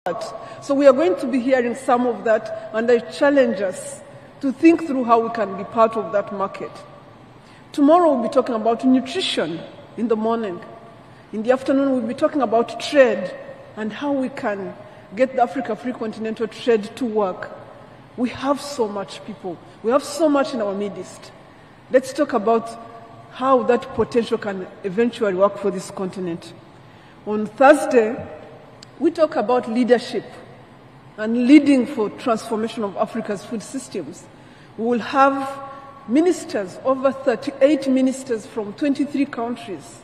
So we are going to be hearing some of that, and I challenge us to think through how we can be part of that market. Tomorrow we'll be talking about nutrition in the morning. In the afternoon we'll be talking about trade and how we can get the Africa Free Continental Trade to work. We have so much people. We have so much in our midst. Let's talk about how that potential can eventually work for this continent. On Thursday, we talk about leadership and leading for transformation of Africa's food systems. We will have ministers, over 38 ministers from 23 countries,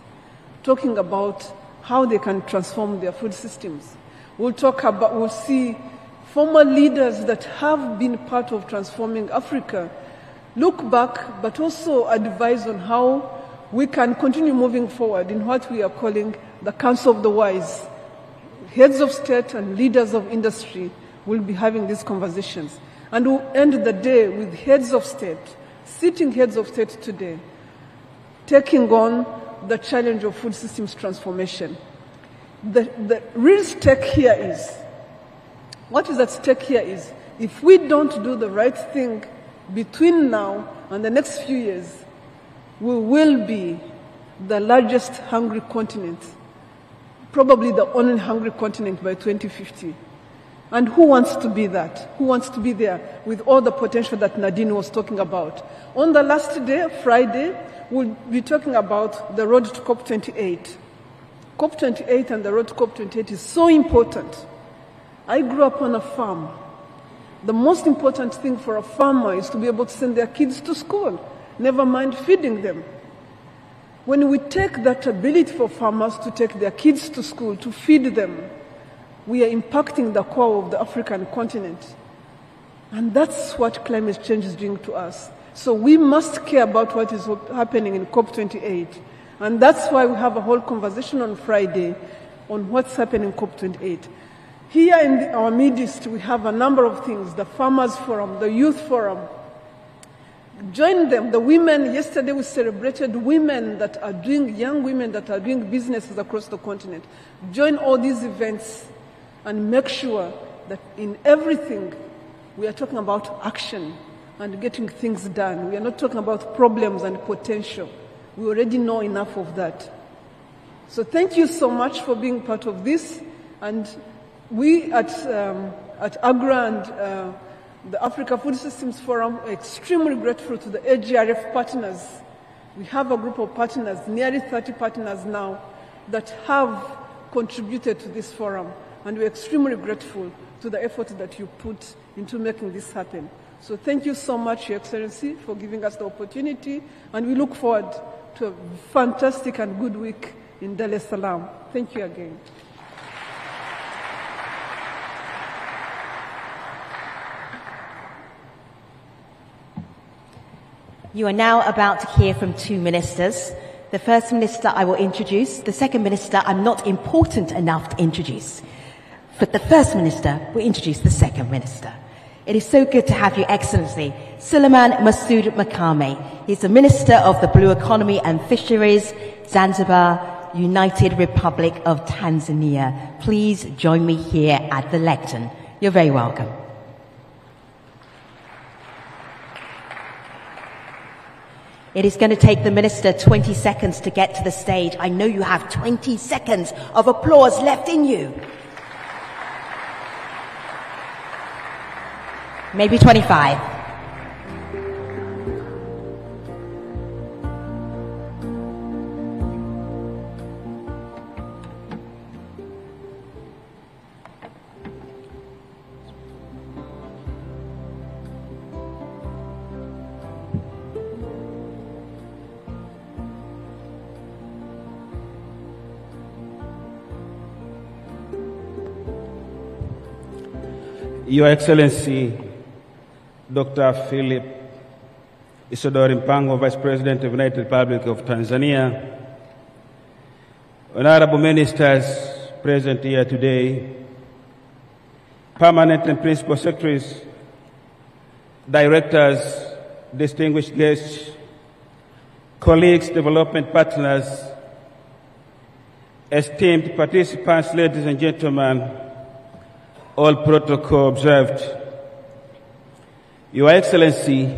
talking about how they can transform their food systems. We'll see former leaders that have been part of transforming Africa look back, but also advise on how we can continue moving forward in what we are calling the Council of the Wise. Heads of state and leaders of industry will be having these conversations. And we'll end the day with heads of state, sitting heads of state today, taking on the challenge of food systems transformation. The real stake here is, what is at stake here is, if we don't do the right thing between now and the next few years, we will be the largest hungry continent, probably the only hungry continent by 2050. And who wants to be that? Who wants to be there with all the potential that Nadine was talking about? On the last day, Friday, we'll be talking about the road to COP28. COP28 and the road to COP28 is so important. I grew up on a farm. The most important thing for a farmer is to be able to send their kids to school, never mind feeding them. When we take that ability for farmers to take their kids to school, to feed them, we are impacting the core of the African continent. And that's what climate change is doing to us. So we must care about what is happening in COP28. And that's why we have a whole conversation on Friday on what's happening in COP28. Here in our midst, we have a number of things: the Farmers Forum, the Youth Forum. Join them. The women, yesterday we celebrated women that are doing, young women that are doing businesses across the continent. Join all these events and make sure that in everything we are talking about action and getting things done. We are not talking about problems and potential. We already know enough of that. So thank you so much for being part of this. And we at AGRA and the Africa Food Systems Forum are extremely grateful to the AGRF partners. We have a group of partners, nearly 30 partners now, that have contributed to this forum. And we're extremely grateful to the effort that you put into making this happen. So thank you so much, Your Excellency, for giving us the opportunity. And we look forward to a fantastic and good week in Dar es Salaam. Thank you again. You are now about to hear from two ministers. The first minister I will introduce. The second minister I'm not important enough to introduce. But the first minister will introduce the second minister. It is so good to have Your Excellency, Suleiman Masoud Makame. He's the Minister of the Blue Economy and Fisheries, Zanzibar, United Republic of Tanzania. Please join me here at the lectern. You're very welcome. It is going to take the minister 20 seconds to get to the stage. I know you have 20 seconds of applause left in you. Maybe 25. Your Excellency, Dr. Philip Isidore Mpango, Vice President of the United Republic of Tanzania, honorable ministers present here today, permanent and principal secretaries, directors, distinguished guests, colleagues, development partners, esteemed participants, ladies and gentlemen, all protocol observed. Your Excellency,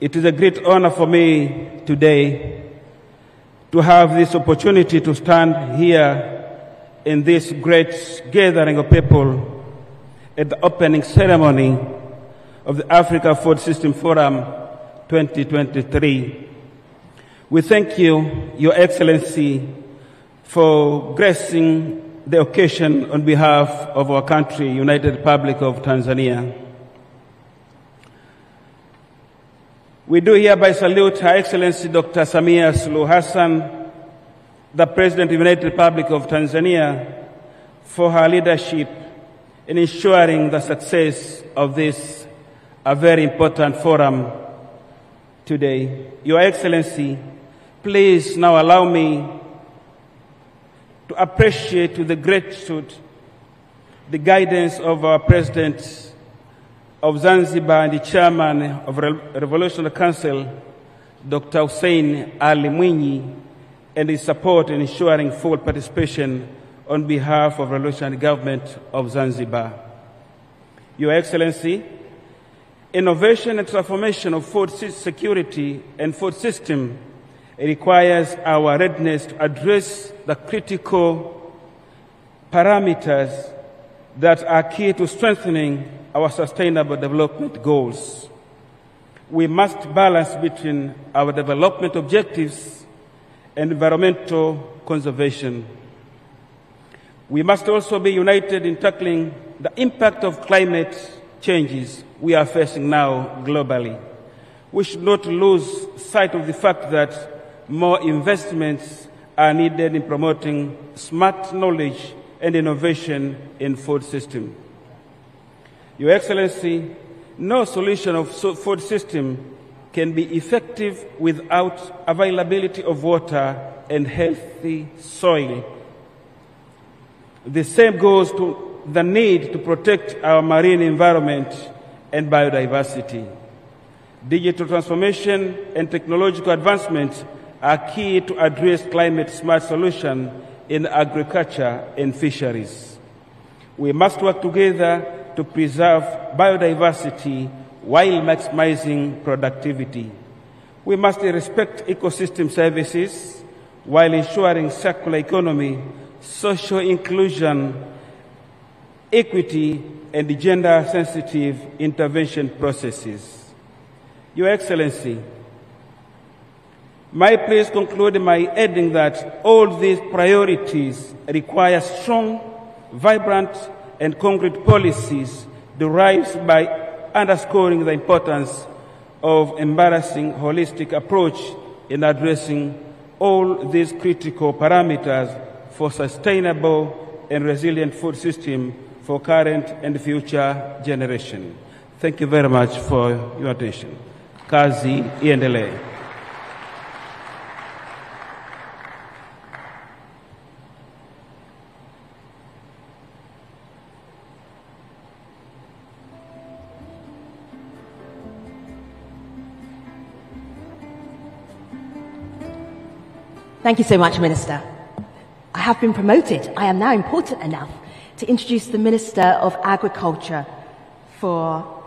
it is a great honor for me today to have this opportunity to stand here in this great gathering of people at the opening ceremony of the Africa Food System Forum 2023. We thank you, Your Excellency, for gracing the occasion on behalf of our country, United Republic of Tanzania. We do hereby salute Her Excellency Dr. Samia Suluhu Hassan, the President of the United Republic of Tanzania, for her leadership in ensuring the success of this a very important forum today. Your Excellency, please now allow me to appreciate with the gratitude the guidance of our President of Zanzibar and the Chairman of Revolutionary Council, Dr. Hussein Ali Mwinyi, and his support in ensuring full participation on behalf of the Revolutionary Government of Zanzibar. Your Excellency, innovation and transformation of food security and food system requires our readiness to address the critical parameters that are key to strengthening our sustainable development goals. We must balance between our development objectives and environmental conservation. We must also be united in tackling the impact of climate changes we are facing now globally. We should not lose sight of the fact that more investments are needed in promoting smart knowledge and innovation in food system. Your Excellency, no solution of food system can be effective without availability of water and healthy soil. The same goes to the need to protect our marine environment and biodiversity. Digital transformation and technological advancements are key to address climate-smart solutions in agriculture and fisheries. We must work together to preserve biodiversity while maximizing productivity. We must respect ecosystem services while ensuring circular economy, social inclusion, equity, and gender-sensitive intervention processes. Your Excellency, may I please conclude by adding that all these priorities require strong, vibrant, and concrete policies derived by underscoring the importance of embracing a holistic approach in addressing all these critical parameters for sustainable and resilient food system for current and future generation. Thank you very much for your attention. Kazi iendelee. Thank you so much, Minister. I have been promoted. I am now important enough to introduce the Minister of Agriculture for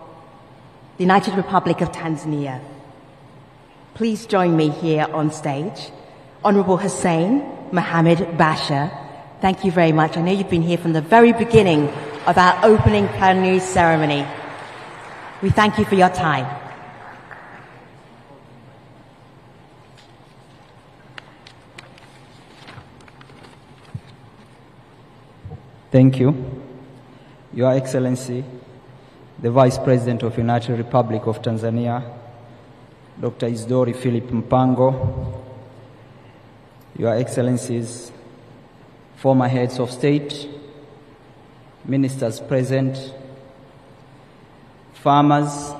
the United Republic of Tanzania. Please join me here on stage. Honorable Hussein Mohammed Basha, thank you very much. I know you've been here from the very beginning of our opening plenary ceremony. We thank you for your time. Thank you. Your Excellency, the Vice President of the United Republic of Tanzania, Dr. Isidori Philip Mpango, Your Excellencies, former heads of state, ministers present, farmers,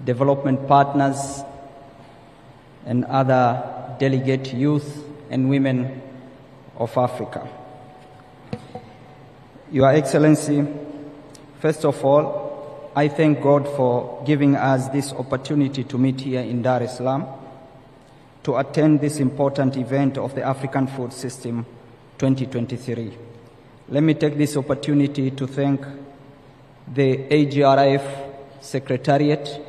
development partners, and other delegate youth and women of Africa. Your Excellency, first of all, I thank God for giving us this opportunity to meet here in Dar es Salaam to attend this important event of the African Food System 2023. let me take this opportunity to thank the AGRF Secretariat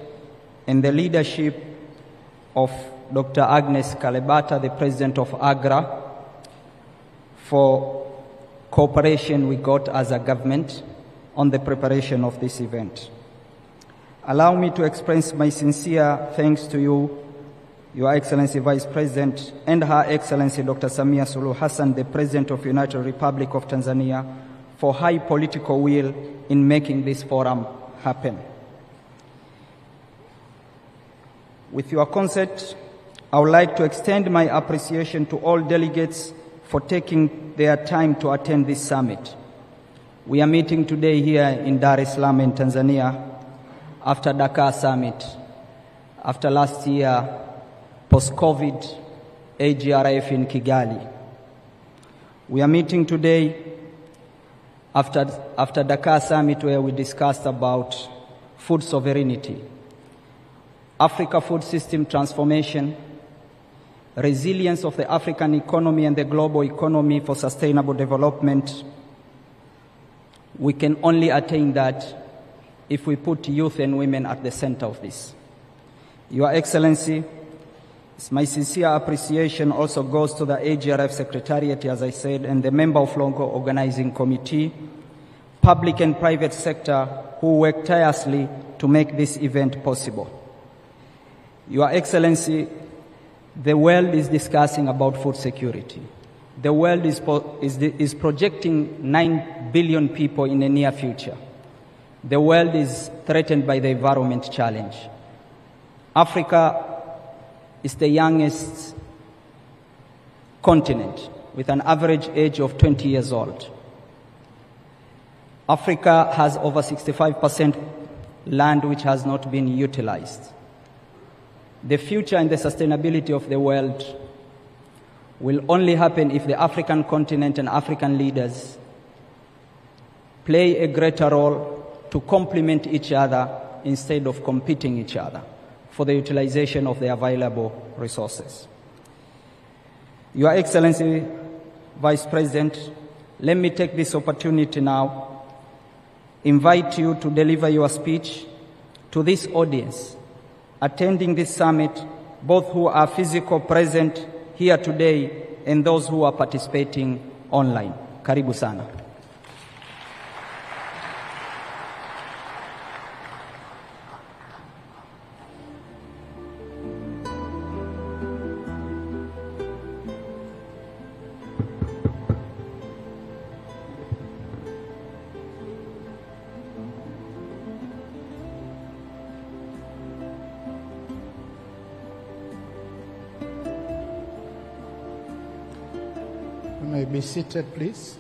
and the leadership of Dr. Agnes Kalibata, the President of AGRA, for cooperation we got as a government on the preparation of this event. Allow me to express my sincere thanks to you, Your Excellency Vice President, and Her Excellency Dr. Samia Suluhu Hassan, the President of the United Republic of Tanzania, for high political will in making this forum happen. With your consent, I would like to extend my appreciation to all delegates for taking their time to attend this summit. We are meeting today here in Dar es Salaam in Tanzania after Dakar Summit, after last year post-COVID AGRF in Kigali. We are meeting today after Dakar Summit, where we discussed about food sovereignty, Africa food system transformation, resilience of the African economy and the global economy for sustainable development. We can only attain that if we put youth and women at the center of this. Your Excellency, my sincere appreciation also goes to the AGRF Secretariat, as I said, and the member of local organizing committee, public and private sector who work tirelessly to make this event possible. Your Excellency, the world is discussing about food security. The world is projecting 9 billion people in the near future. The world is threatened by the environment challenge. Africa is the youngest continent with an average age of 20 years old. Africa has over 65% land which has not been utilized. The future and the sustainability of the world will only happen if the African continent and African leaders play a greater role to complement each other instead of competing each other for the utilization of the available resources. Your Excellency, Vice President, let me take this opportunity now, invite you to deliver your speech to this audience attending this summit, both who are physically present here today and those who are participating online. Karibu sana. You may be seated, please.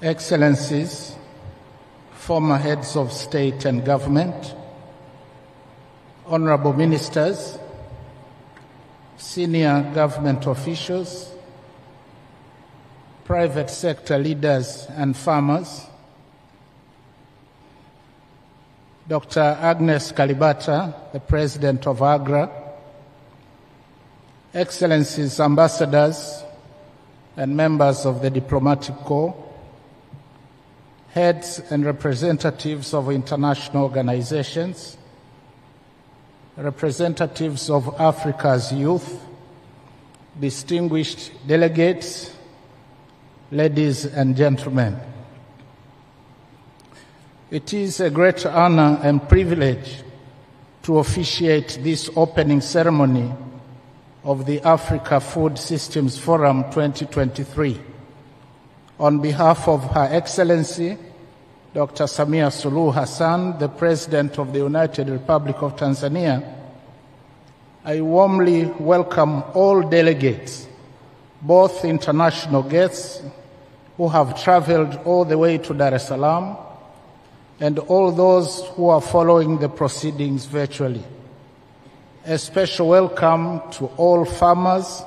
Excellencies, former heads of state and government, honorable ministers, senior government officials, private sector leaders and farmers, Dr. Agnes Kalibata, the President of AGRA, Excellencies, ambassadors and members of the diplomatic corps, heads and representatives of international organizations, representatives of Africa's youth, distinguished delegates, ladies and gentlemen. It is a great honor and privilege to officiate this opening ceremony of the Africa Food Systems Forum 2023. On behalf of Her Excellency, Dr. Samia Suluhu Hassan, the President of the United Republic of Tanzania, I warmly welcome all delegates, both international guests who have traveled all the way to Dar es Salaam, and all those who are following the proceedings virtually. A special welcome to all farmers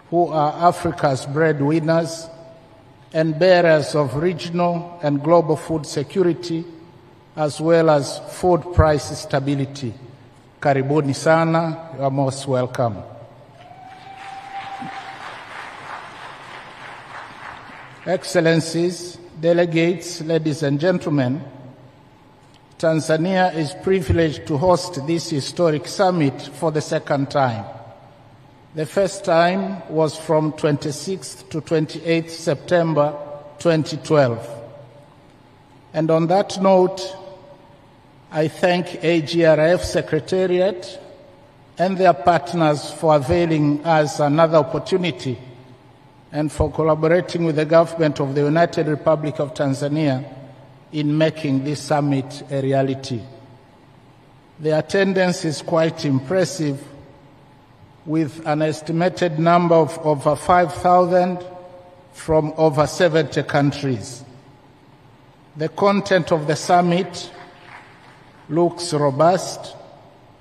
who are Africa's breadwinners and bearers of regional and global food security, as well as food price stability. Karibuni sana, you are most welcome. Excellencies, delegates, ladies and gentlemen, Tanzania is privileged to host this historic summit for the second time. The first time was from 26th to 28th September 2012. And on that note, I thank AGRF Secretariat and their partners for availing us another opportunity and for collaborating with the government of the United Republic of Tanzania in making this summit a reality. The attendance is quite impressive, with an estimated number of over 5,000 from over 70 countries. The content of the summit looks robust,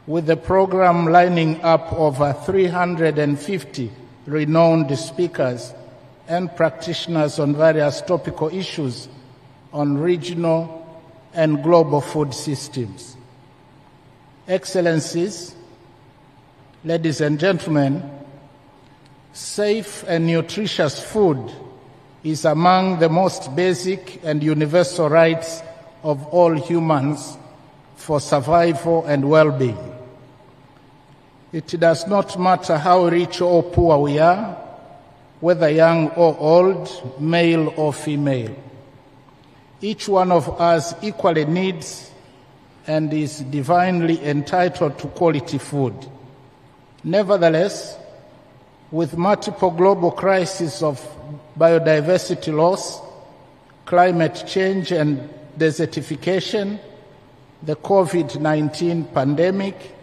with the program lining up over 350 renowned speakers and practitioners on various topical issues on regional and global food systems. Excellencies, ladies and gentlemen, safe and nutritious food is among the most basic and universal rights of all humans for survival and well-being. It does not matter how rich or poor we are, whether young or old, male or female. Each one of us equally needs and is divinely entitled to quality food. Nevertheless, with multiple global crises of biodiversity loss, climate change and desertification, the COVID-19 pandemic,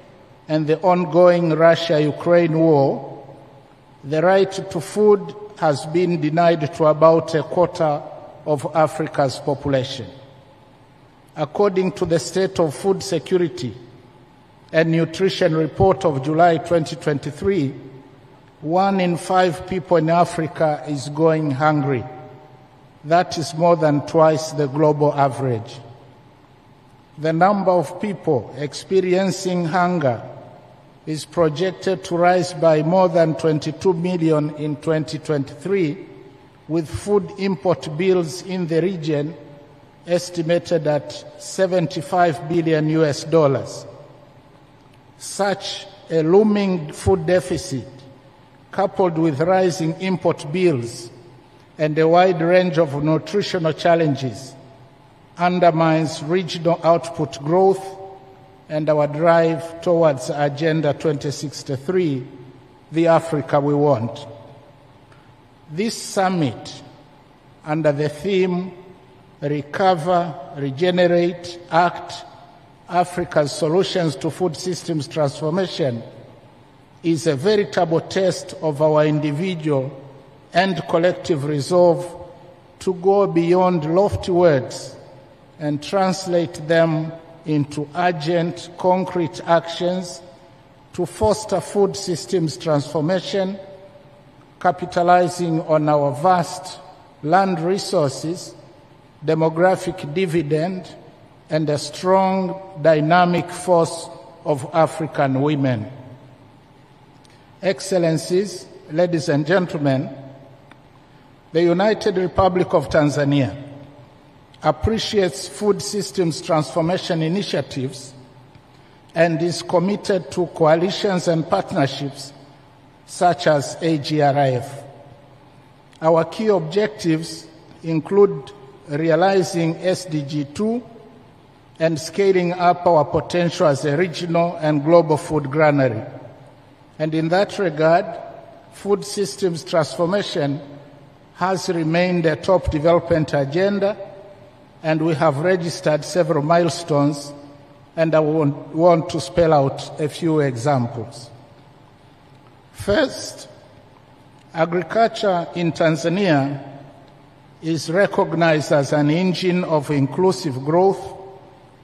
and the ongoing Russia-Ukraine war, the right to food has been denied to about a quarter of Africa's population. According to the State of Food Security and Nutrition Report of July 2023, 1 in 5 people in Africa is going hungry. That is more than twice the global average. The number of people experiencing hunger is projected to rise by more than 22 million in 2023, with food import bills in the region estimated at $75 billion. Such a looming food deficit, coupled with rising import bills and a wide range of nutritional challenges, undermines regional output growth and our drive towards Agenda 2063, the Africa we want. This summit, under the theme Recover, Regenerate, Act, Africa's Solutions to Food Systems Transformation, is a veritable test of our individual and collective resolve to go beyond lofty words and translate them into urgent, concrete actions to foster food systems transformation, capitalizing on our vast land resources, demographic dividend, and a strong, dynamic force of African women. Excellencies, ladies and gentlemen, the United Republic of Tanzania appreciates food systems transformation initiatives and is committed to coalitions and partnerships such as AGRF. Our key objectives include realizing SDG 2 and scaling up our potential as a regional and global food granary. And in that regard, food systems transformation has remained a top development agenda, and we have registered several milestones, and I want to spell out a few examples. First, agriculture in Tanzania is recognized as an engine of inclusive growth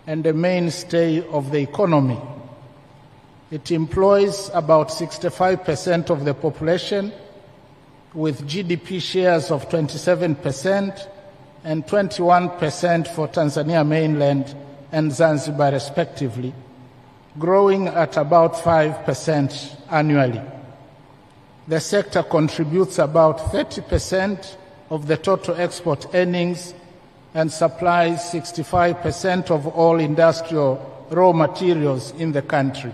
and a mainstay of the economy. It employs about 65% of the population, with GDP shares of 27% and 21% for Tanzania mainland and Zanzibar respectively, growing at about 5% annually. The sector contributes about 30% of the total export earnings and supplies 65% of all industrial raw materials in the country.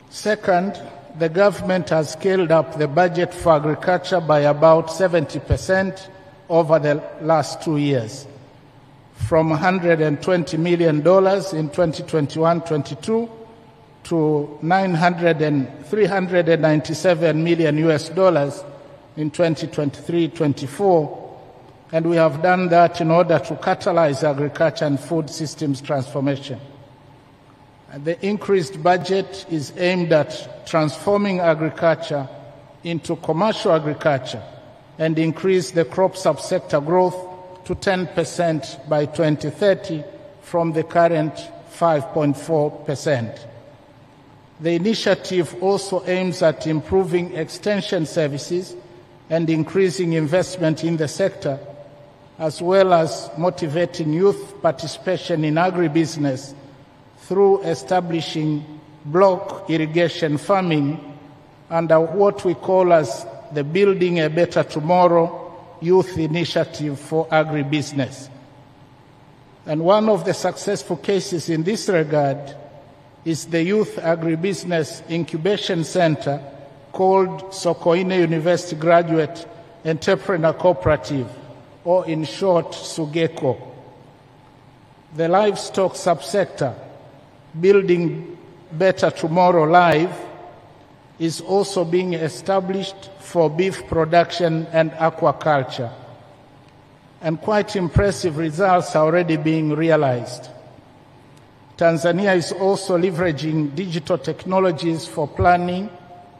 Second, the government has scaled up the budget for agriculture by about 70% over the last 2 years, from $120 million in 2021-22 to $397 million in 2023-24, and we have done that in order to catalyze agriculture and food systems transformation. The increased budget is aimed at transforming agriculture into commercial agriculture and increase the crop subsector growth to 10% by 2030 from the current 5.4%. The initiative also aims at improving extension services and increasing investment in the sector, as well as motivating youth participation in agribusiness through establishing block irrigation farming under what we call as the Building a Better Tomorrow Youth Initiative for Agribusiness. And one of the successful cases in this regard is the Youth Agribusiness Incubation Center called Sokoine University Graduate Entrepreneur Cooperative, or in short, SUGECO. The livestock subsector, Building Better Tomorrow Live, is also being established for beef production and aquaculture. And quite impressive results are already being realized. Tanzania is also leveraging digital technologies for planning,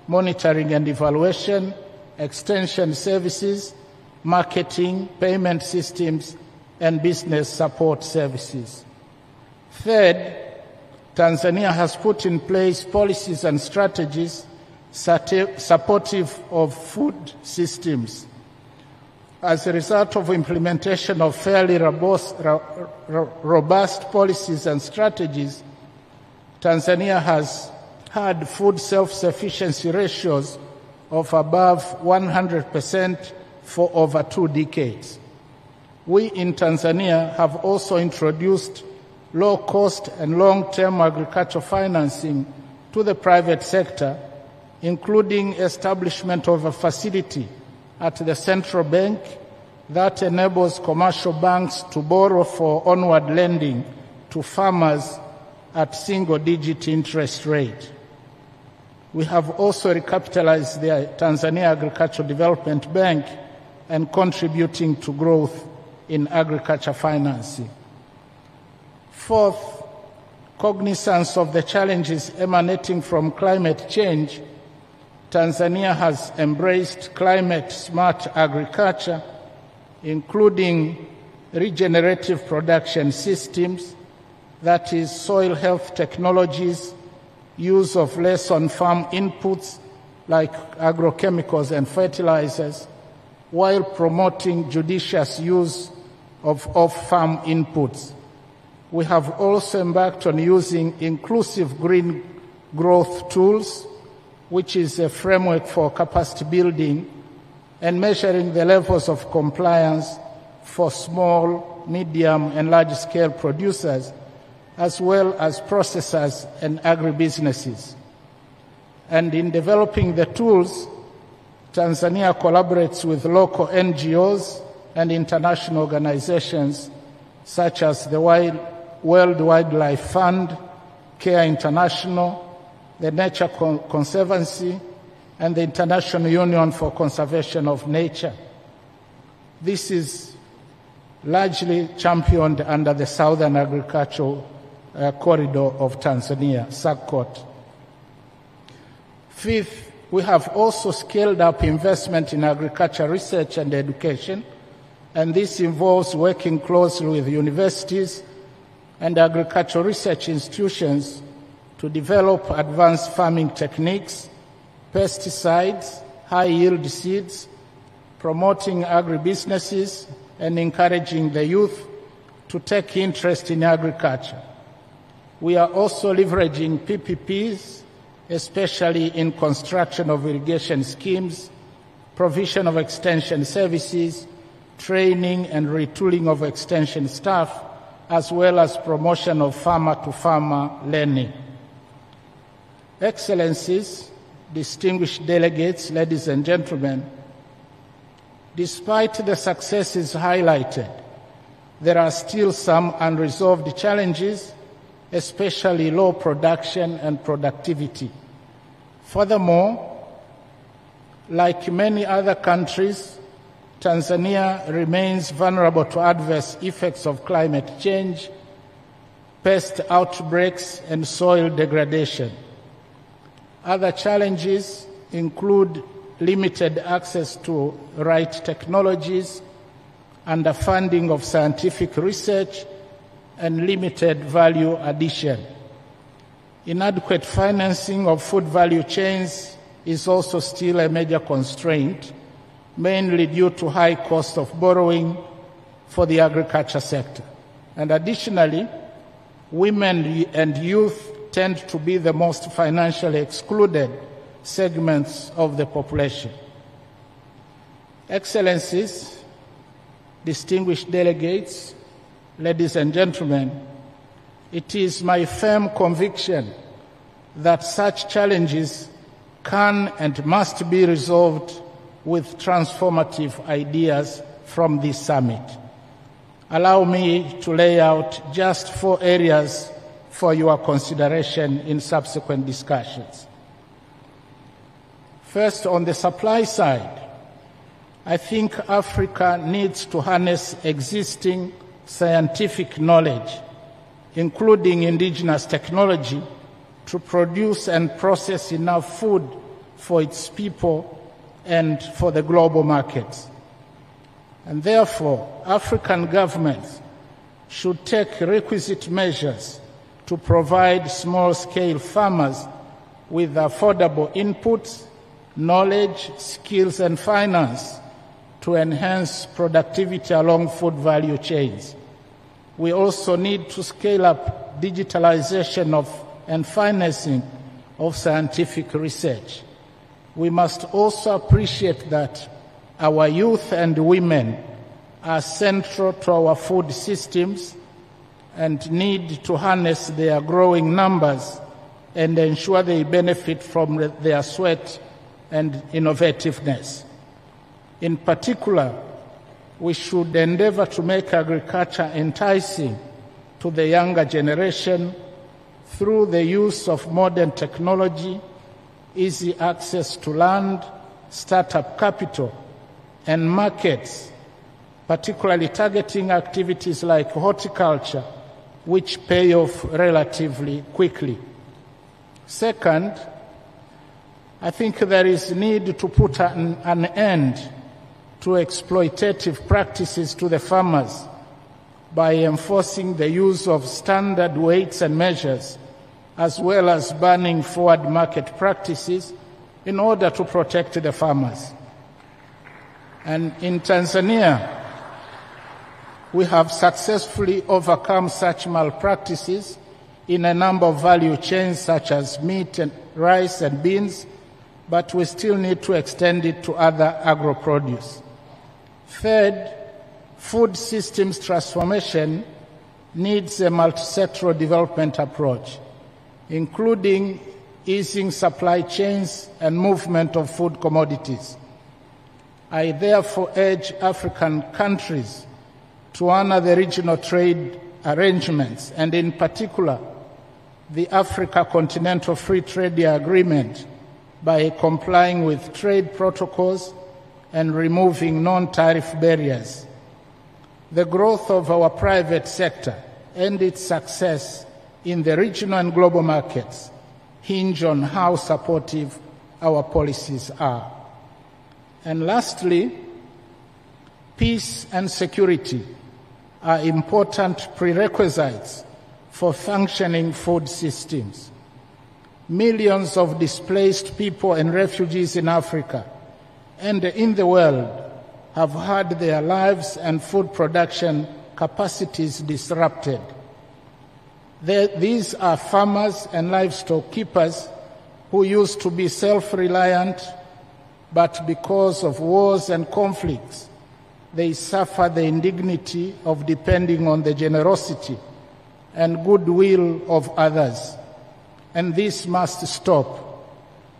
monitoring and evaluation, extension services, marketing, payment systems, and business support services. Third, Tanzania has put in place policies and strategies supportive of food systems. As a result of implementation of fairly robust policies and strategies, Tanzania has had food self-sufficiency ratios of above 100% for over 2 decades. We in Tanzania have also introduced low-cost and long-term agricultural financing to the private sector, including establishment of a facility at the central bank that enables commercial banks to borrow for onward lending to farmers at single-digit interest rate. We have also recapitalized the Tanzania Agricultural Development Bank and contributing to growth in agriculture financing. Fourth, cognizance of the challenges emanating from climate change, Tanzania has embraced climate-smart agriculture, including regenerative production systems, that is, soil health technologies, use of less on-farm inputs like agrochemicals and fertilizers, while promoting judicious use of off-farm inputs. We have also embarked on using inclusive green growth tools, which is a framework for capacity building and measuring the levels of compliance for small, medium, and large-scale producers, as well as processors and agribusinesses. And in developing the tools, Tanzania collaborates with local NGOs and international organizations such as the World Wildlife Fund, CARE International, the Nature Conservancy, and the International Union for Conservation of Nature. This is largely championed under the Southern Agricultural Corridor of Tanzania, SAGCOT. Fifth, we have also scaled up investment in agriculture research and education, and this involves working closely with universities and agricultural research institutions to develop advanced farming techniques, pesticides, high-yield seeds, promoting agribusinesses, and encouraging the youth to take interest in agriculture. We are also leveraging PPPs, especially in construction of irrigation schemes, provision of extension services, training and retooling of extension staff, as well as promotion of farmer-to-farmer learning. Excellencies, distinguished delegates, ladies and gentlemen, despite the successes highlighted, there are still some unresolved challenges, especially low production and productivity. Furthermore, like many other countries, Tanzania remains vulnerable to adverse effects of climate change, pest outbreaks, and soil degradation. Other challenges include limited access to right technologies, underfunding of scientific research, and limited value addition. Inadequate financing of food value chains is also still a major constraint, mainly due to high cost of borrowing for the agriculture sector. And additionally, women and youth tend to be the most financially excluded segments of the population. Excellencies, distinguished delegates, ladies and gentlemen, it is my firm conviction that such challenges can and must be resolved with transformative ideas from this summit. Allow me to lay out just 4 areas for your consideration in subsequent discussions. First, on the supply side, I think Africa needs to harness existing scientific knowledge, including indigenous technology, to produce and process enough food for its people and for the global markets. And therefore, African governments should take requisite measures to provide small-scale farmers with affordable inputs, knowledge, skills, and finance to enhance productivity along food value chains. We also need to scale up digitalization and financing of scientific research. We must also appreciate that our youth and women are central to our food systems and need to harness their growing numbers and ensure they benefit from their sweat and innovativeness. In particular, we should endeavor to make agriculture enticing to the younger generation through the use of modern technology, easy access to land, startup capital, and markets, particularly targeting activities like horticulture, which pay off relatively quickly. Second, I think there is need to put an end to exploitative practices to the farmers by enforcing the use of standard weights and measures, as well as banning forward market practices in order to protect the farmers. And in Tanzania, we have successfully overcome such malpractices in a number of value chains such as meat and rice and beans, but we still need to extend it to other agro-produce. Third, food systems transformation needs a multi-sectoral development approach, including easing supply chains and movement of food commodities. I therefore urge African countries to honor the regional trade arrangements, and in particular, the Africa Continental Free Trade Agreement, by complying with trade protocols and removing non-tariff barriers. The growth of our private sector and its success in the regional and global markets hinge on how supportive our policies are. And lastly, peace and security are important prerequisites for functioning food systems. Millions of displaced people and refugees in Africa and in the world have had their lives and food production capacities disrupted. These are farmers and livestock keepers who used to be self-reliant, but because of wars and conflicts, they suffer the indignity of depending on the generosity and goodwill of others. And this must stop.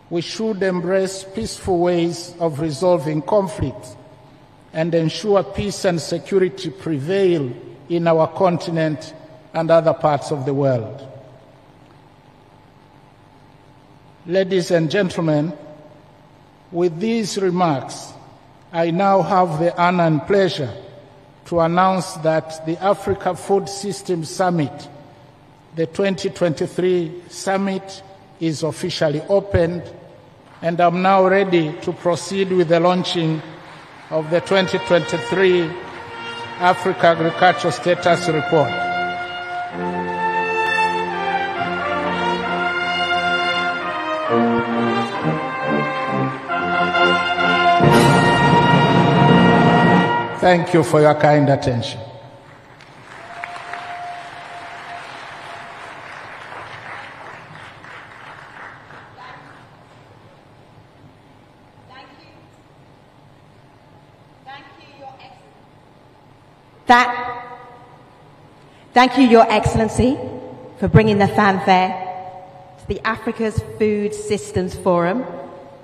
We should embrace peaceful ways of resolving conflicts and ensure peace and security prevail in our continent and other parts of the world. Ladies and gentlemen, with these remarks, I now have the honor and pleasure to announce that the Africa Food Systems Summit, the 2023 summit, is officially opened, and I'm now ready to proceed with the launching of the 2023 Africa Agricultural Status Report. Thank you for your kind attention. Thank you, Your Excellency, for bringing the fanfare to the Africa's Food Systems Forum.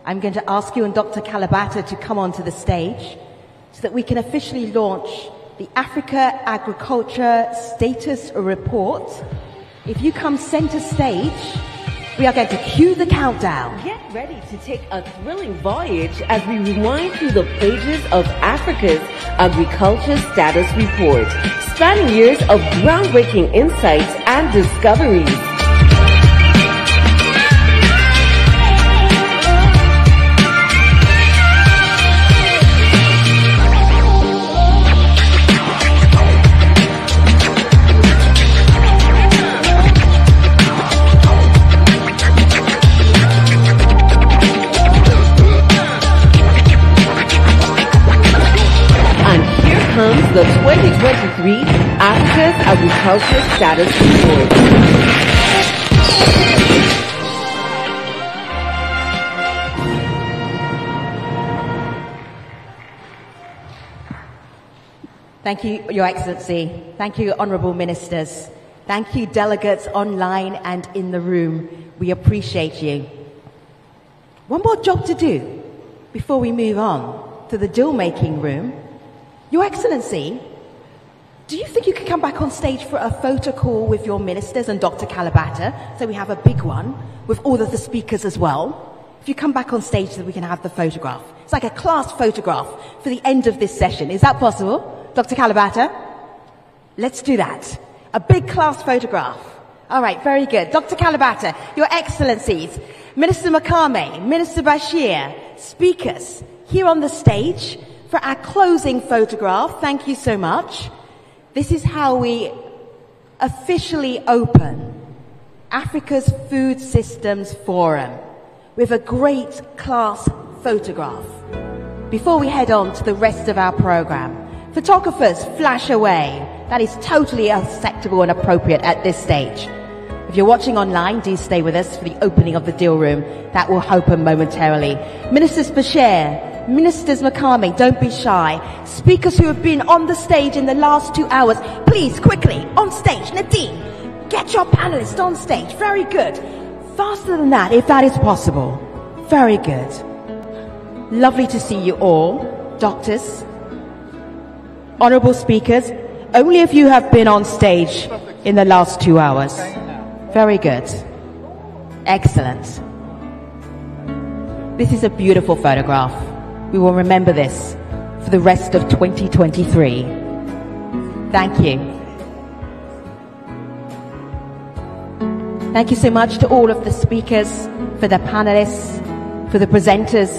I'm going to ask you and Dr. Kalibata to come onto the stage so that we can officially launch the Africa Agriculture Status Report. If you come center stage, we are going to cue the countdown. Get ready to take a thrilling voyage as we rewind through the pages of Africa's Agriculture Status Report, spanning years of groundbreaking insights and discoveries. The 2023 Africa's Agriculture Status Report. Thank you, Your Excellency. Thank you, Honourable Ministers. Thank you, delegates online and in the room. We appreciate you. One more job to do before we move on to the deal-making room. Your Excellency, do you think you could come back on stage for a photo call with your ministers and Dr. Kalibata, so we have a big one with all of the speakers as well? If you come back on stage so that we can have the photograph. It's like a class photograph for the end of this session. Is that possible, Dr. Kalibata? Let's do that. A big class photograph. All right, very good. Dr. Kalibata, Your Excellencies, Minister Makame, Minister Bashir, speakers here on the stage for our closing photograph. Thank you so much. This is how we officially open Africa's Food Systems Forum with a great class photograph. Before we head on to the rest of our program, photographers flash away. That is totally acceptable and appropriate at this stage. If you're watching online, do stay with us for the opening of the deal room. That will open momentarily. Ministers Bashir, Ministers Makame, don't be shy. Speakers who have been on the stage in the last 2 hours, please, quickly, on stage. Nadine, get your panelists on stage. Very good. Faster than that, if that is possible. Very good. Lovely to see you all. Doctors, honourable speakers, only if you have been on stage in the last 2 hours. Very good. Excellent. This is a beautiful photograph. We will remember this for the rest of 2023. Thank you. Thank you so much to all of the speakers, for the panelists, for the presenters,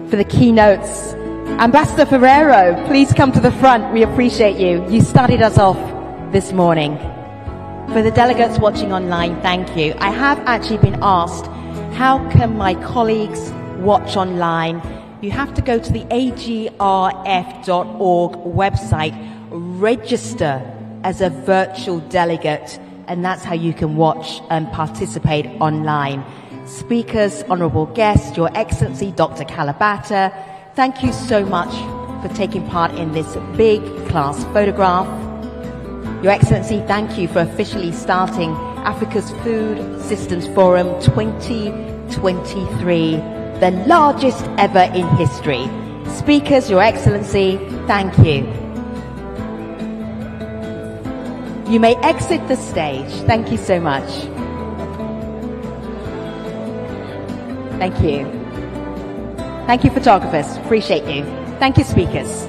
for the keynotes. Ambassador Ferrero, please come to the front. We appreciate you. You started us off this morning. For the delegates watching online, thank you. I have actually been asked, how can my colleagues watch online? you have to go to the agrf.org website, register as a virtual delegate, and that's how you can watch and participate online. Speakers, honourable guests, Your Excellency Dr. Kalibata, thank you so much for taking part in this big class photograph. Your Excellency, thank you for officially starting Africa's Food Systems Forum 2023, the largest ever in history. Speakers, Your Excellency, thank you. You may exit the stage. Thank you so much. Thank you. Thank you, photographers. Appreciate you. Thank you, speakers.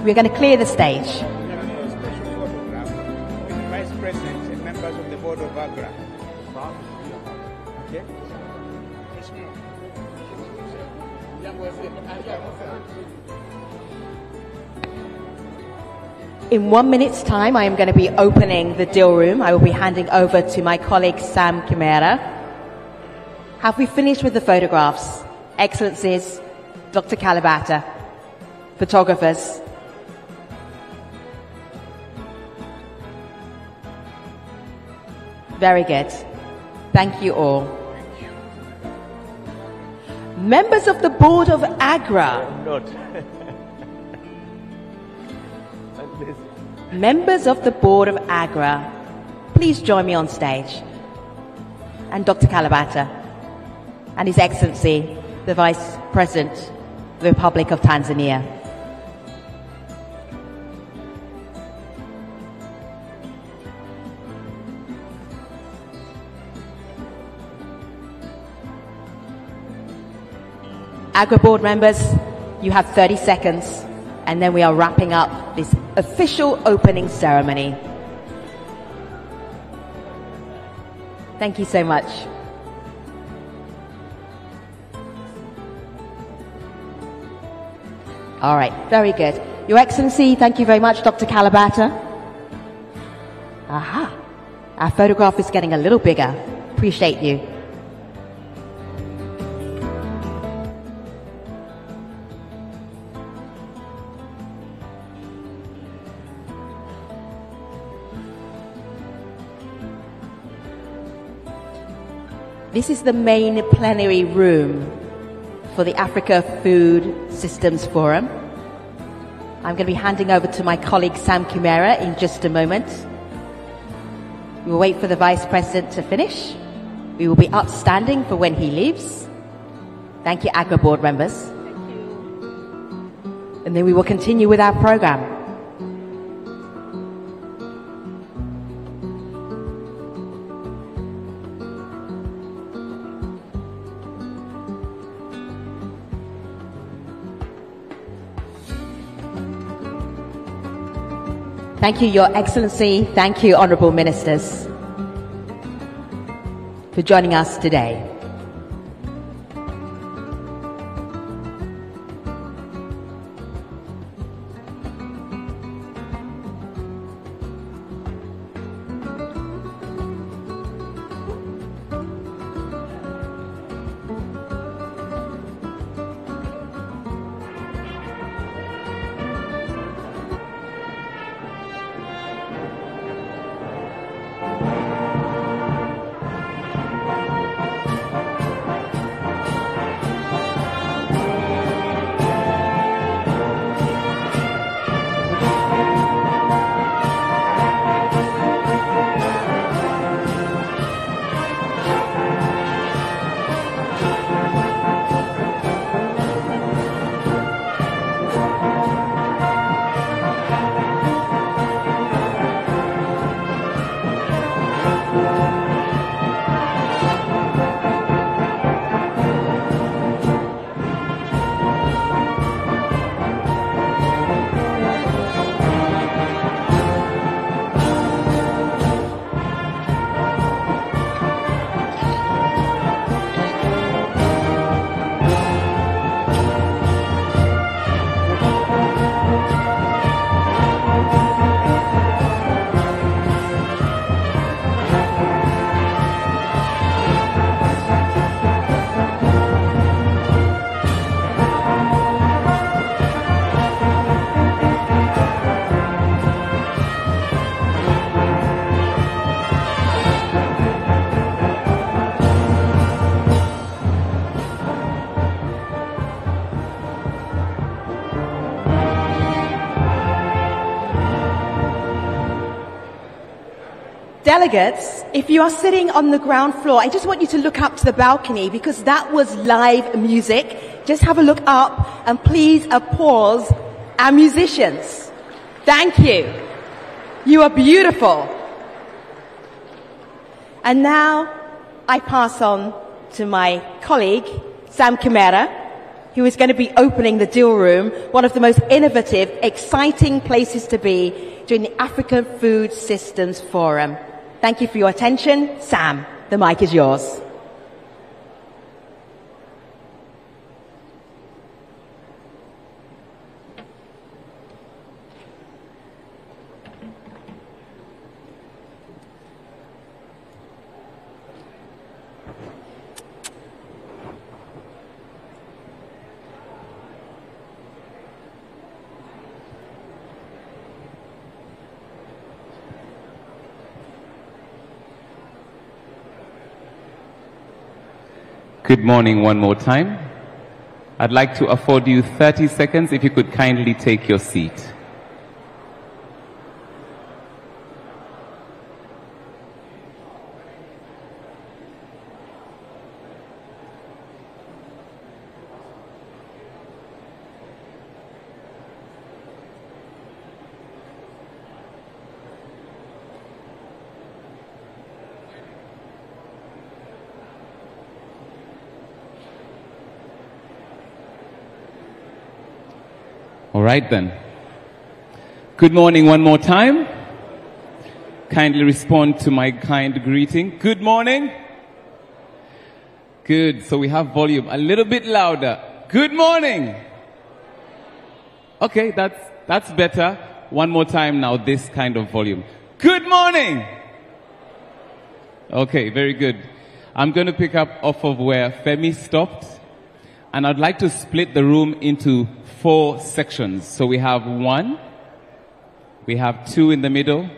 We're going to clear the stage. Vice President and members of the Board of Agra. Okay. In 1 minute's time, I am going to be opening the deal room. I will be handing over to my colleague, Sam Kimera. Have we finished with the photographs? Excellencies, Dr. Kalibata, photographers. Very good. Thank you all. Members of the Board of Agra. Members of the Board of Agra, please join me on stage. And Dr. Kalibata and His Excellency, the Vice President of the Republic of Tanzania. Agra Board members, you have 30 seconds, and then we are wrapping up this official opening ceremony. Thank you so much. All right, very good. Your Excellency, thank you very much, Dr. Kalibata. Aha, our photograph is getting a little bigger. Appreciate you. This is the main plenary room for the Africa Food Systems Forum. I'm going to be handing over to my colleague Sam Kimera in just a moment. We will wait for the Vice President to finish. We will be upstanding for when he leaves. Thank you, Agra Board members. Thank you. And then we will continue with our program. Thank you, Your Excellency. Thank you, Honourable Ministers, for joining us today. Delegates, if you are sitting on the ground floor, I just want you to look up to the balcony because that was live music. Just have a look up and please applause our musicians. Thank you. You are beautiful. And now I pass on to my colleague, Sam Kimera, who is going to be opening the Deal Room, one of the most innovative, exciting places to be during the African Food Systems Forum. Thank you for your attention. Sam, the mic is yours. Good morning one more time. I'd like to afford you 30 seconds if you could kindly take your seat. All right then. Good morning one more time. Kindly respond to my kind greeting. Good morning. Good. So we have volume a little bit louder. Good morning. Okay, that's better. One more time now, this kind of volume. Good morning. Okay, very good. I'm going to pick up off of where Femi stopped. And I'd like to split the room into 4 sections. So we have 1, we have 2 in the middle,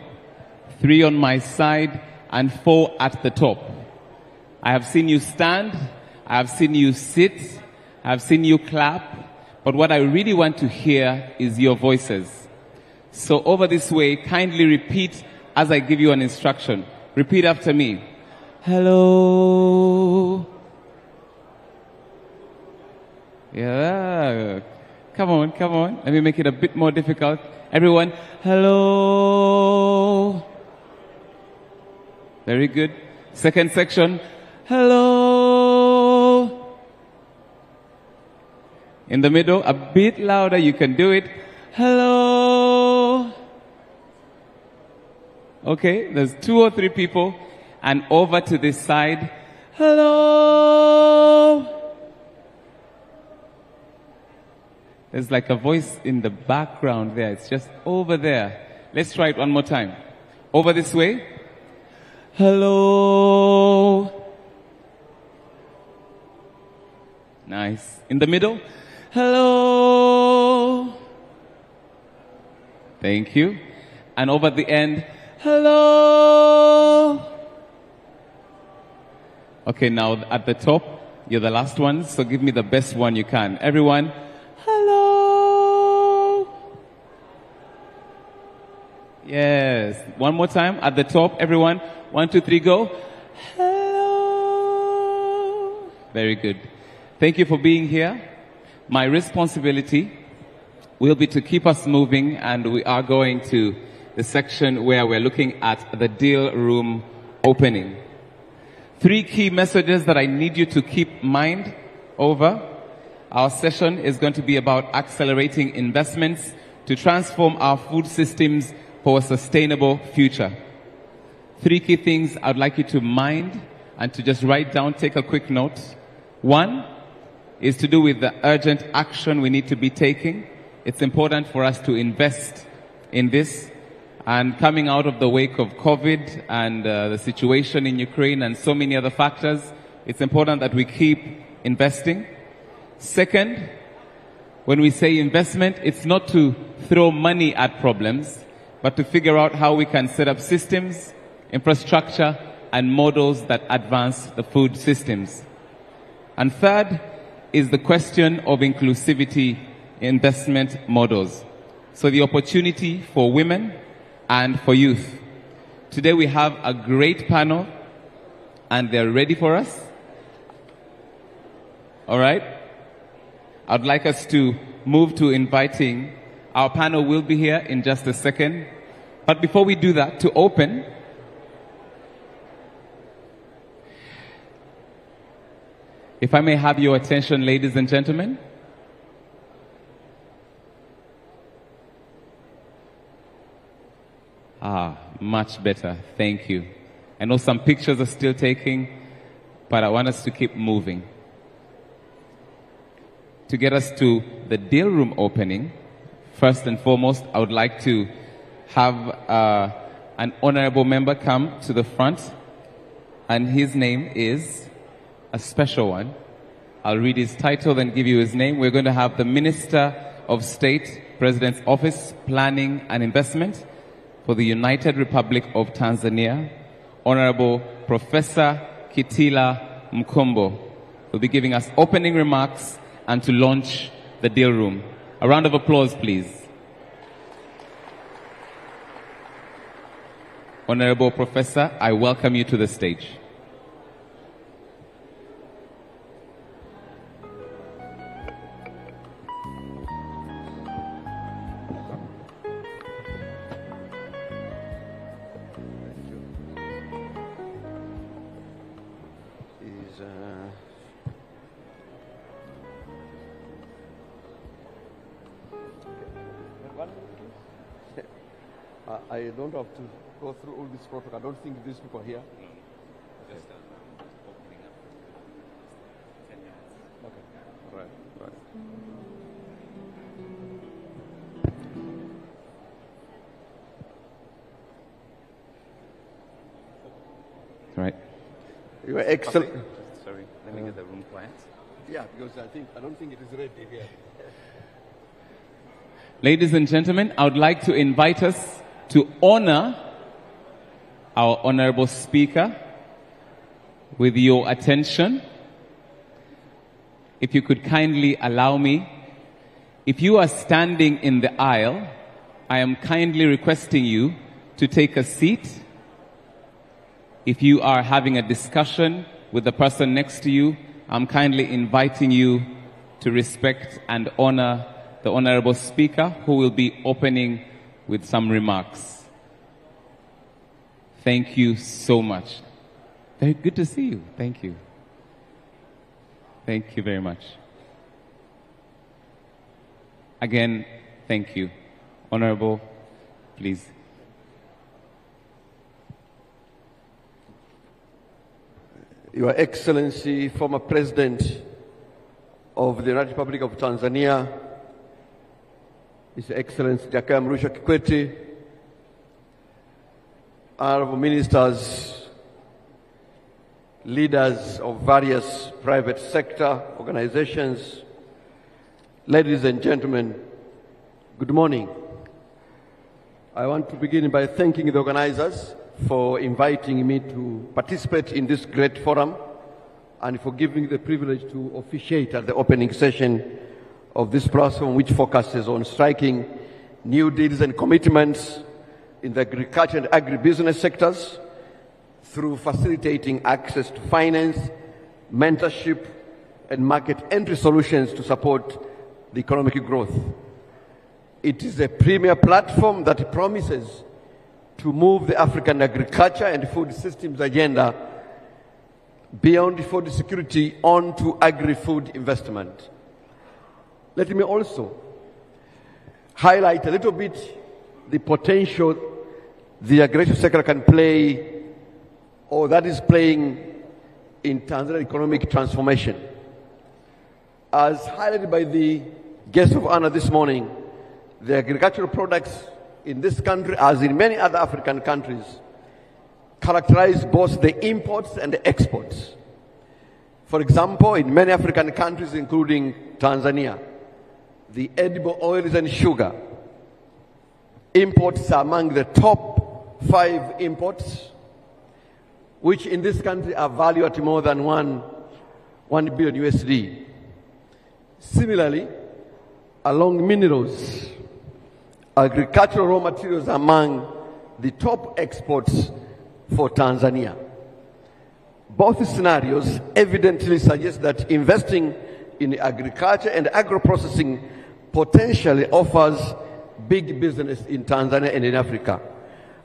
3 on my side, and 4 at the top. I have seen you stand, I have seen you sit, I have seen you clap, but what I really want to hear is your voices. So over this way, kindly repeat as I give you an instruction. Repeat after me. Hello. Yeah. Come on, come on. Let me make it a bit more difficult. Everyone, hello. Very good. Second section. Hello. In the middle, a bit louder. You can do it. Hello. Okay, there's 2 or 3 people. And over to this side. Hello. There's like a voice in the background there. It's just over there. Let's try it one more time. Over this way. Hello. Nice. In the middle. Hello. Thank you. And over the end. Hello. Okay, now at the top, you're the last one, so give me the best one you can. Everyone. Hello. Yes. One more time at the top, everyone. 1, 2, 3, go. Hello. Very good. Thank you for being here. My responsibility will be to keep us moving, and we are going to the section where we're looking at the deal room opening. 3 key messages that I need you to keep mind over. Our session is going to be about accelerating investments to transform our food systems for a sustainable future. 3 key things I'd like you to mind and to just write down, take a quick note. 1 is to do with the urgent action we need to be taking. It's important for us to invest in this. And coming out of the wake of COVID and the situation in Ukraine and so many other factors, it's important that we keep investing. Second, when we say investment, it's not to throw money at problems, but to figure out how we can set up systems, infrastructure, and models that advance the food systems. And third is the question of inclusivity investment models. So the opportunity for women and for youth Today we have a great panel, and they're ready for us. All right? I'd like us to move to inviting. Our panel will be here in just a second. But before we do that, to open, if I may have your attention, ladies and gentlemen. Much better. Thank you. I know some pictures are still taking, but I want us to keep moving. To get us to the deal room opening, first and foremost, I would like to have an honorable member come to the front, and his name is a special one. I'll read his title and give you his name. We're going to have the Minister of State, President's Office, Planning and Investment for the United Republic of Tanzania, Honorable Professor Kitila Mkumbo, will be giving us opening remarks and to launch the deal room. A round of applause, please. Honorable Professor, I welcome you to the stage. I don't have to go through all this protocol. I don't think these people are here. Just opening up 10 minutes. Okay. Right. Right. You are excellent. Okay. Sorry, let me get the room quiet. Yeah, because I don't think it is ready here. Ladies and gentlemen, I would like to invite us to honor our honorable speaker with your attention. If you could kindly allow me, if you are standing in the aisle, I am kindly requesting you to take a seat. If you are having a discussion with the person next to you, I'm kindly inviting you to respect and honor the honorable speaker, who will be opening with some remarks. Thank you so much. Very good to see you. Thank you. Thank you very much. Again, thank you. Honorable, please. Your Excellency, former President of the United Republic of Tanzania, His Excellency Jakaya, honorable ministers, leaders of various private sector organizations, ladies and gentlemen, good morning. I want to begin by thanking the organizers for inviting me to participate in this great forum and for giving me the privilege to officiate at the opening session of this platform, which focuses on striking new deals and commitments in the agriculture and agribusiness sectors through facilitating access to finance, mentorship, and market entry solutions to support the economic growth. It is a premier platform that promises to move the African agriculture and food systems agenda beyond food security onto agri-food investment. Let me also highlight a little bit the potential the agriculture sector can play, or that is playing, in Tanzania's economic transformation. As highlighted by the guest of honor this morning, the agricultural products in this country, as in many other African countries, characterize both the imports and the exports. For example, in many African countries, including Tanzania, the edible oils and sugar imports are among the top 5 imports, which in this country are valued at more than $1 billion USD. Similarly, along minerals, agricultural raw materials are among the top exports for Tanzania. Both scenarios evidently suggest that investing in agriculture and agro-processing potentially offers big business in Tanzania and in Africa.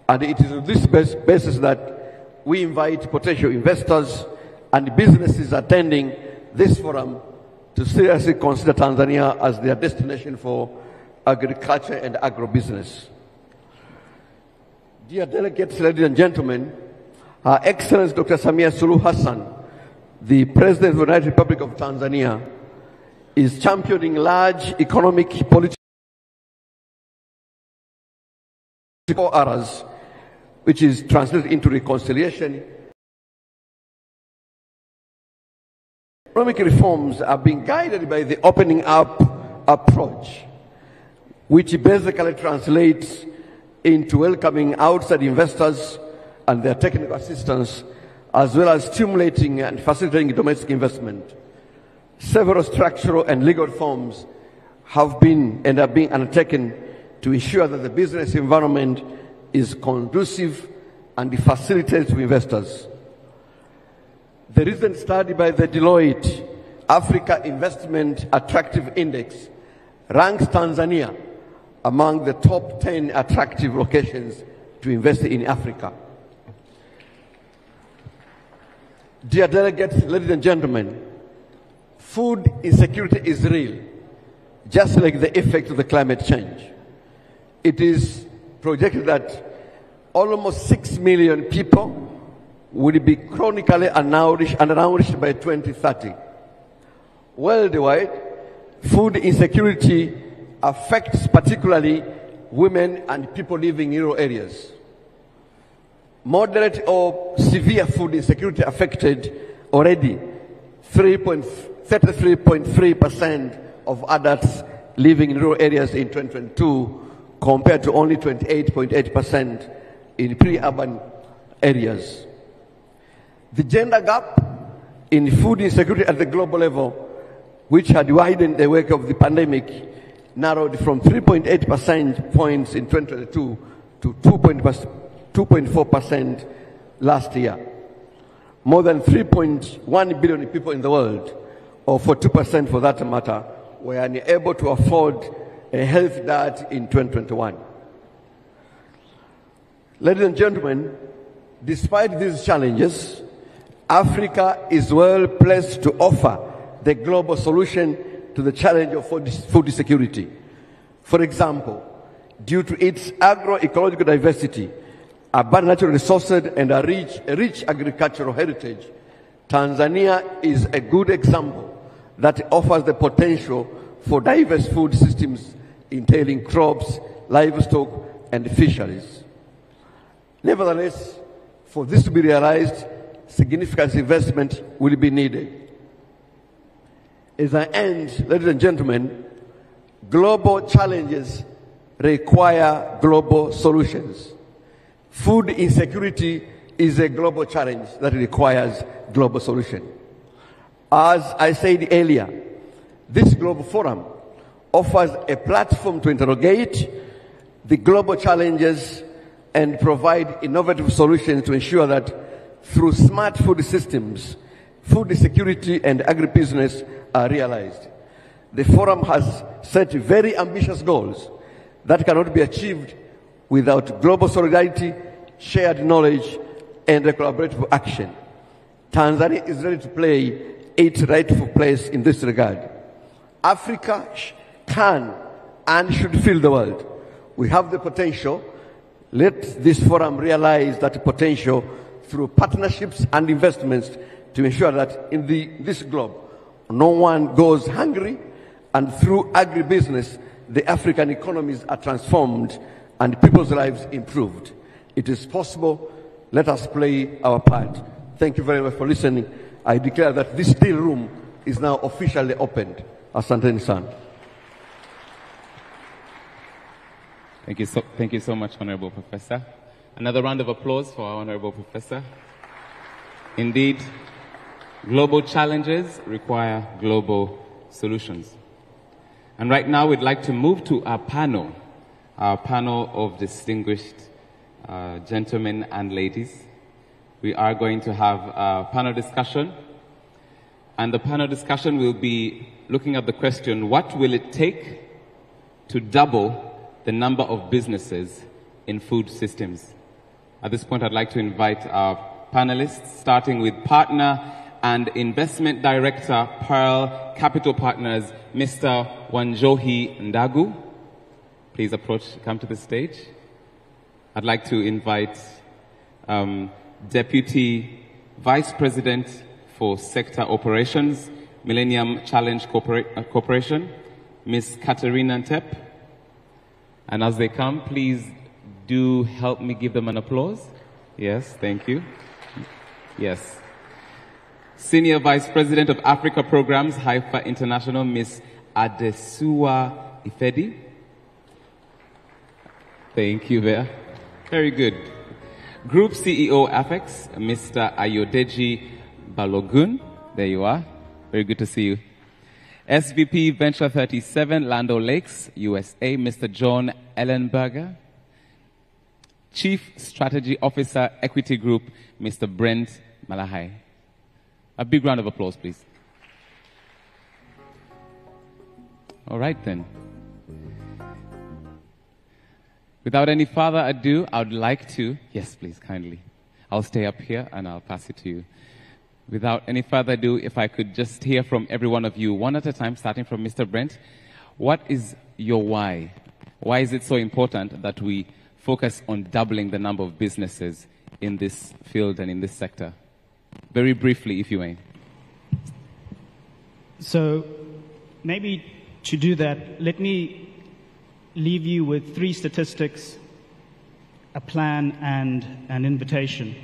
And it is on this basis that we invite potential investors and businesses attending this forum to seriously consider Tanzania as their destination for agriculture and agro-business. Dear delegates, ladies and gentlemen, Her Excellency Dr. Samia Suluhu Hassan, the President of the United Republic of Tanzania, is championing large economic, political errors, which is translated into reconciliation. Economic reforms are being guided by the opening up approach, which basically translates into welcoming outside investors and their technical assistance, as well as stimulating and facilitating domestic investment. Several structural and legal reforms have been and are being undertaken to ensure that the business environment is conducive and facilitates to investors. The recent study by the Deloitte Africa Investment Attractive Index ranks Tanzania among the top 10 attractive locations to invest in Africa. Dear delegates, ladies and gentlemen, food insecurity is real, just like the effect of the climate change. It is projected that almost 6 million people will be chronically undernourished by 2030. Worldwide, food insecurity affects particularly women and people living in rural areas. Moderate or severe food insecurity affected already 33.3% of adults living in rural areas in 2022, compared to only 28.8% in pre-urban areas. The gender gap in food insecurity at the global level, which had widened the wake of the pandemic, narrowed from 3.8% points in 2022 to 2.4% last year. More than 3.1 billion people in the world, or 42% for that matter, were unable to afford a healthy diet in 2021. Ladies and gentlemen, despite these challenges, Africa is well placed to offer the global solution to the challenge of food security. For example, due to its agroecological diversity, abundant natural resources, and a rich agricultural heritage, Tanzania is a good example that offers the potential for diverse food systems entailing crops, livestock, and fisheries. Nevertheless, for this to be realized, significant investment will be needed. As I end, ladies and gentlemen, global challenges require global solutions. Food insecurity is a global challenge that requires global solution. As I said earlier, this global forum offers a platform to interrogate the global challenges and provide innovative solutions to ensure that through smart food systems, food security and agribusiness are realized. The forum has set very ambitious goals that cannot be achieved without global solidarity, shared knowledge, and a collaborative action. Tanzania is ready to play its rightful place in this regard. Africa can and should fill the world. We have the potential. Let this forum realize that potential through partnerships and investments to ensure that in this globe, no one goes hungry, and through agribusiness, the African economies are transformed and people's lives improved. It is possible. Let us play our part. Thank you very much for listening. I declare that this still room is now officially opened. Asanteni sana. Thank you so much, Honorable Professor. Another round of applause for our Honorable Professor. Indeed, global challenges require global solutions. And right now, we'd like to move to our panel of distinguished gentlemen and ladies. We are going to have a panel discussion. And the panel discussion will be looking at the question, what will it take to double the number of businesses in food systems? At this point, I'd like to invite our panelists, starting with Partner and Investment Director, Pearl Capital Partners, Mr. Wanjohi Ndagu. Please come to the stage. I'd like to invite Deputy Vice President for Sekta Operations, Millennium Challenge Corporation, Ms. Katerina Ntep. And as they come, please do help me give them an applause. Yes, thank you. Yes. Senior Vice President of Africa Programs, Haifa International, Ms. Adesua Ifedi. Thank you, Bea. Very good. Group CEO, Afex, Mr. Ayodeji Balogun. There you are. Very good to see you. SVP Venture 37, Land O'Lakes, USA, Mr. John Ellenberger. Chief Strategy Officer, Equity Group, Mr. Brent Malahai. A big round of applause, please. All right, then. Without any further ado, I would like to... Yes, please, kindly. I'll stay up here and I'll pass it to you. Without any further ado, if I could just hear from every one of you, one at a time, starting from Mr. Brent. What is your why? Why is it so important that we focus on doubling the number of businesses in this field and in this sector? Very briefly, if you may. So, maybe to do that, let me leave you with 3 statistics, a plan, and an invitation.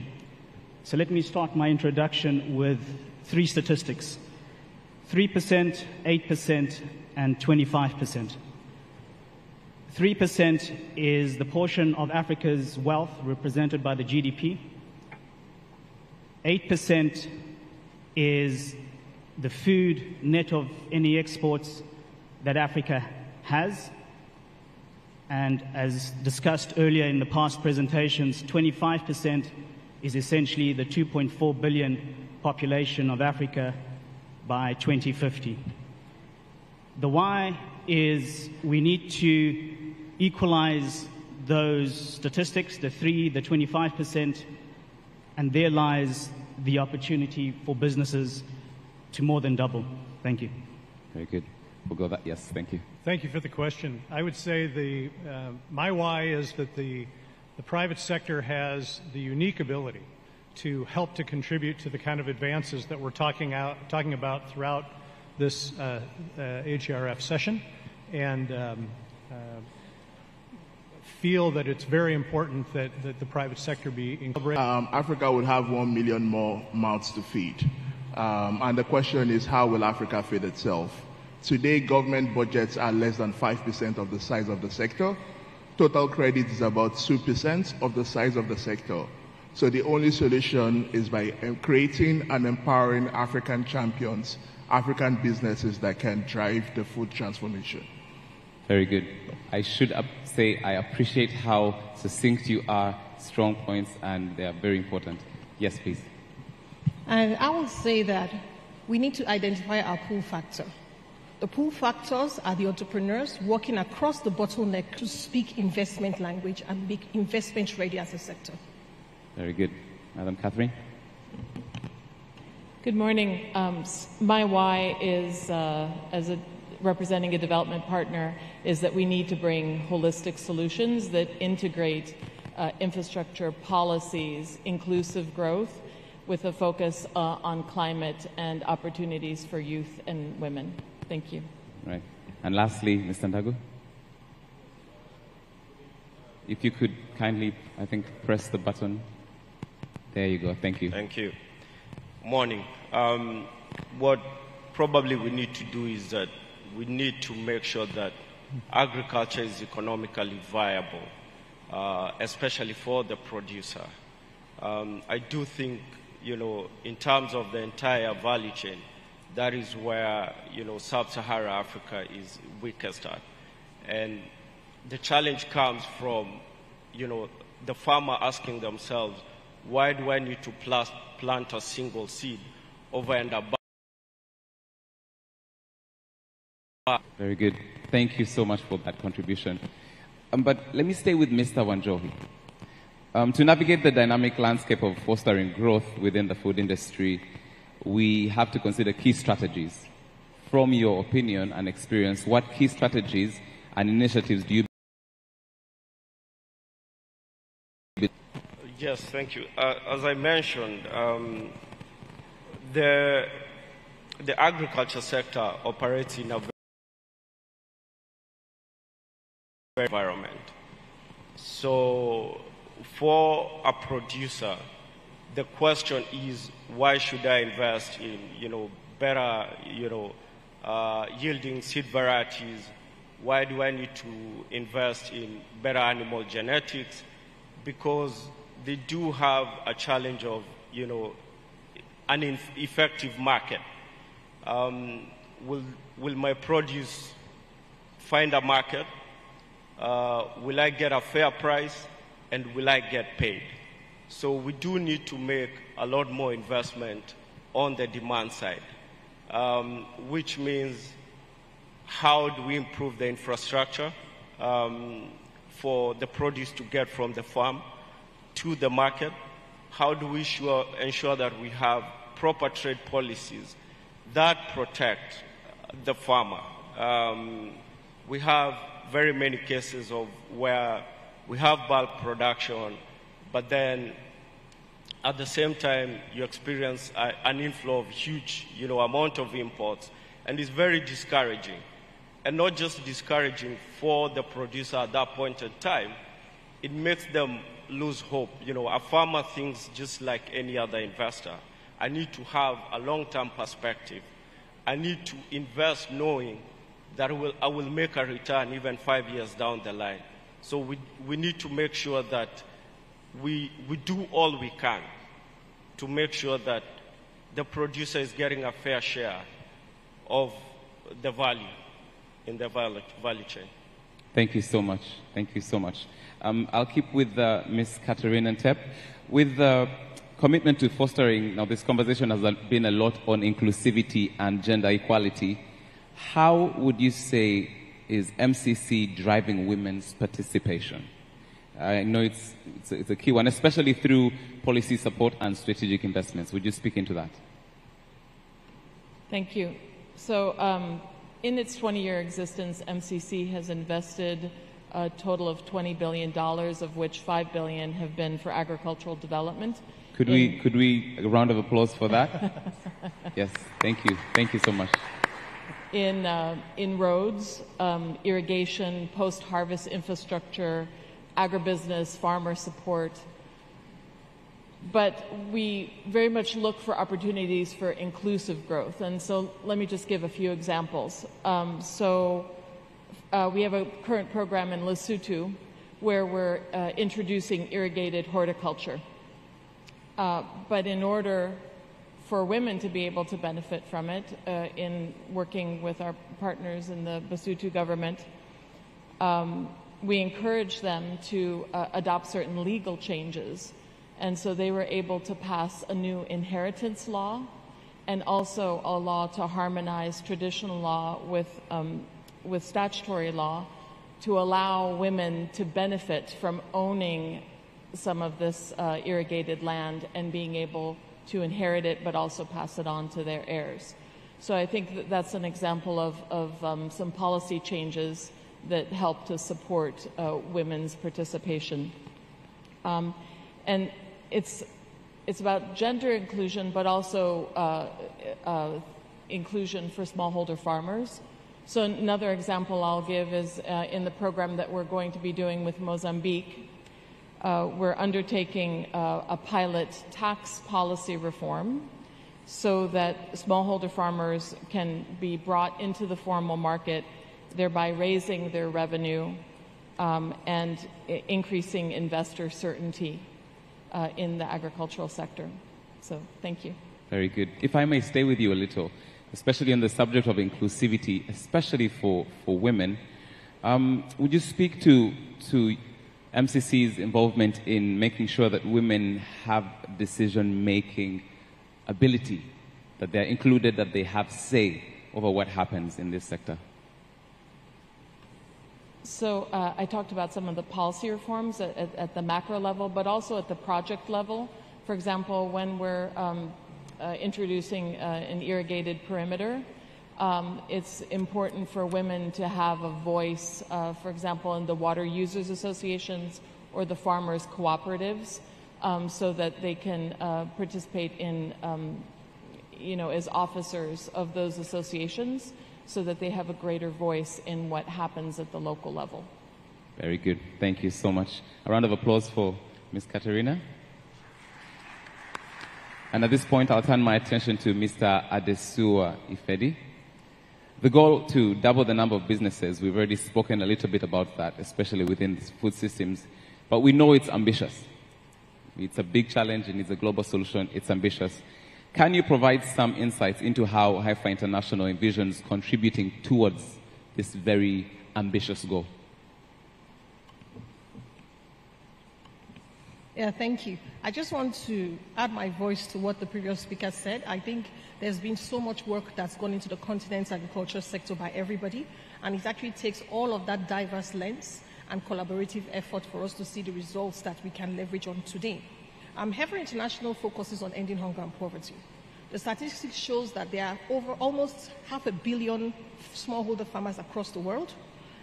So let me start my introduction with 3 statistics. 3%, 8%, and 25%. 3% is the portion of Africa's wealth represented by the GDP. 8% is the food net of any exports that Africa has. And as discussed earlier in the past presentations, 25% is essentially the 2.4 billion population of Africa by 2050. The why is we need to equalize those statistics, the 3, the 25%, and there lies the opportunity for businesses to more than double. Thank you. Very good. We'll go that. Yes, thank you. Thank you for the question. I would say my why is that the private sector has the unique ability to help to contribute to the kind of advances that we're talking about throughout this HERF session, and feel that it's very important that the private sector be incorporated. Africa would have 1 million more mouths to feed. And the question is, how will Africa feed itself? Today, government budgets are less than 5% of the size of the sector. Total credit is about 2% of the size of the sector. So the only solution is by creating and empowering African champions, African businesses that can drive the food transformation. Very good. I should say I appreciate how succinct you are, strong points, and they are very important. Yes, please. And I will say that we need to identify our pull factor. The pull factors are the entrepreneurs working across the bottleneck to speak investment language and make investment ready as a sector. Very good. Madam Catherine? Good morning. My why is, representing a development partner, is that we need to bring holistic solutions that integrate infrastructure policies, inclusive growth, with a focus on climate and opportunities for youth and women. Thank you. Right. And lastly, Mr. Ndagu? If you could kindly, I think, press the button. There you go. Thank you. Thank you. Morning. What probably we need to do is that we need to make sure that agriculture is economically viable, especially for the producer. I do think, in terms of the entire value chain, that is where, Sub-Saharan Africa is weakest at. And the challenge comes from, the farmer asking themselves, why do I need to plant a single seed over and above? Very good. Thank you so much for that contribution. But let me stay with Mr. Wanjohi. To navigate the dynamic landscape of fostering growth within the food industry, we have to consider key strategies. From your opinion and experience, what key strategies and initiatives do you? Yes, thank you. As I mentioned, the agriculture sector operates in a very environment. So for a producer, the question is, why should I invest in, better, yielding seed varieties? Why do I need to invest in better animal genetics? Because they do have a challenge of, an effective market. Will my produce find a market? Will I get a fair price? And will I get paid? So we do need to make a lot more investment on the demand side, which means how do we improve the infrastructure for the produce to get from the farm to the market? How do we ensure that we have proper trade policies that protect the farmer? We have very many cases of where we have bulk production, but then at the same time you experience an inflow of huge amount of imports, and it's very discouraging. And not just discouraging for the producer at that point in time, it makes them lose hope. A farmer thinks just like any other investor, I need to have a long-term perspective. I need to invest knowing that I will make a return even 5 years down the line. So we need to make sure that we do all we can to make sure that the producer is getting a fair share of the value in the value chain. Thank you so much. Thank you so much. I'll keep with Ms. Katerina Ntep. With the commitment to fostering, now this conversation has been a lot on inclusivity and gender equality. How would you say is MCC driving women's participation? I know it's a key one, especially through policy support and strategic investments. Would you speak into that? Thank you. So in its 20-year existence, MCC has invested a total of $20 billion, of which $5 billion have been for agricultural development. Could we a round of applause for that? Yes, thank you. Thank you so much. In roads, irrigation, post-harvest infrastructure, agribusiness, farmer support. But we very much look for opportunities for inclusive growth. And so let me just give a few examples. We have a current program in Lesotho where we're introducing irrigated horticulture. But in order for women to be able to benefit from it, in working with our partners in the Lesotho government, we encourage them to adopt certain legal changes. And so they were able to pass a new inheritance law and also a law to harmonize traditional law with statutory law to allow women to benefit from owning some of this irrigated land and being able to inherit it, but also pass it on to their heirs. So I think that's an example of some policy changes that help to support women's participation. And it's about gender inclusion, but also inclusion for smallholder farmers. So another example I'll give is in the program that we're going to be doing with Mozambique. We're undertaking a pilot tax policy reform so that smallholder farmers can be brought into the formal market, thereby raising their revenue and increasing investor certainty in the agricultural sector. So thank you. Very good. If I may stay with you a little, especially on the subject of inclusivity, especially for women, would you speak to MCC's involvement in making sure that women have decision-making ability, that they're included, that they have say over what happens in this sector? So I talked about some of the policy reforms at the macro level, but also at the project level. For example, when we're introducing an irrigated perimeter, it's important for women to have a voice, for example, in the water users associations or the farmers cooperatives, so that they can participate in, as officers of those associations, so that they have a greater voice in what happens at the local level. Very good. Thank you so much. A round of applause for Ms. Katerina. And at this point, I'll turn my attention to Mr. Adesua Ifedi. The goal to double the number of businesses, we've already spoken a little bit about that, especially within food systems, but we know it's ambitious. It's a big challenge and it's a global solution. It's ambitious. Can you provide some insights into how Heifer International envisions contributing towards this very ambitious goal? Yeah, thank you. I just want to add my voice to what the previous speaker said. I think there's been so much work that's gone into the continent's agriculture sector by everybody, and it actually takes all of that diverse lens and collaborative effort for us to see the results that we can leverage on today. Heifer International focuses on ending hunger and poverty. The statistics shows that there are over almost 500 million smallholder farmers across the world,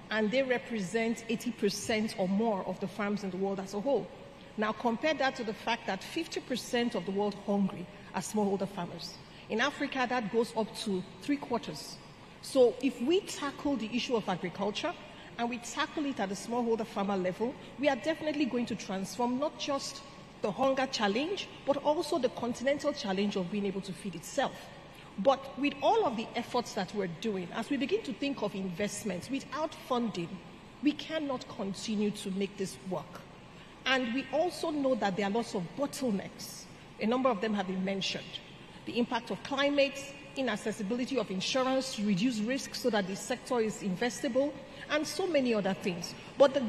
and they represent 80% or more of the farms in the world as a whole. Now compare that to the fact that 50% of the world hungry are smallholder farmers. In Africa, that goes up to 3/4. So if we tackle the issue of agriculture and we tackle it at the smallholder farmer level, we are definitely going to transform not just the hunger challenge, but also the continental challenge of being able to feed itself. But with all of the efforts that we're doing, as we begin to think of investments, without funding, we cannot continue to make this work. And we also know that there are lots of bottlenecks. A number of them have been mentioned. The impact of climate, inaccessibility of insurance to reduce risk so that the sector is investable, and so many other things. But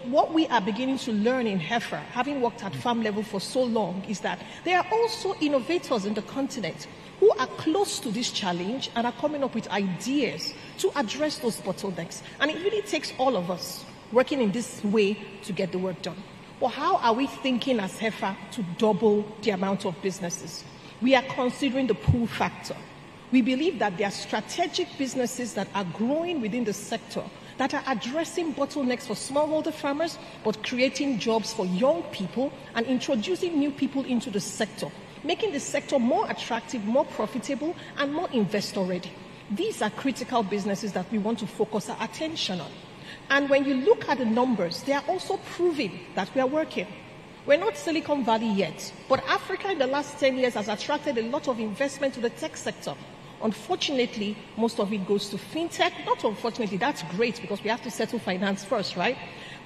what we are beginning to learn in Heifer, having worked at farm level for so long, is that there are also innovators in the continent who are close to this challenge and are coming up with ideas to address those bottlenecks. And it really takes all of us working in this way to get the work done. But how are we thinking as Heifer to double the amount of businesses? We are considering the pull factor. We believe that there are strategic businesses that are growing within the sector that are addressing bottlenecks for smallholder farmers, but creating jobs for young people and introducing new people into the sector, making the sector more attractive, more profitable, and more investor-ready. These are critical businesses that we want to focus our attention on. And when you look at the numbers, they are also proving that we are working. We're not Silicon Valley yet, but Africa in the last 10 years has attracted a lot of investment to the tech sector. Unfortunately, most of it goes to fintech. Not unfortunately, that's great because we have to settle finance first, right?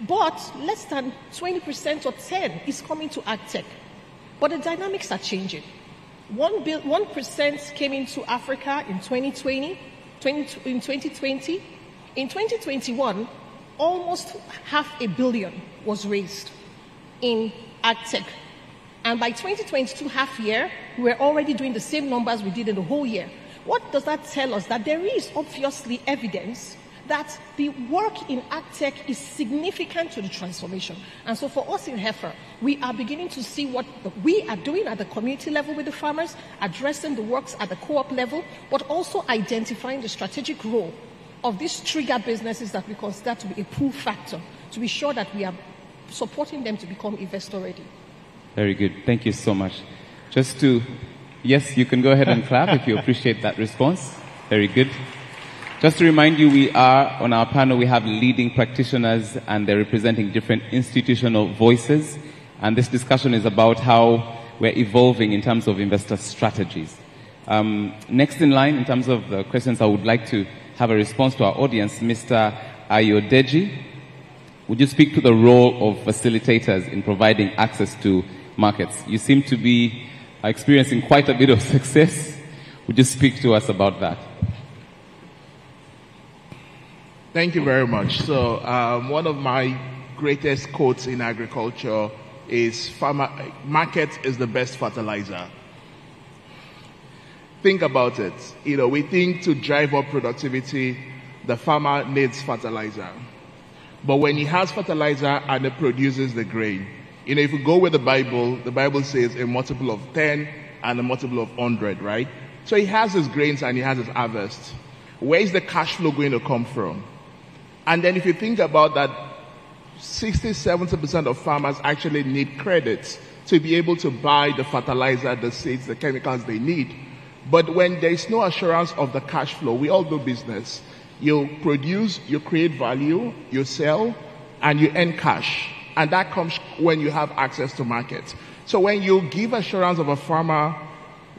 But less than 20% or 10% is coming to agtech. But the dynamics are changing. 1% came into Africa in 2020. In 2021, almost $500 million was raised in agtech. And by 2022 half year, we're already doing the same numbers we did in the whole year. What does that tell us? That there is obviously evidence that the work in agtech is significant to the transformation. And so for us in Heifer, we are beginning to see what we are doing at the community level with the farmers, addressing the works at the co-op level, but also identifying the strategic role of these trigger businesses that we consider to be a pull factor, to be sure that we are supporting them to become investor ready. Very good. Thank you so much. Yes, you can go ahead and clap if you appreciate that response. Very good. Just to remind you, on our panel, we have leading practitioners and they're representing different institutional voices. And this discussion is about how we're evolving in terms of investor strategies. Next in line, in terms of the questions, I would like to have a response to our audience. Mr. Ayodeji, would you speak to the role of facilitators in providing access to markets? You seem to be experiencing quite a bit of success. Would you speak to us about that? Thank you very much. So one of my greatest quotes in agriculture is market is the best fertilizer. Think about it. We think to drive up productivity, the farmer needs fertilizer. But when he has fertilizer and it produces the grain, if you go with the Bible says a multiple of 10 and a multiple of 100, right? So he has his grains and he has his harvest. Where is the cash flow going to come from? And then if you think about that, 60-70% of farmers actually need credits to be able to buy the fertilizer, the seeds, the chemicals they need. But when there is no assurance of the cash flow, we all do business. You produce, you create value, you sell, and you earn cash. And that comes when you have access to market. So when you give assurance of a farmer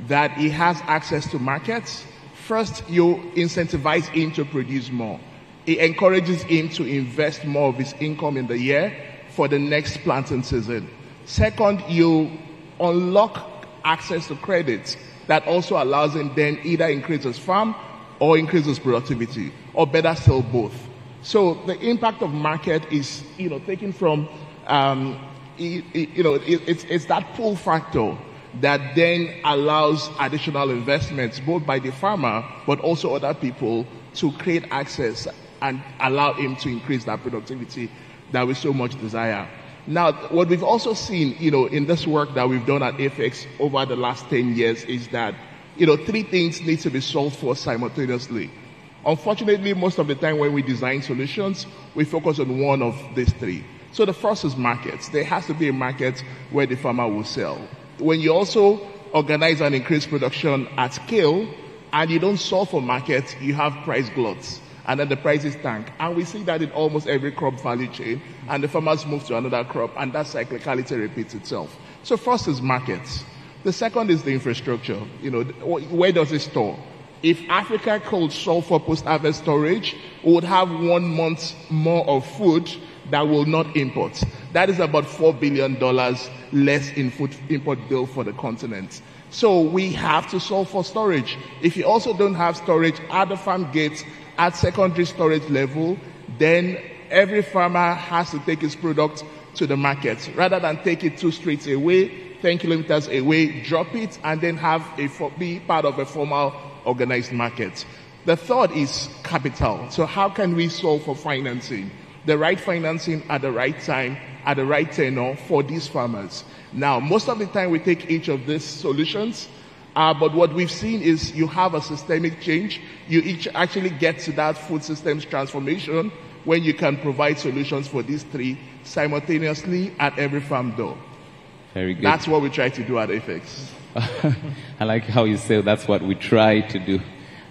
that he has access to markets, first you incentivize him to produce more. It encourages him to invest more of his income in the year for the next planting season. Second, you unlock access to credit that also allows him then either increase his farm or increase his productivity, or better still both. So the impact of market is, taken from, it's that pull factor that then allows additional investments, both by the farmer, but also other people, to create access and allow him to increase that productivity that we so much desire. Now, what we've also seen, in this work that we've done at AFEX over the last 10 years is that, three things need to be solved for simultaneously. Unfortunately, most of the time when we design solutions, we focus on one of these three. So the first is markets. There has to be a market where the farmer will sell. When you also organize and increase production at scale, and you don't solve for markets, you have price gluts. And then the prices tank. And we see that in almost every crop value chain, and the farmers move to another crop, and that cyclicality repeats itself. So first is markets. The second is the infrastructure. Where does it store? If Africa could solve for post-harvest storage, we would have 1 month more of food that will not import. That is about $4 billion less in food import bill for the continent. So we have to solve for storage. If you also don't have storage at the farm gates, at secondary storage level, then every farmer has to take his product to the market rather than take it 2 streets away, 10 kilometers away, drop it, and then be part of a formal organized market. The third is capital. So how can we solve for financing? The right financing at the right time, at the right tenor for these farmers. Now, most of the time we take each of these solutions, but what we've seen is you have a systemic change. You each actually get to that food systems transformation when you can provide solutions for these three simultaneously at every farm door. Very good. That's what we try to do at AFEX. I like how you say that's what we try to do.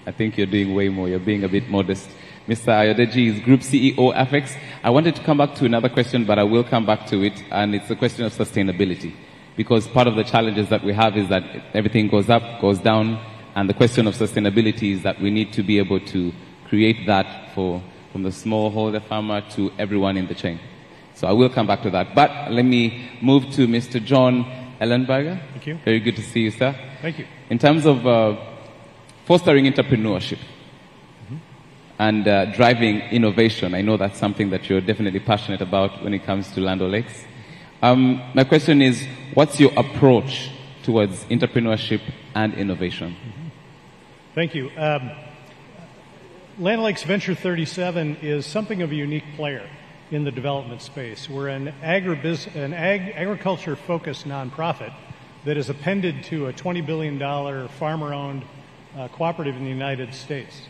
I think you're doing way more. You're being a bit modest. Mr. Ayodeji is Group CEO AFEX. I wanted to come back to another question, but I will come back to it, and it's the question of sustainability. Because part of the challenges that we have is that everything goes up, goes down, and the question of sustainability is that we need to be able to create that from the smallholder farmer to everyone in the chain. So I will come back to that. But let me move to Mr. John Ellenberger. Thank you. Very good to see you, sir. Thank you. In terms of fostering entrepreneurship and driving innovation, I know that's something that you're definitely passionate about when it comes to Land O'Lakes. My question is, what's your approach towards entrepreneurship and innovation? Thank you. Land O'Lakes Venture 37 is something of a unique player in the development space. We're an agriculture-focused nonprofit that is appended to a $20 billion farmer-owned cooperative in the United States.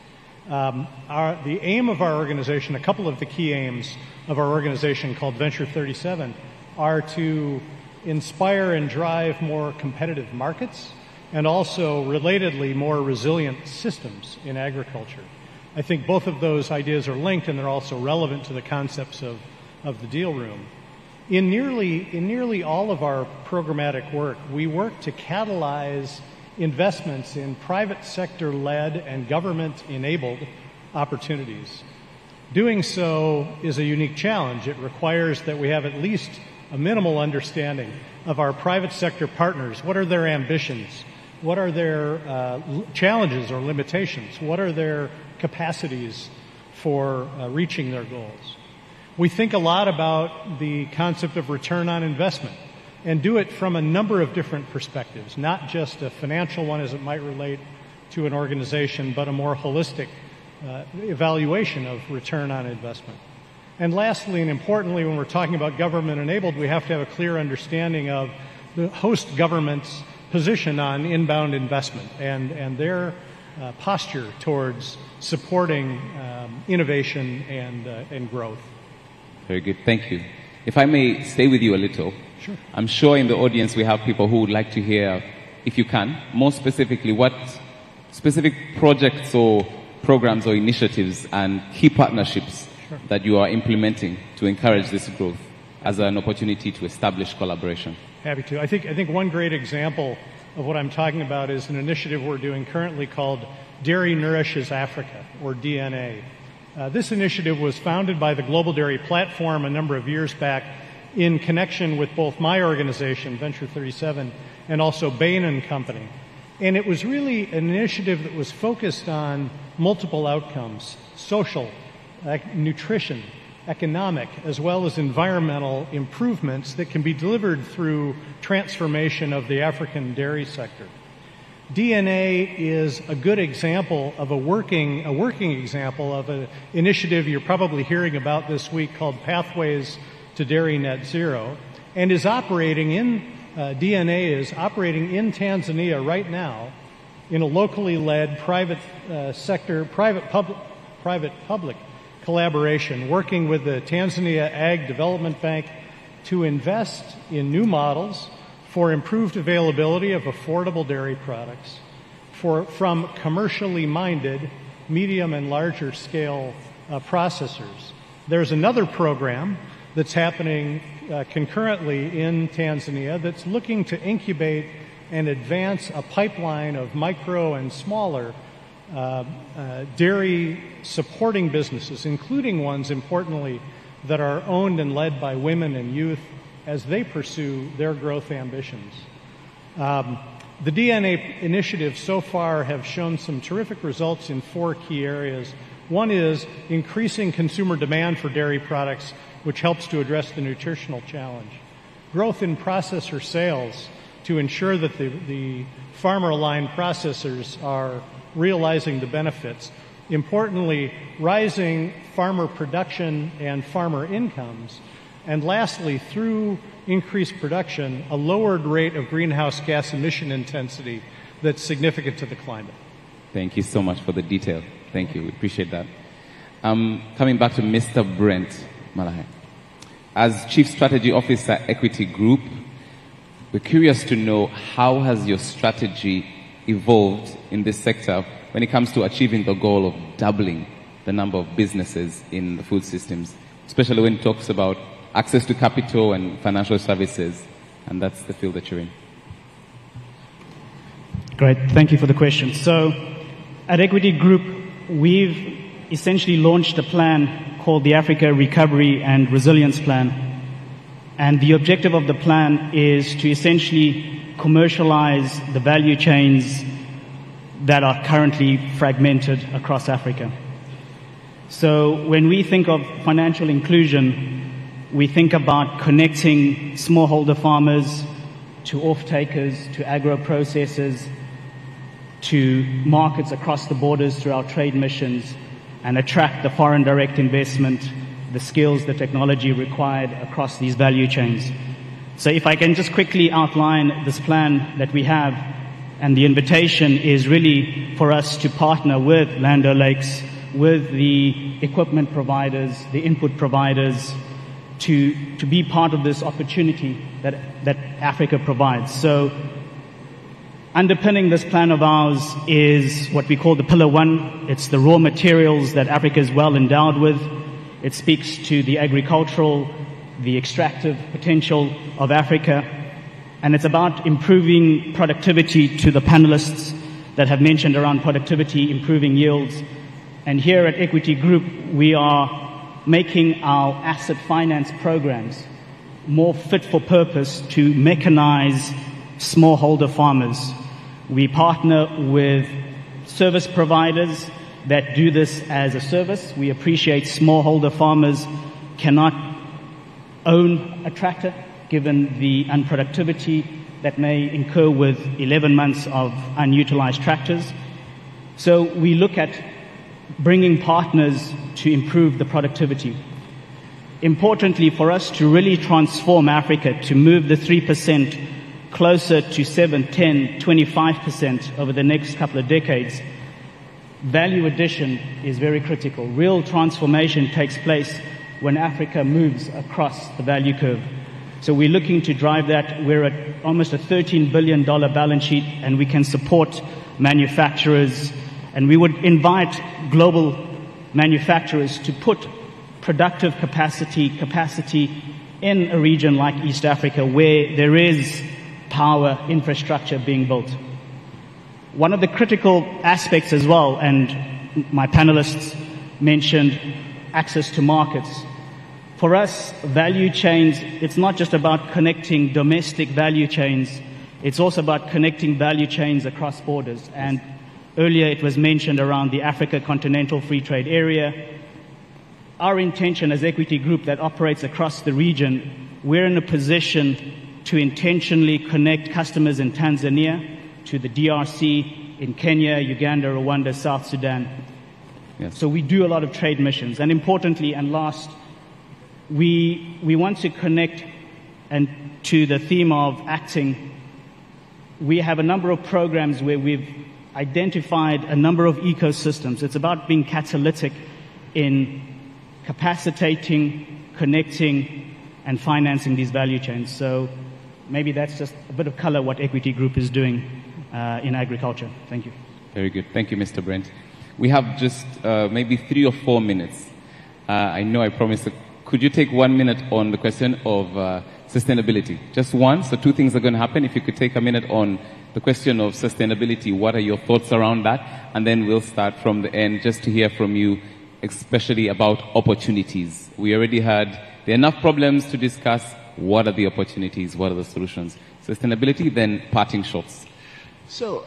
The aim of our organization, a couple of the key aims of our organization called Venture 37, are to inspire and drive more competitive markets and also, relatedly, more resilient systems in agriculture. I think both of those ideas are linked, and they're also relevant to the concepts of the deal room. In nearly all of our programmatic work, we work to catalyze investments in private sector-led and government-enabled opportunities. Doing so is a unique challenge. It requires that we have at least a minimal understanding of our private sector partners. What are their ambitions? What are their challenges or limitations? What are their capacities for reaching their goals? We think a lot about the concept of return on investment and do it from a number of different perspectives, not just a financial one as it might relate to an organization, but a more holistic evaluation of return on investment. And lastly, and importantly, when we're talking about government enabled, we have to have a clear understanding of the host government's position on inbound investment and their posture towards supporting innovation and growth. Very good. Thank you. If I may stay with you a little. Sure. I'm sure in the audience we have people who would like to hear, if you can, more specifically, what specific projects or programs or initiatives and key partnerships that you are implementing to encourage this growth as an opportunity to establish collaboration. Happy to. I think one great example of what I'm talking about is an initiative we're doing currently called Dairy Nourishes Africa, or DNA. This initiative was founded by the Global Dairy Platform a number of years back in connection with both my organization, Venture 37, and also Bain & Company. And it was really an initiative that was focused on multiple outcomes: social, nutrition, economic, as well as environmental improvements that can be delivered through transformation of the African dairy sector. DNA is a good example of a working example of an initiative you're probably hearing about this week called Pathways to Dairy Net Zero, and is operating in DNA is operating in Tanzania right now in a locally led private sector, private-public collaboration, working with the Tanzania Ag Development Bank to invest in new models for improved availability of affordable dairy products from commercially minded medium and larger scale processors. There's another program that's happening concurrently in Tanzania that's looking to incubate and advance a pipeline of micro and smaller dairy supporting businesses, including ones, importantly, that are owned and led by women and youth as they pursue their growth ambitions. The DNA initiatives so far have shown some terrific results in 4 key areas. One is increasing consumer demand for dairy products, which helps to address the nutritional challenge. Growth in processor sales to ensure that the farmer-aligned processors are realizing the benefits. Importantly, rising farmer production and farmer incomes. And lastly, through increased production, a lowered rate of greenhouse gas emission intensity that's significant to the climate. Thank you so much for the detail. Thank you. We appreciate that. Coming back to Mr. Brent Malahe. As Chief Strategy Officer, Equity Group, we're curious to know how has your strategy evolved in this sector when it comes to achieving the goal of doubling the number of businesses in the food systems, especially when it talks about access to capital and financial services, and that's the field that you're in. Great, thank you for the question. So, at Equity Group, we've essentially launched a plan called the Africa Recovery and Resilience Plan. And the objective of the plan is to essentially commercialize the value chains that are currently fragmented across Africa. So when we think of financial inclusion, we think about connecting smallholder farmers to off-takers, to agro-processors, to markets across the borders through our trade missions, and attract the foreign direct investment, the skills, the technology required across these value chains. So if I can just quickly outline this plan that we have, and the invitation is really for us to partner with Land O'Lakes, with the equipment providers, the input providers, to be part of this opportunity that Africa provides. So underpinning this plan of ours is what we call the Pillar 1. It's the raw materials that Africa is well endowed with. It speaks to the agricultural, the extractive potential of Africa. And it's about improving productivity to the panelists that have mentioned around productivity, improving yields. And here at Equity Group, we are making our asset finance programs more fit for purpose to mechanize smallholder farmers. We partner with service providers that do this as a service. We appreciate smallholder farmers cannot own a tractor given the unproductivity that may incur with 11 months of unutilized tractors. So we look at bringing partners to improve the productivity. Importantly, for us to really transform Africa, to move the 3% closer to 7, 10, 25% over the next couple of decades, value addition is very critical. Real transformation takes place when Africa moves across the value curve. So we're looking to drive that. We're at almost a $13 billion balance sheet, and we can support manufacturers. And we would invite global manufacturers to put productive capacity in a region like East Africa where there is power infrastructure being built. One of the critical aspects as well, and my panelists mentioned access to markets. For us, value chains, it's not just about connecting domestic value chains, it's also about connecting value chains across borders. And earlier it was mentioned around the Africa Continental Free Trade Area. Our intention as Equity Group that operates across the region, we're in a position to intentionally connect customers in Tanzania to the DRC, in Kenya, Uganda, Rwanda, South Sudan. Yes. So we do a lot of trade missions. And importantly, and last, we want to connect and to the theme of acting. We have a number of programs where we've identified a number of ecosystems. It's about being catalytic in capacitating, connecting, and financing these value chains. So maybe that's just a bit of color what Equity Group is doing in agriculture. Thank you. Very good. Thank you, Mr. Brent. We have just maybe 3 or 4 minutes. I know I promised. Could you take 1 minute on the question of sustainability? Just one. So 2 things are going to happen. If you could take a minute on the question of sustainability, what are your thoughts around that? And then we'll start from the end just to hear from you, especially about opportunities. We already had there are enough problems to discuss. What are the opportunities? What are the solutions? Sustainability, then parting shots. So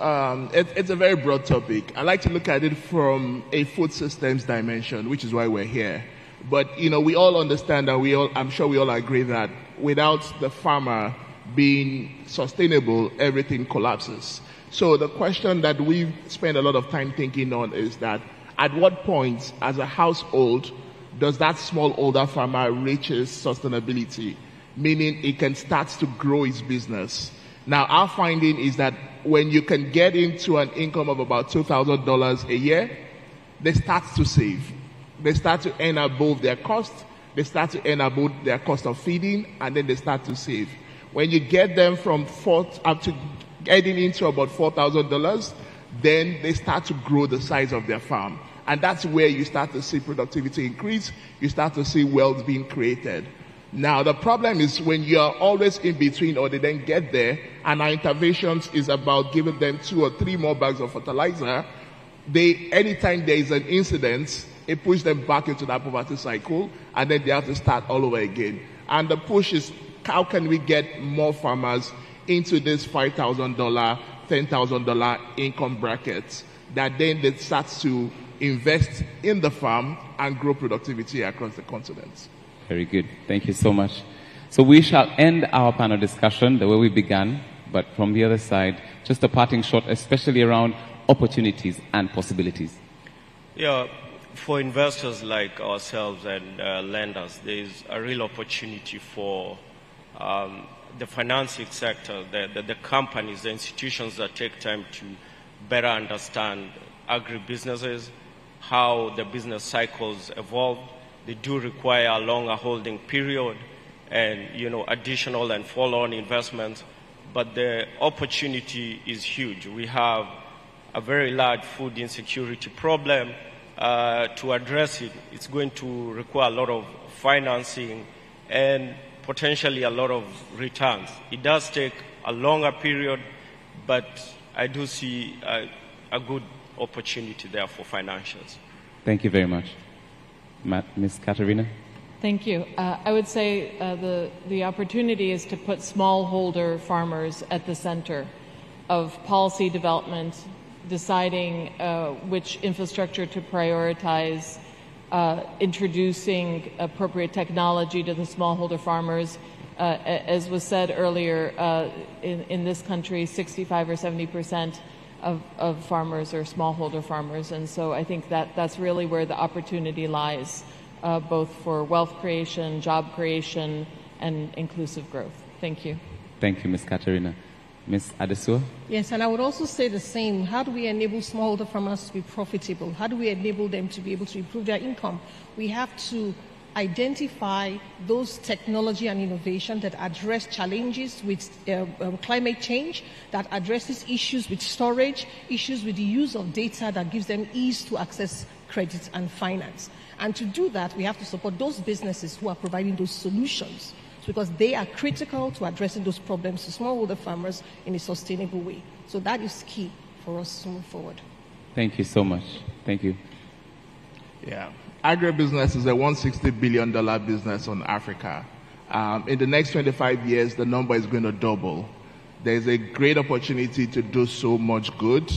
it's a very broad topic. I like to look at it from a food systems dimension, which is why we're here. But, you know, we all understand and I'm sure we all agree that without the farmer being sustainable, everything collapses. So the question that we've spent a lot of time thinking on is that at what point, as a household, does that smallholder farmer reaches sustainability? Meaning it can start to grow its business. Now, our finding is that when you can get into an income of about $2,000 a year, they start to save. They start to earn above their cost. They start to earn above their cost of feeding, and then they start to save. When you get them from up to getting into about $4,000, then they start to grow the size of their farm. And that's where you start to see productivity increase. You start to see wealth being created. Now, the problem is when you are always in between or they then get there, and our interventions is about giving them 2 or 3 more bags of fertilizer, anytime there is an incident, it pushes them back into that poverty cycle, and then they have to start all over again. And the push is, how can we get more farmers into this $5,000, $10,000 income brackets that then they start to invest in the farm and grow productivity across the continent. Very good. Thank you so much. So we shall end our panel discussion the way we began, but from the other side, just a parting shot, especially around opportunities and possibilities. Yeah, for investors like ourselves and lenders, there is a real opportunity for the financing sector, the companies, the institutions that take time to better understand agribusinesses, how the business cycles evolve. They do require a longer holding period and, additional and follow-on investments. But the opportunity is huge. We have a very large food insecurity problem. To address it, it's going to require a lot of financing and potentially a lot of returns. It does take a longer period, but I do see a good opportunity there for financials. Thank you very much. Ms. Katerina? Thank you. I would say the opportunity is to put smallholder farmers at the center of policy development, deciding which infrastructure to prioritize, introducing appropriate technology to the smallholder farmers. As was said earlier, in this country, 65 or 70% of farmers are smallholder farmers, and so I think that's really where the opportunity lies, both for wealth creation, job creation, and inclusive growth. Thank you. Thank you, Ms. Katerina. Ms. Adesua? Yes, and I would also say the same. How do we enable smallholder farmers to be profitable? How do we enable them to be able to improve their income? We have to identify those technology and innovation that address challenges with climate change, that addresses issues with storage, issues with the use of data that gives them ease to access credit and finance. And to do that, we have to support those businesses who are providing those solutions, because they are critical to addressing those problems to smallholder farmers in a sustainable way. So that is key for us to move forward. Thank you so much. Thank you. Yeah. Agribusiness is a $160 billion business on Africa. In the next 25 years, the number is going to double. There's a great opportunity to do so much good.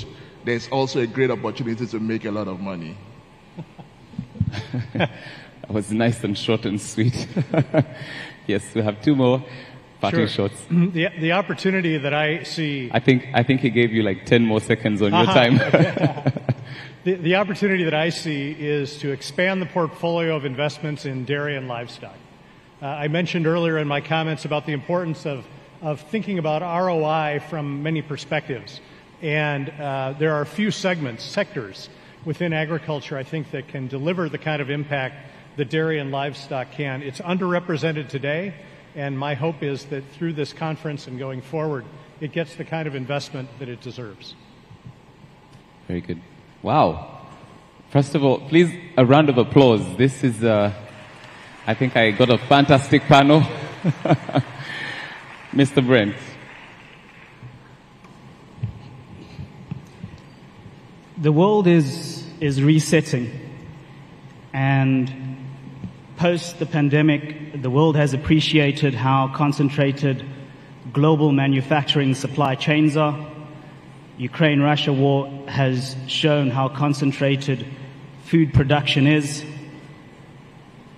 There's also a great opportunity to make a lot of money. That was nice and short and sweet. Yes, we have two more parting shots. The opportunity that I see... I think he gave you like 10 more seconds on your time. The opportunity that I see is to expand the portfolio of investments in dairy and livestock. I mentioned earlier in my comments about the importance of thinking about ROI from many perspectives. And there are a few sectors within agriculture, I think, that can deliver the kind of impact that dairy and livestock can. It's underrepresented today, and my hope is that through this conference and going forward, it gets the kind of investment that it deserves. Very good. Wow. First of all, please, a round of applause. This is, I think I got a fantastic panel. Mr. Brent. The world is resetting, and post the pandemic, the world has appreciated how concentrated global manufacturing supply chains are. Ukraine-Russia war has shown how concentrated food production is.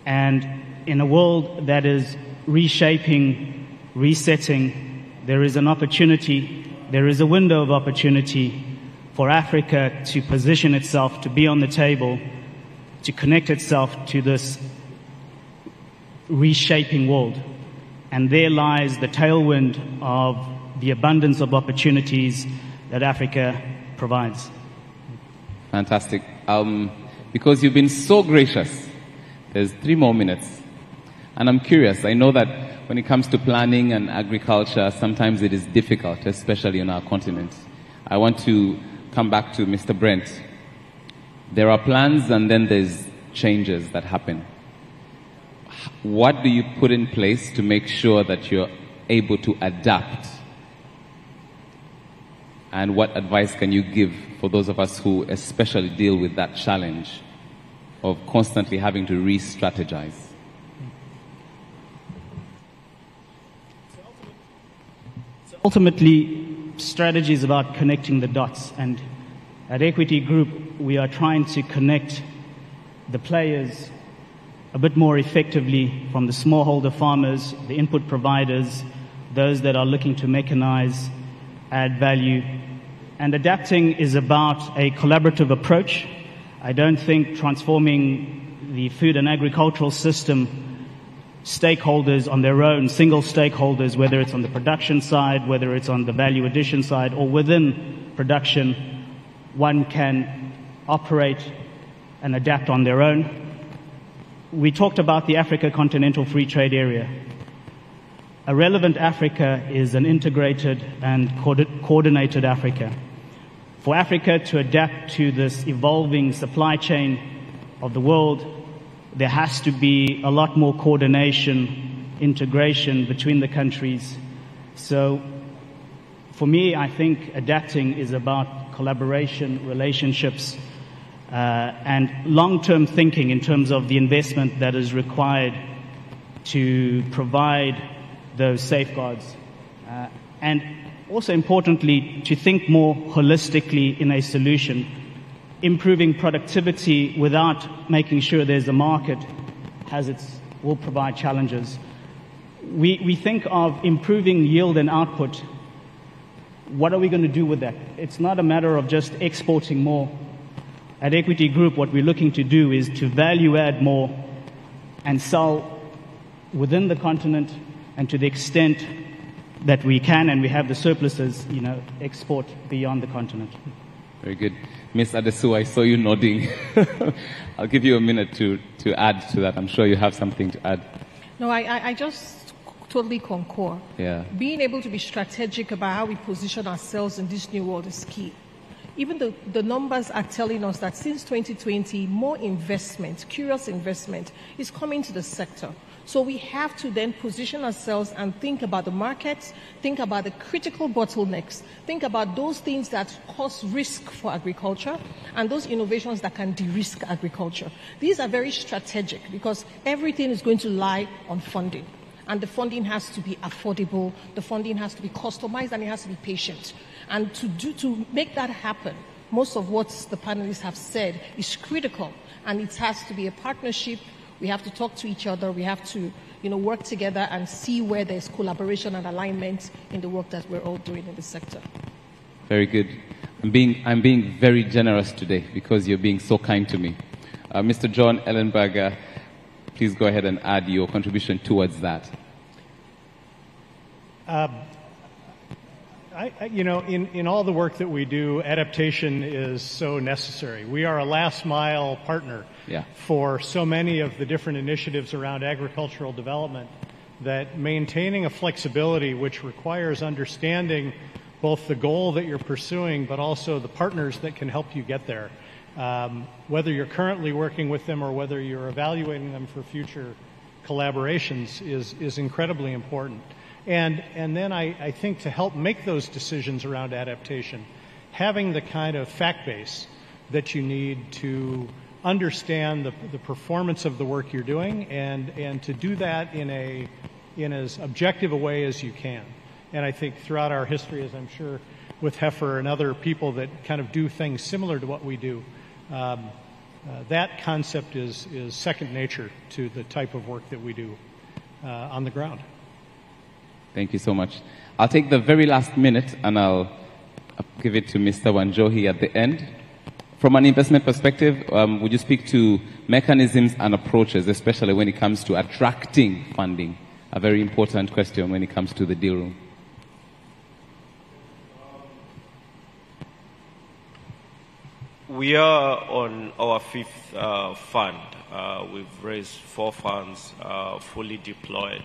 And in a world that is reshaping, resetting, there is an opportunity, there is a window of opportunity for Africa to position itself, to be on the table, to connect itself to this reshaping world. And there lies the tailwind of the abundance of opportunities that Africa provides. Fantastic. Because you've been so gracious, there's 3 more minutes. And I'm curious, I know that when it comes to planning and agriculture, sometimes it is difficult, especially on our continent. I want to come back to Mr. Brent. There are plans and then there's changes that happen. What do you put in place to make sure that you're able to adapt? And what advice can you give for those of us who especially deal with that challenge of constantly having to re-strategize? Ultimately, strategy is about connecting the dots. And at Equity Group, we are trying to connect the players a bit more effectively, from the smallholder farmers, the input providers, those that are looking to mechanize, add value. And adapting is about a collaborative approach. I don't think transforming the food and agricultural system, stakeholders on their own, single stakeholders, whether it's on the production side, whether it's on the value addition side, or within production, one can operate and adapt on their own. We talked about the Africa Continental Free Trade Area. A relevant Africa is an integrated and coordinated Africa. For Africa to adapt to this evolving supply chain of the world, there has to be a lot more coordination, integration between the countries. So for me, I think adapting is about collaboration, relationships, and long-term thinking in terms of the investment that is required to provide those safeguards. And also importantly, to think more holistically in a solution. improving productivity without making sure there's a market will provide challenges. We think of improving yield and output. What are we going to do with that? It's not a matter of just exporting more. At Equity Group, what we're looking to do is to value add more and sell within the continent, and to the extent that we can and we have the surpluses, export beyond the continent. Very good. Ms. Adesu, I saw you nodding. I'll give you a minute to add to that. I'm sure you have something to add. No, I just totally concur. Yeah. Being able to be strategic about how we position ourselves in this new world is key. Even the numbers are telling us that since 2020, more investment, curious investment, is coming to the sector. So we have to then position ourselves and think about the markets, think about the critical bottlenecks, think about those things that cause risk for agriculture and those innovations that can de-risk agriculture. These are very strategic because everything is going to lie on funding. And the funding has to be affordable, the funding has to be customized, and it has to be patient. And to make that happen, most of what the panelists have said is critical, and it has to be a partnership. We have to talk to each other. We have to, work together and see where there's collaboration and alignment in the work that we're all doing in the sector. Very good. I'm being very generous today because you're being so kind to me. Mr. John Ellenberger, please go ahead and add your contribution towards that. In all the work that we do, adaptation is so necessary. We are a last mile partner for so many of the different initiatives around agricultural development that maintaining a flexibility which requires understanding both the goal that you're pursuing but also the partners that can help you get there. Whether you're currently working with them or whether you're evaluating them for future collaborations is incredibly important. And then I think to help make those decisions around adaptation, having the kind of fact base that you need to understand the performance of the work you're doing and to do that in as objective a way as you can. And I think throughout our history, as I'm sure with Heifer and other people that kind of do things similar to what we do, that concept is second nature to the type of work that we do on the ground. Thank you so much. I'll take the very last minute and I'll give it to Mr. Wanjohi at the end. From an investment perspective, would you speak to mechanisms and approaches, especially when it comes to attracting funding? A very important question when it comes to the deal room. We are on our fifth fund. We've raised 4 funds, fully deployed.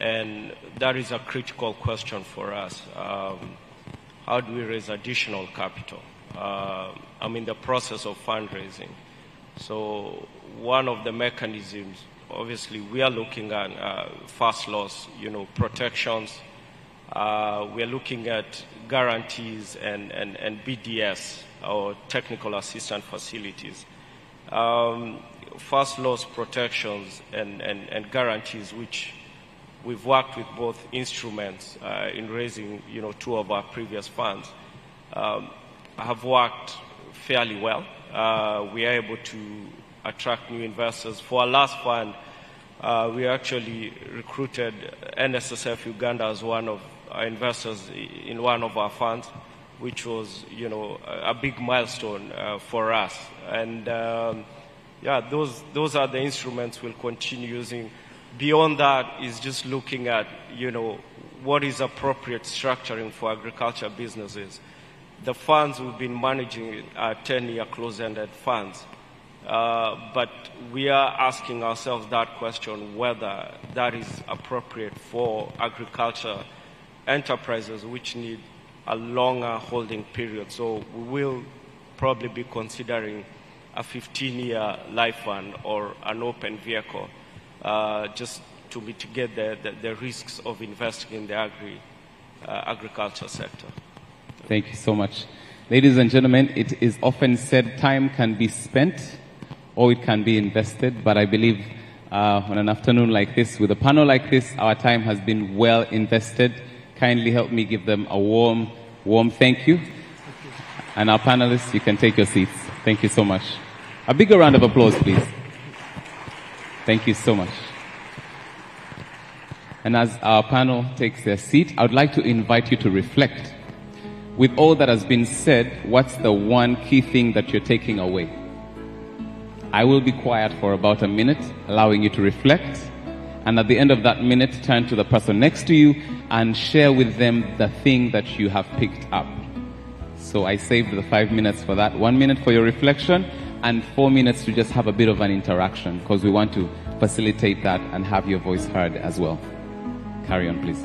And that is a critical question for us. How do we raise additional capital? I'm in the process of fundraising. So one of the mechanisms, obviously, we are looking at first loss, protections. We are looking at guarantees and BDS, or technical assistance facilities. First loss protections and guarantees, which we've worked with both instruments in raising, 2 of our previous funds, have worked fairly well. We are able to attract new investors. For our last fund, we actually recruited NSSF Uganda as one of our investors in one of our funds, which was, a big milestone for us. And those are the instruments we'll continue using. Beyond that is just looking at, what is appropriate structuring for agriculture businesses. The funds we've been managing are 10-year close-ended funds. But we are asking ourselves that question, whether that is appropriate for agriculture enterprises which need a longer holding period. So we will probably be considering a 15-year life fund or an open vehicle, just to mitigate the risks of investing in the agriculture sector. Thank you so much. Ladies and gentlemen, it is often said time can be spent or it can be invested, but I believe on an afternoon like this, with a panel like this, our time has been well invested. Kindly help me give them a warm thank you. And our panelists, you can take your seats. Thank you so much. A bigger round of applause, please. Thank you so much. And as our panel takes their seat, I would like to invite you to reflect. With all that has been said, what's the one key thing that you're taking away? I will be quiet for about a minute, allowing you to reflect. And at the end of that minute, turn to the person next to you and share with them the thing that you have picked up. So I saved the 5 minutes for that. 1 minute for your reflection and 4 minutes to just have a bit of an interaction, because we want to facilitate that and have your voice heard as well. Carry on, please.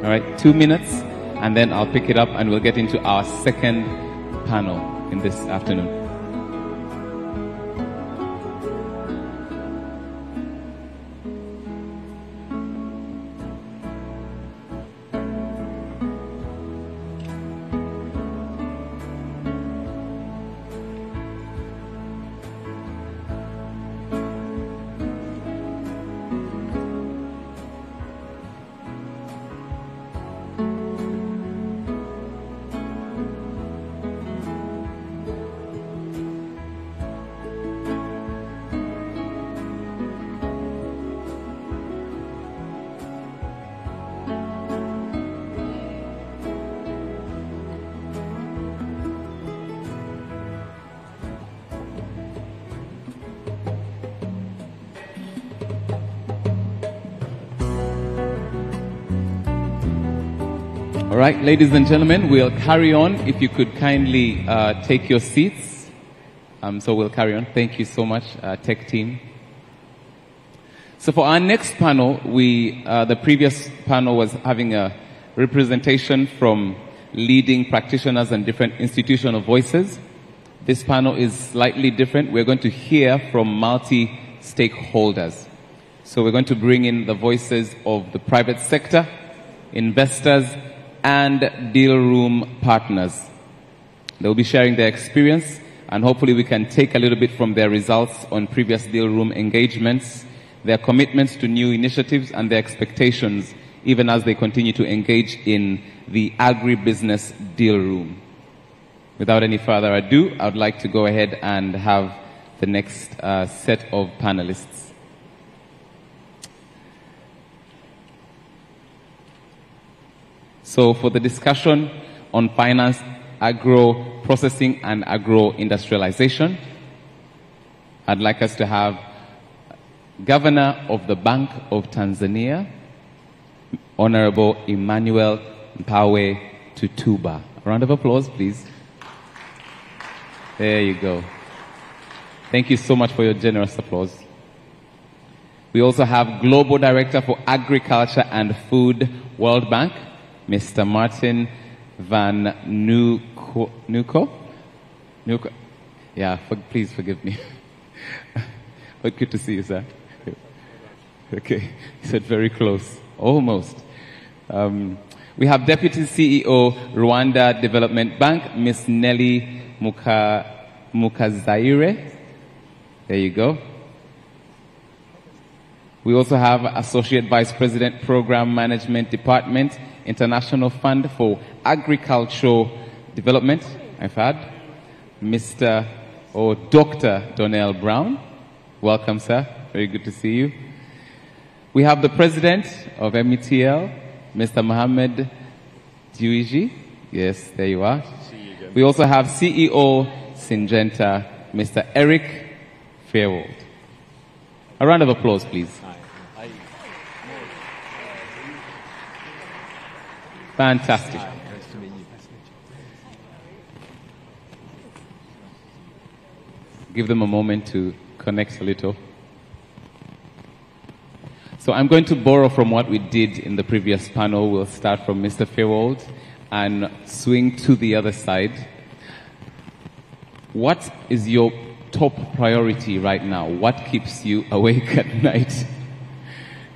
All right, 2 minutes, and then I'll pick it up and we'll get into our second panel in this afternoon. All right, ladies and gentlemen, we'll carry on. If you could kindly take your seats. So we'll carry on. Thank you so much, tech team. So for our next panel, the previous panel was having a representation from leading practitioners and different institutional voices. This panel is slightly different. We're going to hear from multi-stakeholders. So we're going to bring in the voices of the private sector, investors, and deal room partners. They'll be sharing their experience, and hopefully we can take a little bit from their results on previous deal room engagements, their commitments to new initiatives, and their expectations, even as they continue to engage in the agribusiness deal room. Without any further ado, I would like to go ahead and have the next set of panelists. So for the discussion on finance, agro-processing, and agro-industrialization, I'd like us to have Governor of the Bank of Tanzania, Honorable Emmanuel Mpawe Tutuba. A round of applause, please. There you go. Thank you so much for your generous applause. We also have Global Director for Agriculture and Food, World Bank, Mr. Martin van Nuko. Yeah, please forgive me. But good to see you, sir. Okay, you said very close. Almost. We have Deputy CEO, Rwanda Development Bank, Ms. Nelly Mukazaire. There you go. We also have Associate Vice President, Program Management Department, International Fund for Agricultural Development, I've had, Dr. Donnell Brown. Welcome, sir. Very good to see you. We have the President of METL, Mr. Mohammed Diuiji. Yes, there you are. We also have CEO Syngenta, Mr. Eric Fairwold. A round of applause, please. Fantastic. Give them a moment to connect a little. So I'm going to borrow from what we did in the previous panel. We'll start from Mr. Fairwold and swing to the other side. What is your top priority right now? What keeps you awake at night?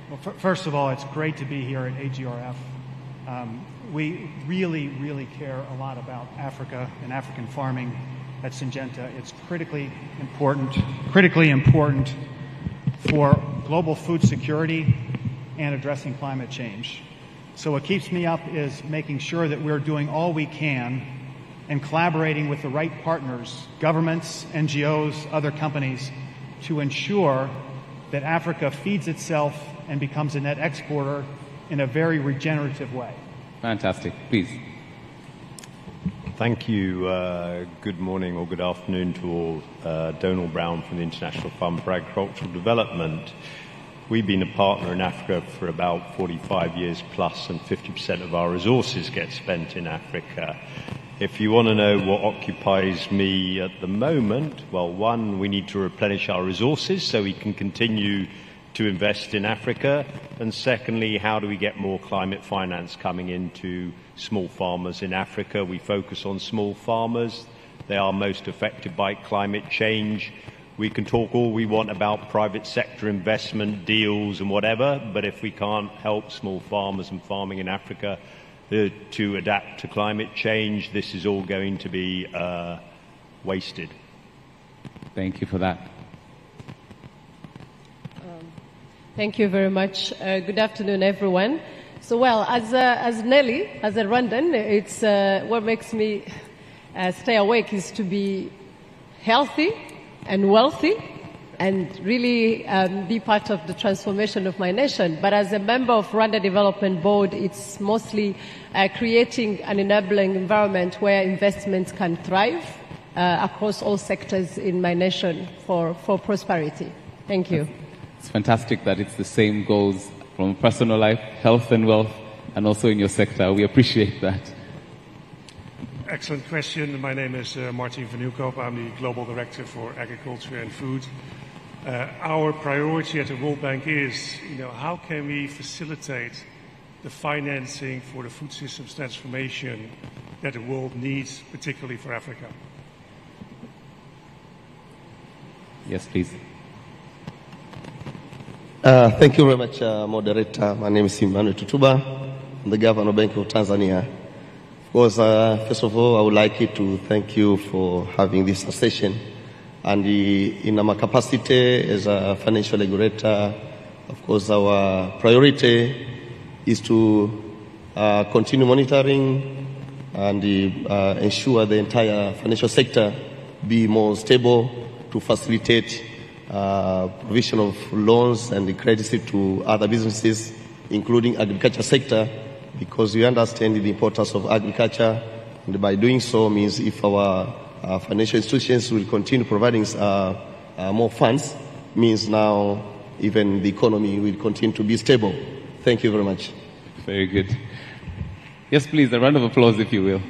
Well, first of all, it's great to be here at AGRF. We really, really care a lot about Africa and African farming at Syngenta. It's critically important for global food security and addressing climate change. So what keeps me up is making sure that we're doing all we can and collaborating with the right partners, governments, NGOs, other companies, to ensure that Africa feeds itself and becomes a net exporter in a very regenerative way. Fantastic. Please. Thank you. Good morning or good afternoon to all. Donald Brown from the International Fund for Agricultural Development. We've been a partner in Africa for about 45 years plus, and 50% of our resources get spent in Africa. If you want to know what occupies me at the moment, well, one, we need to replenish our resources so we can continue to invest in Africa. And secondly, how do we get more climate finance coming into small farmers in Africa? We focus on small farmers. They are most affected by climate change. We can talk all we want about private sector investment deals and whatever, but if we can't help small farmers and farming in Africa to adapt to climate change, this is all going to be wasted. Thank you for that. Thank you very much. Good afternoon, everyone. So, well, as Nelly, as a Rwandan, it's what makes me stay awake is to be healthy and wealthy and really be part of the transformation of my nation. But as a member of Rwanda Development Board, it's mostly creating an enabling environment where investments can thrive across all sectors in my nation for prosperity. Thank you. It's fantastic that it's the same goals from personal life, health and wealth, and also in your sector. We appreciate that. Excellent question. My name is Martin van Nieuwkoop. I'm the Global Director for Agriculture and Food. Our priority at the World Bank is, how can we facilitate the financing for the food systems transformation that the world needs, particularly for Africa? Yes, please. Thank you very much, Moderator. My name is Emmanuel Tutuba. I'm the Governor of Bank of Tanzania. Of course, first of all, I would like to thank you for having this session. And in our capacity as a financial regulator, of course, our priority is to continue monitoring and ensure the entire financial sector be more stable to facilitate provision of loans and credits to other businesses, including agriculture sector, because we understand the importance of agriculture, and by doing so means if our financial institutions will continue providing more funds, means now even the economy will continue to be stable. Thank you very much. Very good. Yes, please, a round of applause if you will.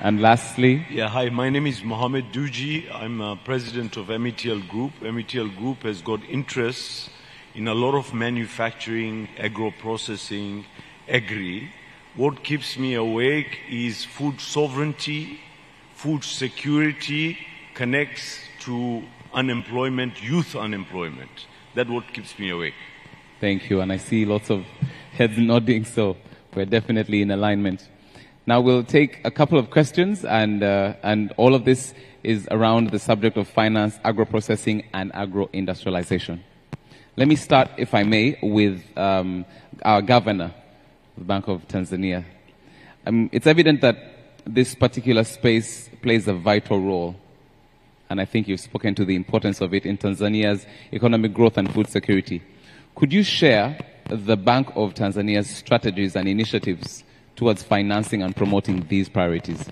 And lastly? Yeah, hi, my name is Mohammed Duji. I'm president of METL Group. METL Group has got interests in a lot of manufacturing, agro-processing, agri. What keeps me awake is food sovereignty, food security connects to unemployment, youth unemployment. That's what keeps me awake. Thank you, and I see lots of heads nodding, so we're definitely in alignment. Now we'll take a couple of questions, and all of this is around the subject of finance, agro-processing, and agro-industrialization. Let me start, if I may, with our governor of the Bank of Tanzania. It's evident that this particular space plays a vital role, and I think you've spoken to the importance of it in Tanzania's economic growth and food security. Could you share the Bank of Tanzania's strategies and initiatives towards financing and promoting these priorities?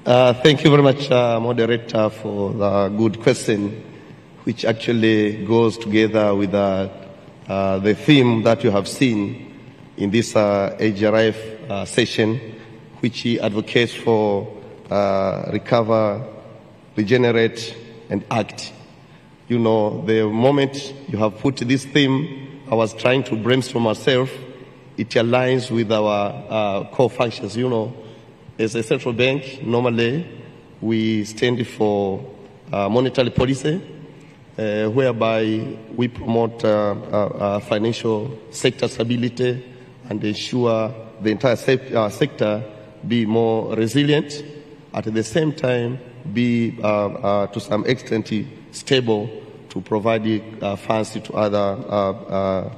Thank you very much, Moderator, for the good question, which actually goes together with the theme that you have seen in this HRF session, which advocates for recover, regenerate, and act. You know, the moment you have put this theme, I was trying to brainstorm myself. It aligns with our core functions. You know, as a central bank, normally we stand for monetary policy, whereby we promote financial sector stability and ensure the entire sector be more resilient, at the same time be to some extent stable to provide funds to other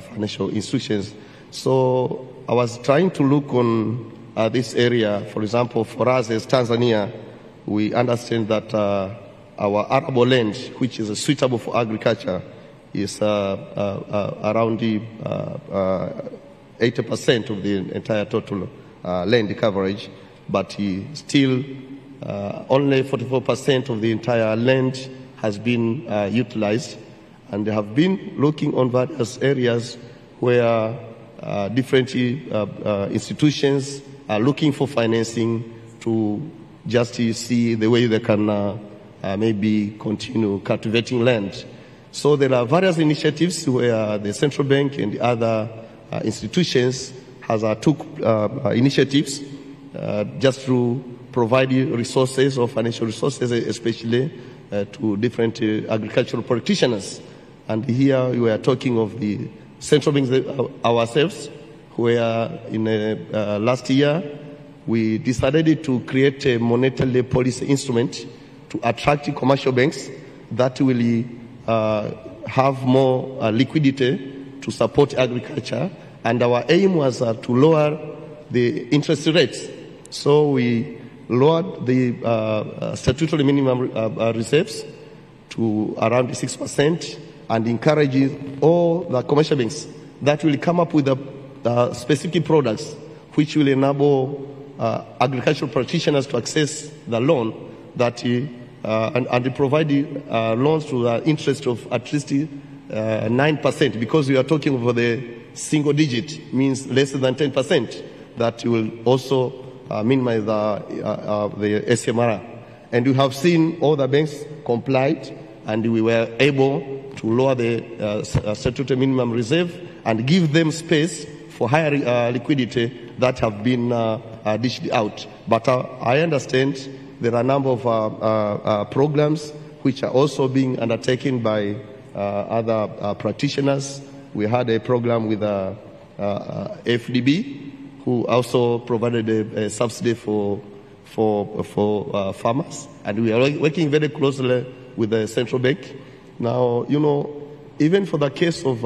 financial institutions. So I was trying to look on this area. For example, for us as Tanzania, we understand that our arable land, which is suitable for agriculture, is around 80% of the entire total land coverage, but still only 44% of the entire land has been utilized, and they have been looking on various areas where different institutions are looking for financing to just see the way they can maybe continue cultivating land. So there are various initiatives where the central bank and the other institutions took initiatives just to provide resources or financial resources, especially to different agricultural practitioners. And here we are talking of the central banks ourselves, where in last year we decided to create a monetary policy instrument to attract commercial banks that will have more liquidity to support agriculture. And our aim was to lower the interest rates. So we lowered the statutory minimum reserves to around 6% and encouraging all the commercial banks that will come up with specific products which will enable agricultural practitioners to access the loan that and provide loans to the interest of at least 9%, because we are talking about the single digit, means less than 10%. That will also minimize the SMR. And we have seen all the banks complied, and we were able to lower the statutory minimum reserve and give them space for higher liquidity that have been dished out. But I understand there are a number of programs which are also being undertaken by other practitioners. We had a program with FDB, who also provided a subsidy for farmers, and we are working very closely with the central bank. Now, you know, even for the case of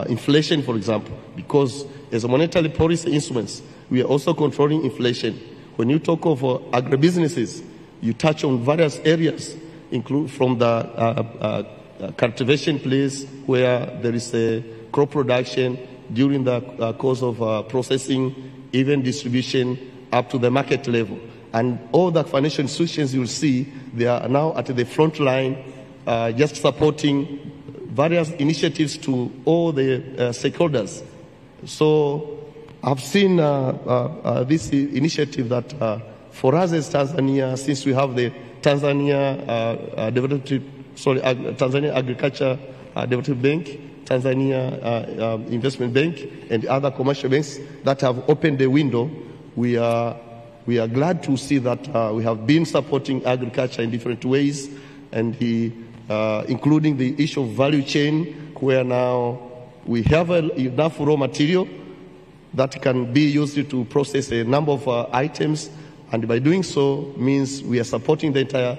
inflation, for example, because as a monetary policy instruments, we are also controlling inflation. When you talk of agribusinesses, you touch on various areas, include from the cultivation place where there is a crop production, during the course of processing, even distribution up to the market level. And all the financial institutions you will see, they are now at the front line, just supporting various initiatives to all the stakeholders. So I've seen this initiative that for us as Tanzania, since we have the Tanzania Tanzania Agriculture Development Bank, Tanzania Investment Bank, and other commercial banks that have opened the window, we are glad to see that we have been supporting agriculture in different ways, and including the issue of value chain, where now we have enough raw material that can be used to process a number of items, and by doing so means we are supporting the entire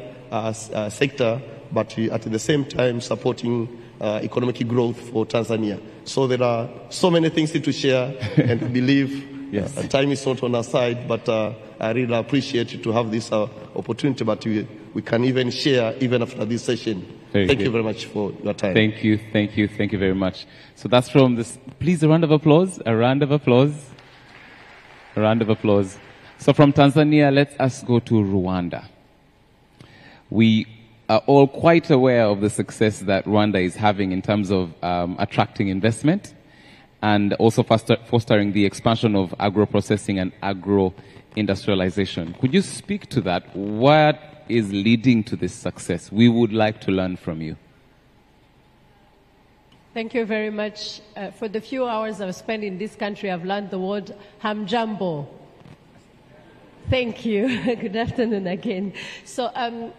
sector, but at the same time supporting economic growth for Tanzania. So there are so many things to share, and I believe time is not on our side, but I really appreciate to have this opportunity, but we can even share even after this session. Thank you very much for your time. Thank you very much. So that's from this. Please, a round of applause. A round of applause. A round of applause. So from Tanzania, let us go to Rwanda. We are all quite aware of the success that Rwanda is having in terms of attracting investment and also fostering the expansion of agro-processing and agro-industrialization. Could you speak to that? What is leading to this success? We would like to learn from you. Thank you very much. For the few hours I've spent in this country, I've learned the word hamjambo. Thank you. Good afternoon again. So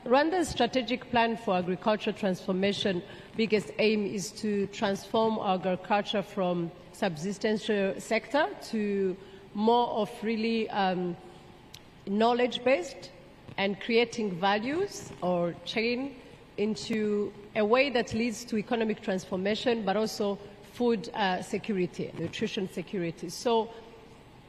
Rwanda's strategic plan for agriculture transformation, biggest aim is to transform agriculture from subsistence sector to more of really knowledge-based and creating values or chain into a way that leads to economic transformation, but also food security, nutrition security. So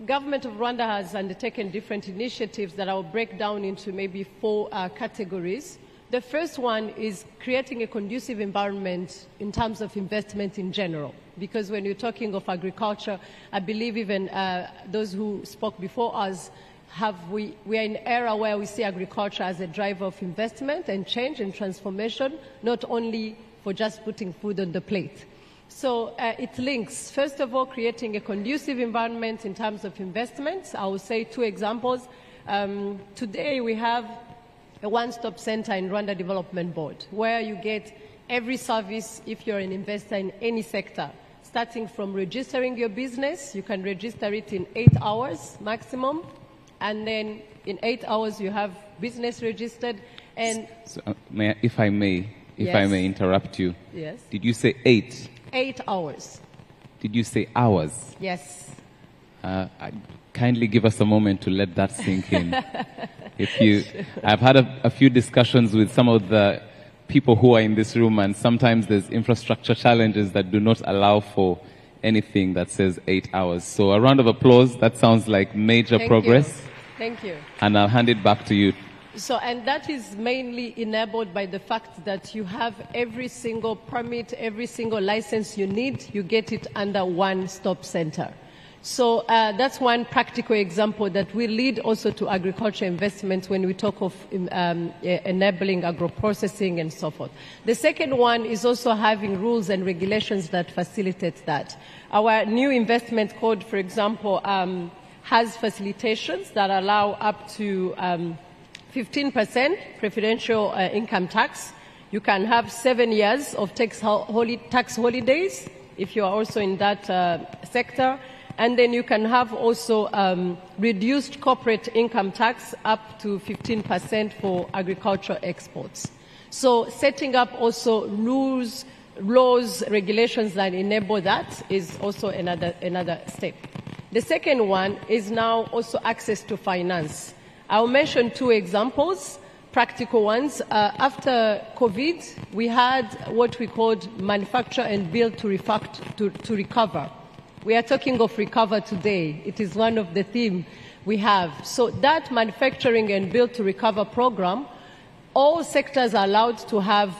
government of Rwanda has undertaken different initiatives that I'll break down into maybe 4 categories. The first one is creating a conducive environment in terms of investment in general. Because when you're talking of agriculture, I believe even those who spoke before us, we are in an era where we see agriculture as a driver of investment and change and transformation, not only for just putting food on the plate. So it links, first of all, creating a conducive environment in terms of investments. I will say 2 examples. Today we have a one-stop center in Rwanda Development Board, where you get every service if you're an investor in any sector. Starting from registering your business, you can register it in 8 hours maximum. And then in 8 hours, you have business registered. And so, if I may interrupt you. Yes. Did you say 8? 8 hours. Did you say hours? Yes. Kindly give us a moment to let that sink in. I've had a few discussions with some of the people who are in this room, and sometimes there's infrastructure challenges that do not allow for anything that says 8 hours. So a round of applause. That sounds like major progress. Thank you. And I'll hand it back to you. So, and that is mainly enabled by the fact that you have every single permit, every single license you need, you get it under one-stop center. So that's one practical example that will lead also to agriculture investments when we talk of enabling agro-processing and so forth. The second one is also having rules and regulations that facilitate that. Our new investment code, for example, has facilitations that allow up to 15% preferential income tax. You can have 7 years of tax holidays if you are also in that sector. And then you can have also reduced corporate income tax up to 15% for agricultural exports. So setting up also rules, laws, regulations that enable that is also another step. The second one is now also access to finance. I'll mention 2 examples, practical ones. After COVID, we had what we called manufacture and build to recover. We are talking of recover today. It is one of the themes we have. So that manufacturing and build to recover program, all sectors are allowed to have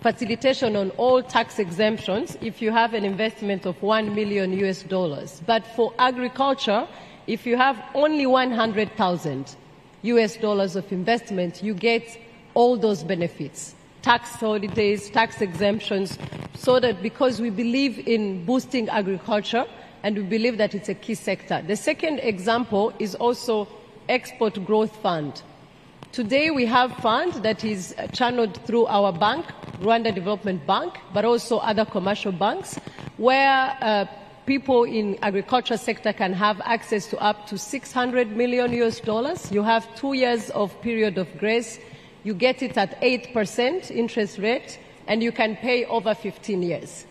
facilitation on all tax exemptions if you have an investment of $1 million US. But for agriculture, if you have only $100,000 US of investment, you get all those benefits. Tax holidays, tax exemptions, so that because we believe in boosting agriculture and we believe that it's a key sector. The second example is also Export Growth Fund. Today we have a fund that is channeled through our bank, Rwanda Development Bank, but also other commercial banks, where people in agriculture sector can have access to up to $600 million US. You have 2 years of period of grace. You get it at 8% interest rate, and you can pay over 15 years.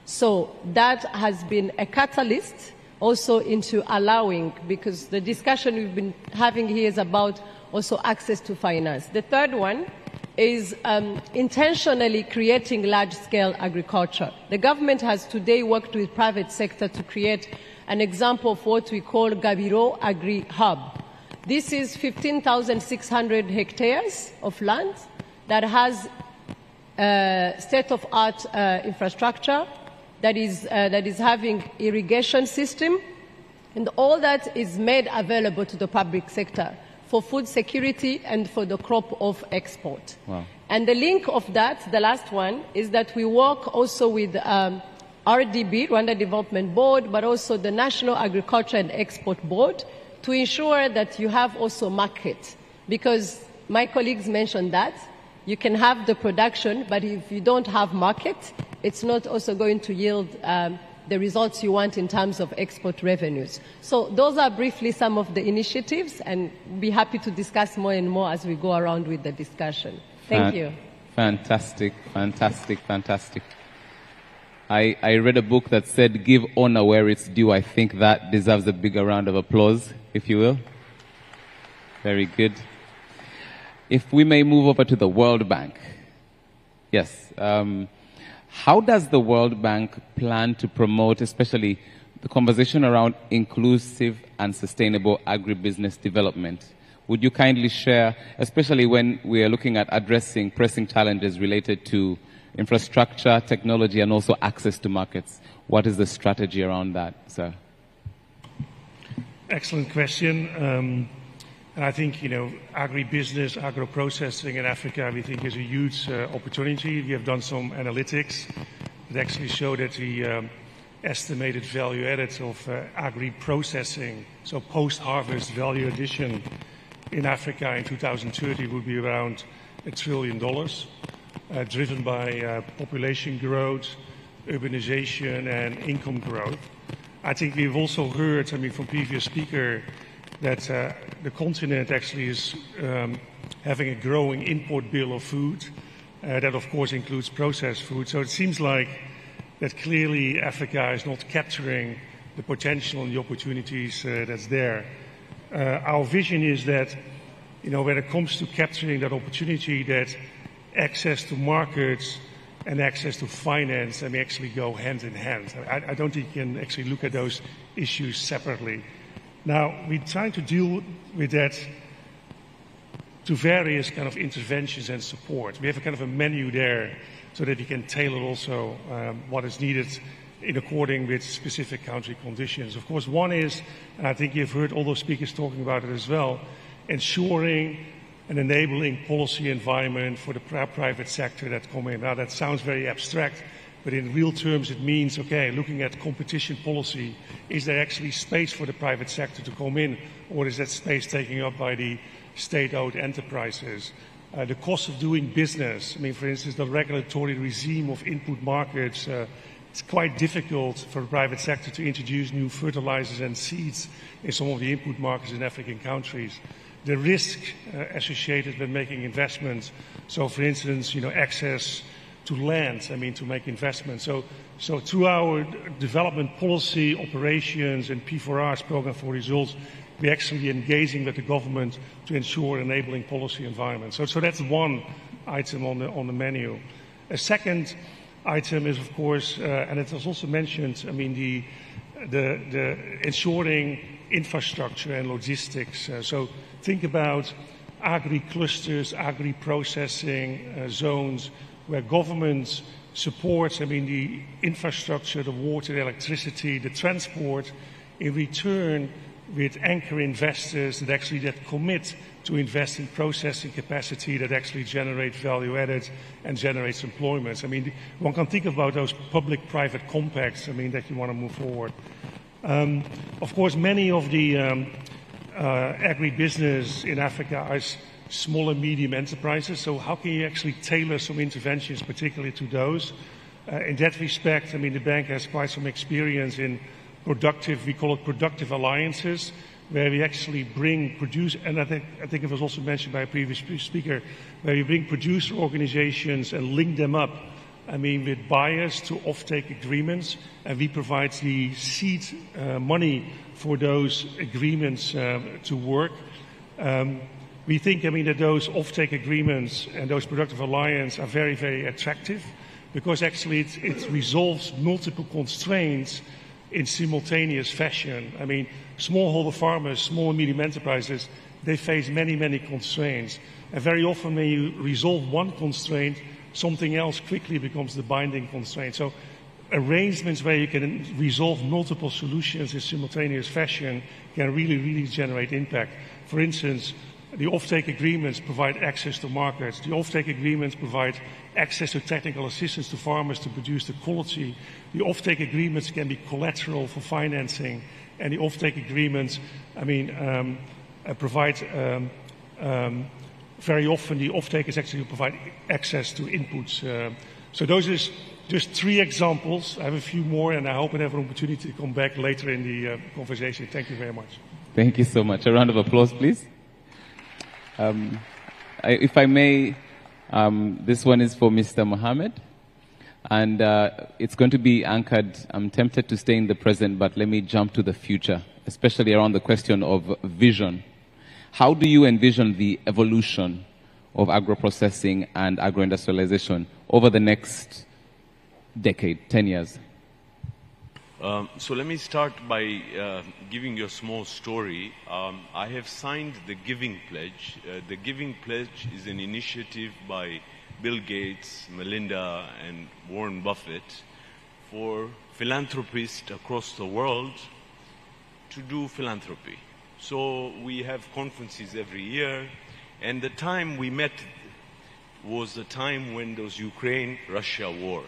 So that has been a catalyst also into allowing, because the discussion we've been having here is about also access to finance. The third one is intentionally creating large-scale agriculture. The government has today worked with private sector to create an example of what we call Gabiro Agri Hub. This is 15,600 hectares of land that has state-of-art infrastructure, that is having irrigation system, and all that is made available to the public sector for food security and for the crop of export. Wow. And the link of that, the last one, is that we work also with RDB, Rwanda Development Board, but also the National Agriculture and Export Board, to ensure that you have also market. Because my colleagues mentioned that you can have the production, but if you don't have market, it's not also going to yield the results you want in terms of export revenues. So those are briefly some of the initiatives, and we'll be happy to discuss more and more as we go around with the discussion. Thank you. Fantastic, fantastic, fantastic. I read a book that said, give honor where it's due. I think that deserves a bigger round of applause, if you will. Very good. If we may move over to the World Bank. Yes. How does the World Bank plan to promote, especially the conversation around inclusive and sustainable agribusiness development? Would you kindly share, especially when we are looking at addressing pressing challenges related to infrastructure, technology, and also access to markets? What is the strategy around that, sir? Excellent question. And I think, agribusiness, agro-processing in Africa, we think is a huge opportunity. We have done some analytics that actually show that the estimated value added of agri-processing, so post-harvest value addition in Africa in 2030 would be around $1 trillion, driven by population growth, urbanization, and income growth. I think we've also heard, from previous speaker, that the continent actually is having a growing import bill of food. That, of course, includes processed food. So it seems like that clearly Africa is not capturing the potential and the opportunities that's there. Our vision is that, when it comes to capturing that opportunity, that access to markets and access to finance actually go hand in hand. I don't think you can actually look at those issues separately. Now, we're trying to deal with that to various kind of interventions and support. We have a kind of a menu there so that we can tailor also what is needed in according with specific country conditions. Of course, one is, and I think you've heard all those speakers talking about it as well, ensuring an enabling policy environment for the private sector that come in. Now, that sounds very abstract, but in real terms, it means, okay, looking at competition policy, is there actually space for the private sector to come in, or is that space taken up by the state-owned enterprises? The cost of doing business, for instance, the regulatory regime of input markets, it's quite difficult for the private sector to introduce new fertilizers and seeds in some of the input markets in African countries. The risk associated with making investments, so for instance, access to land, to make investments. So through our development policy, operations, and P4R's program for results, we're actually engaging with the government to ensure enabling policy environment. So that's one item on the menu. A second item is, of course, and it was also mentioned, the ensuring infrastructure and logistics. So think about agri-clusters, agri-processing zones, where government supports, the infrastructure, the water, the electricity, the transport, in return with anchor investors that commit to invest in processing capacity that actually generates value added and generates employment. One can think about those public-private compacts, that you want to move forward. Of course, many of the agribusiness in Africa are small and medium enterprises, so how can you actually tailor some interventions particularly to those? In that respect, the bank has quite some experience in we call it productive alliances, where we actually bring and I think it was also mentioned by a previous speaker, where we bring producer organizations and link them up with buyers to offtake agreements, and we provide the seed money for those agreements to work. We think, that those offtake agreements and those productive alliances are very, very attractive because actually it resolves multiple constraints in simultaneous fashion. Smallholder farmers, small and medium enterprises, they face many, many constraints. And very often when you resolve one constraint, something else quickly becomes the binding constraint. So arrangements where you can resolve multiple solutions in simultaneous fashion can really, really generate impact. For instance, the offtake agreements provide access to markets. The offtake agreements provide access to technical assistance to farmers to produce the quality. The offtake agreements can be collateral for financing. And the offtake agreements, provide, very often the off-takers actually provide access to inputs. So those are just 3 examples. I have a few more, and I hope I have an opportunity to come back later in the conversation. Thank you very much. Thank you so much. A round of applause, please. If I may, this one is for Mr. Mohammed, and it's going to be anchored. I'm tempted to stay in the present, but let me jump to the future, especially around the question of vision. How do you envision the evolution of agro-processing and agro-industrialization over the next decade, 10 years? So let me start by giving you a small story. I have signed the Giving Pledge. The Giving Pledge is an initiative by Bill Gates, Melinda, and Warren Buffett for philanthropists across the world to do philanthropy. So we have conferences every year, and the time we met was the time when there was Ukraine-Russia war.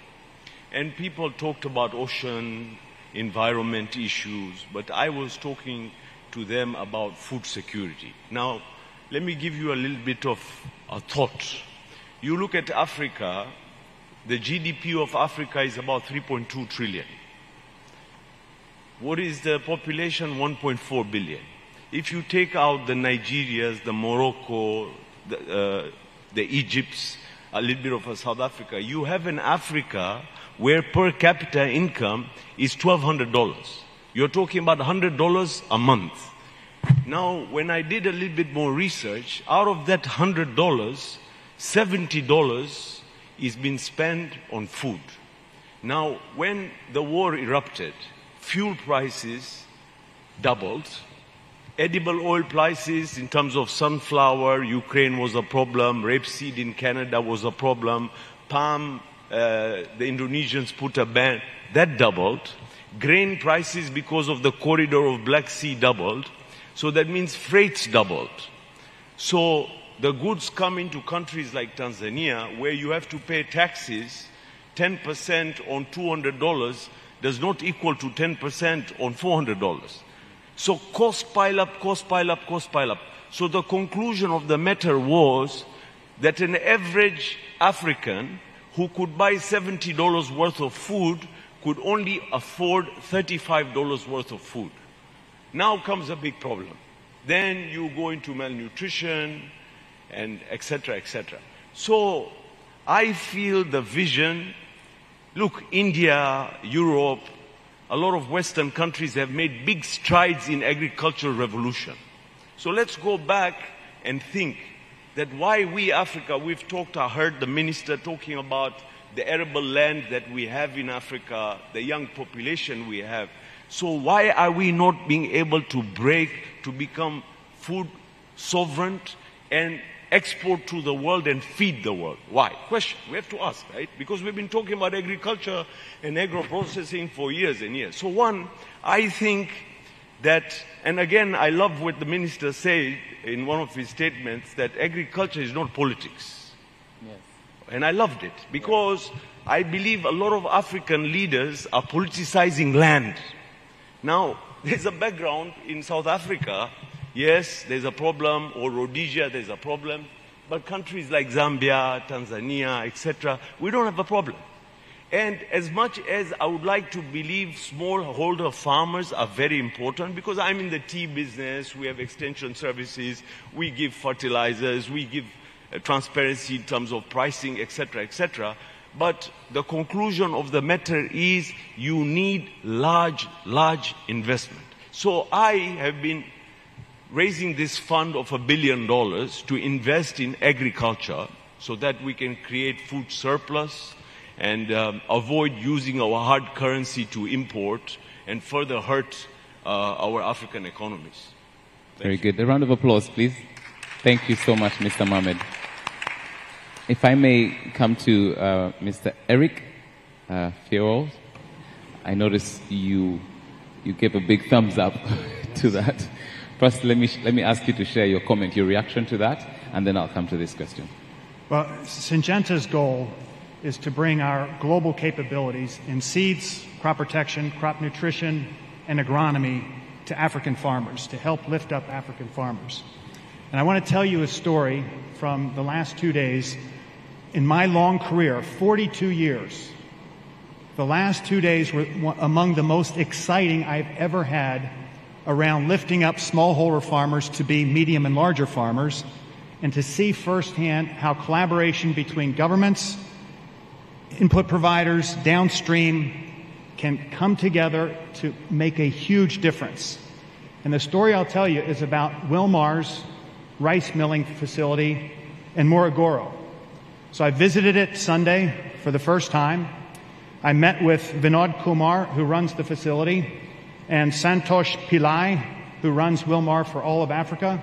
And people talked about ocean, environment issues, but I was talking to them about food security. Now, let me give you a little bit of a thought. You look at Africa, the GDP of Africa is about 3.2 trillion. What is the population? 1.4 billion. If you take out the Nigerias, the Morocco, the Egypts, a little bit of a South Africa, you have an Africa where per capita income is $1,200. You're talking about $100 a month. Now, when I did a little bit more research, out of that $100, $70 is being spent on food. Now, when the war erupted, fuel prices doubled. Edible oil prices in terms of sunflower, Ukraine was a problem. Rapeseed in Canada was a problem. Palm, the Indonesians put a ban. That doubled. Grain prices because of the corridor of Black Sea doubled. So that means freights doubled. So the goods come into countries like Tanzania where you have to pay taxes. 10% on $200 does not equal to 10% on $400. So costs pile up, costs pile up, costs pile up. So the conclusion of the matter was that an average African who could buy $70 worth of food could only afford $35 worth of food. Now comes a big problem. Then you go into malnutrition and etc., etc. So I feel the vision, look, India, Europe, a lot of Western countries have made big strides in agricultural revolution. So let's go back and think that why we, Africa, we've talked, I heard the minister talking about the arable land that we have in Africa, the young population we have. So why are we not being able to break, to become food sovereign and export to the world and feed the world? Why? Question we have to ask, right? Because we've been talking about agriculture and agro-processing for years and years. So one, I think that, and again, I love what the minister said in one of his statements, that agriculture is not politics. Yes. And I loved it because I believe a lot of African leaders are politicizing land. Now, there's a background in South Africa. Yes, there's a problem, or Rhodesia, there's a problem. But countries like Zambia, Tanzania, etc., we don't have a problem. And as much as I would like to believe smallholder farmers are very important, because I'm in the tea business, we have extension services, we give fertilizers, we give transparency in terms of pricing, etc., etc. But the conclusion of the matter is you need large investment. So I have been raising this fund of $1 billion to invest in agriculture so that we can create food surplus and avoid using our hard currency to import and further hurt our African economies. Very good. A round of applause, please. Thank you so much, Mr. Mohamed. If I may come to Mr. Eric Fierol. I noticed you gave a big thumbs up to that. First, let me ask you to share your comment, your reaction to that, and then I'll come to this question. Well, Syngenta's goal is to bring our global capabilities in seeds, crop protection, crop nutrition, and agronomy to African farmers, to help lift up African farmers. And I want to tell you a story from the last 2 days. In my long career, 42 years, the last 2 days were among the most exciting I've ever had around lifting up smallholder farmers to be medium and larger farmers, and to see firsthand how collaboration between governments, input providers, downstream, can come together to make a huge difference. And the story I'll tell you is about Wilmar's rice milling facility in Morogoro. So I visited it Sunday for the first time. I met with Vinod Kumar, who runs the facility, and Santosh Pillai, who runs Wilmar for all of Africa.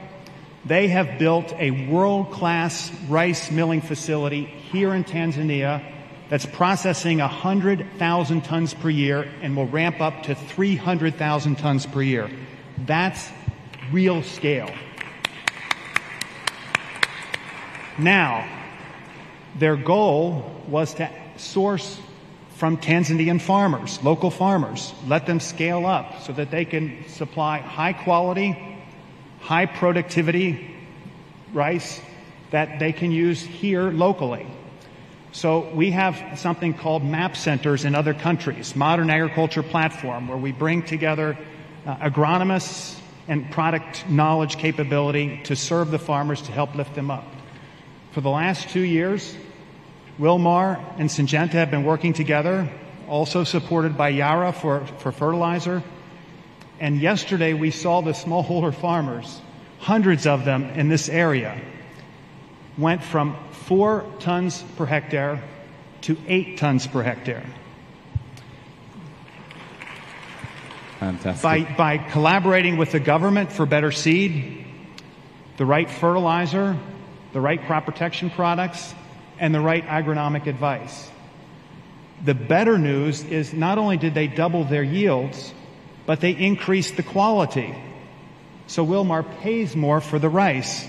They have built a world-class rice milling facility here in Tanzania that's processing 100,000 tons per year and will ramp up to 300,000 tons per year. That's real scale. Now, their goal was to source from Tanzanian farmers, local farmers, let them scale up so that they can supply high quality, high productivity rice that they can use here locally. So we have something called MAP centers in other countries, Modern Agriculture Platform, where we bring together agronomists and product knowledge capability to serve the farmers to help lift them up. For the last 2 years, Wilmar and Syngenta have been working together, also supported by Yara for fertilizer. And yesterday we saw the smallholder farmers, hundreds of them in this area, went from 4 tons per hectare to 8 tons per hectare. Fantastic. By collaborating with the government for better seed, the right fertilizer, the right crop protection products, and the right agronomic advice. The better news is not only did they double their yields, but they increased the quality. So Wilmar pays more for the rice.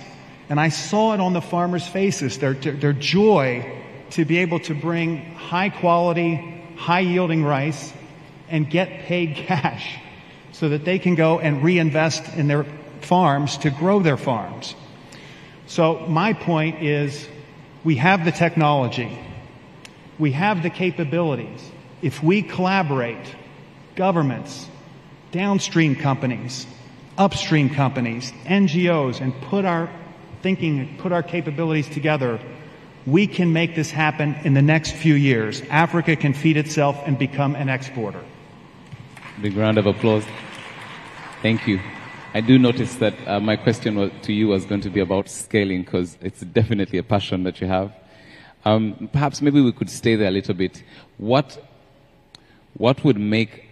And I saw it on the farmers' faces, their joy to be able to bring high quality, high yielding rice and get paid cash so that they can go and reinvest in their farms to grow their farms. So my point is, we have the technology, we have the capabilities. If we collaborate, governments, downstream companies, upstream companies, NGOs, and put our thinking, put our capabilities together, we can make this happen in the next few years. Africa can feed itself and become an exporter. Big round of applause. Thank you. I do notice that my question to you was going to be about scaling, because it's definitely a passion that you have. Perhaps maybe we could stay there a little bit. What would make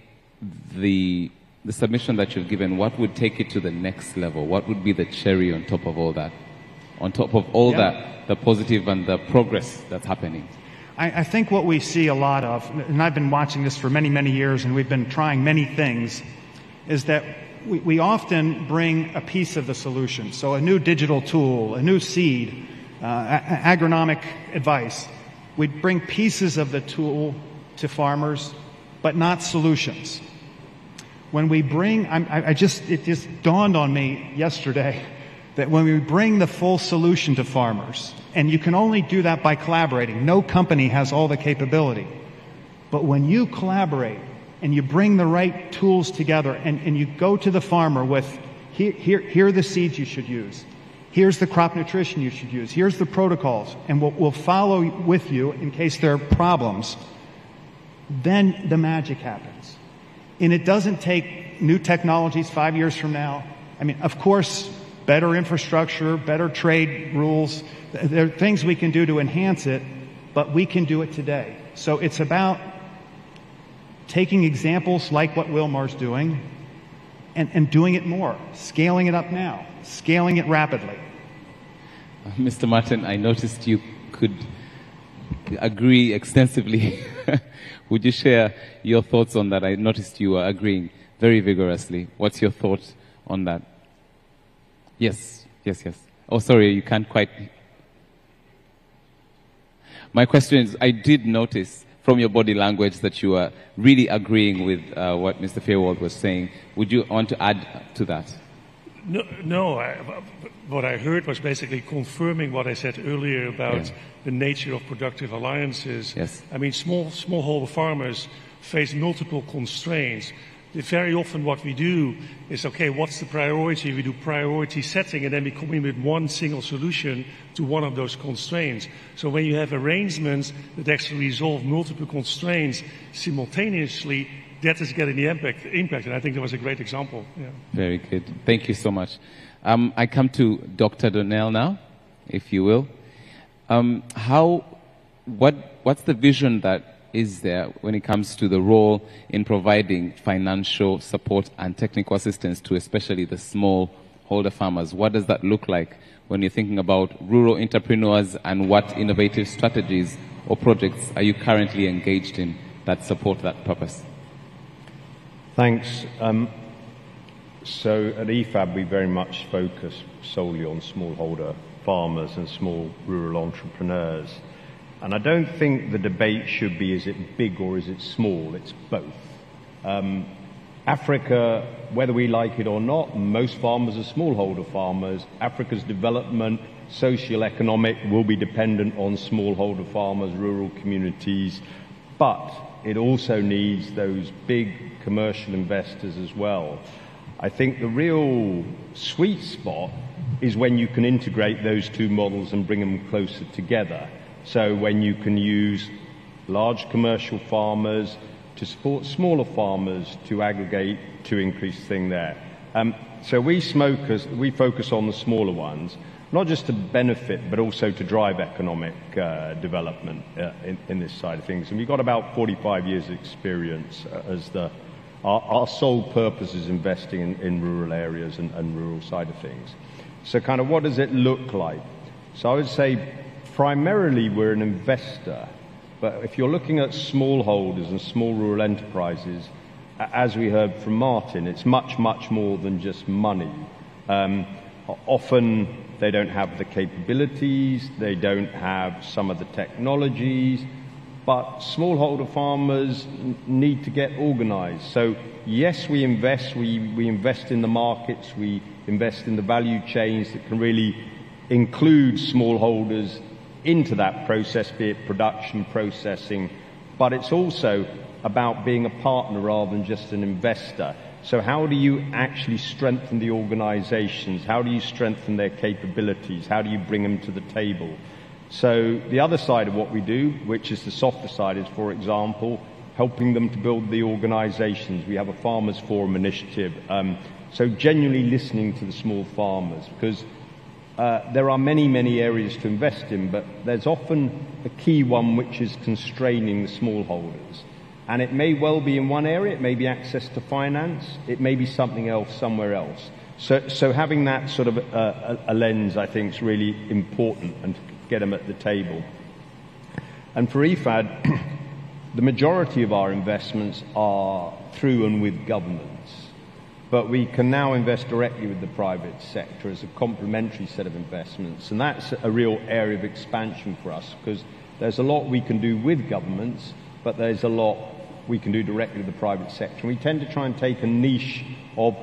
the submission that you've given, what would take it to the next level? What would be the cherry on top of all that? On top of all that, the positive and the progress that's happening? I think what we see a lot of, and I've been watching this for many, many years, and we've been trying many things, is that we often bring a piece of the solution. So a new digital tool, a new seed, agronomic advice. We bring pieces of the tool to farmers, but not solutions. When we bring, it just dawned on me yesterday that when we bring the full solution to farmers, and you can only do that by collaborating. No company has all the capability. But when you collaborate and you bring the right tools together and you go to the farmer with, here are the seeds you should use. Here's the crop nutrition you should use. Here's the protocols. And we'll follow with you in case there are problems. Then the magic happens. And it doesn't take new technologies 5 years from now. I mean, of course, better infrastructure, better trade rules. There are things we can do to enhance it, but we can do it today. So it's about taking examples like what Wilmar's doing and doing it more, scaling it up now, scaling it rapidly. Mr. Martin, I noticed you could agree extensively. Would you share your thoughts on that? I noticed you were agreeing very vigorously. What's your thought on that? Yes. Oh, sorry, you can't quite. My question is, I did notice from your body language that you are really agreeing with what Mr. Fairwald was saying. Would you want to add to that? No, what I heard was basically confirming what I said earlier about the nature of productive alliances. Yes. I mean, smallholder farmers face multiple constraints. Very often what we do is, okay, what's the priority? We do priority setting, and then we come in with one single solution to one of those constraints. So when you have arrangements that actually resolve multiple constraints simultaneously, that is getting the impact, and I think that was a great example. Yeah. Very good. Thank you so much. I come to Dr. Donnell now, if you will. What's the vision that is there when it comes to the role in providing financial support and technical assistance to especially the smallholder farmers? What does that look like when you're thinking about rural entrepreneurs, and what innovative strategies or projects are you currently engaged in that support that purpose? Thanks. So at EFAB, we very much focus solely on smallholder farmers and small rural entrepreneurs. And I don't think the debate should be, is it big or is it small? It's both. Africa, whether we like it or not, most farmers are smallholder farmers. Africa's development, socio-economic, will be dependent on smallholder farmers, rural communities. But it also needs those big commercial investors as well. I think the real sweet spot is when you can integrate those two models and bring them closer together. So when you can use large commercial farmers to support smaller farmers to aggregate to increase thing there. So we focus on the smaller ones, not just to benefit, but also to drive economic development in this side of things. And we've got about 45 years experience as our sole purpose is investing in rural areas and rural side of things. So kind of what does it look like? So I would say primarily we're an investor, but if you're looking at smallholders and small rural enterprises, as we heard from Martin, it's much, much more than just money. Often they don't have the capabilities, they don't have some of the technologies, but smallholder farmers need to get organized. So yes, we invest in the markets, we invest in the value chains that can really include smallholders into that process, be it production, processing, but it's also about being a partner rather than just an investor. So how do you actually strengthen the organizations? How do you strengthen their capabilities? How do you bring them to the table? So the other side of what we do, which is the softer side, is, for example, helping them to build the organizations. We have a Farmers Forum initiative. So genuinely listening to the small farmers, because there are many, many areas to invest in, but there's often a key one which is constraining the smallholders. And it may well be in one area, it may be access to finance, it may be something else somewhere else. So having that sort of a lens, I think, is really important, and to get them at the table. And for EFAD, the majority of our investments are through and with governments. But we can now invest directly with the private sector as a complementary set of investments. And that's a real area of expansion for us, because there's a lot we can do with governments, but there's a lot we can do directly with the private sector. And we tend to try and take a niche of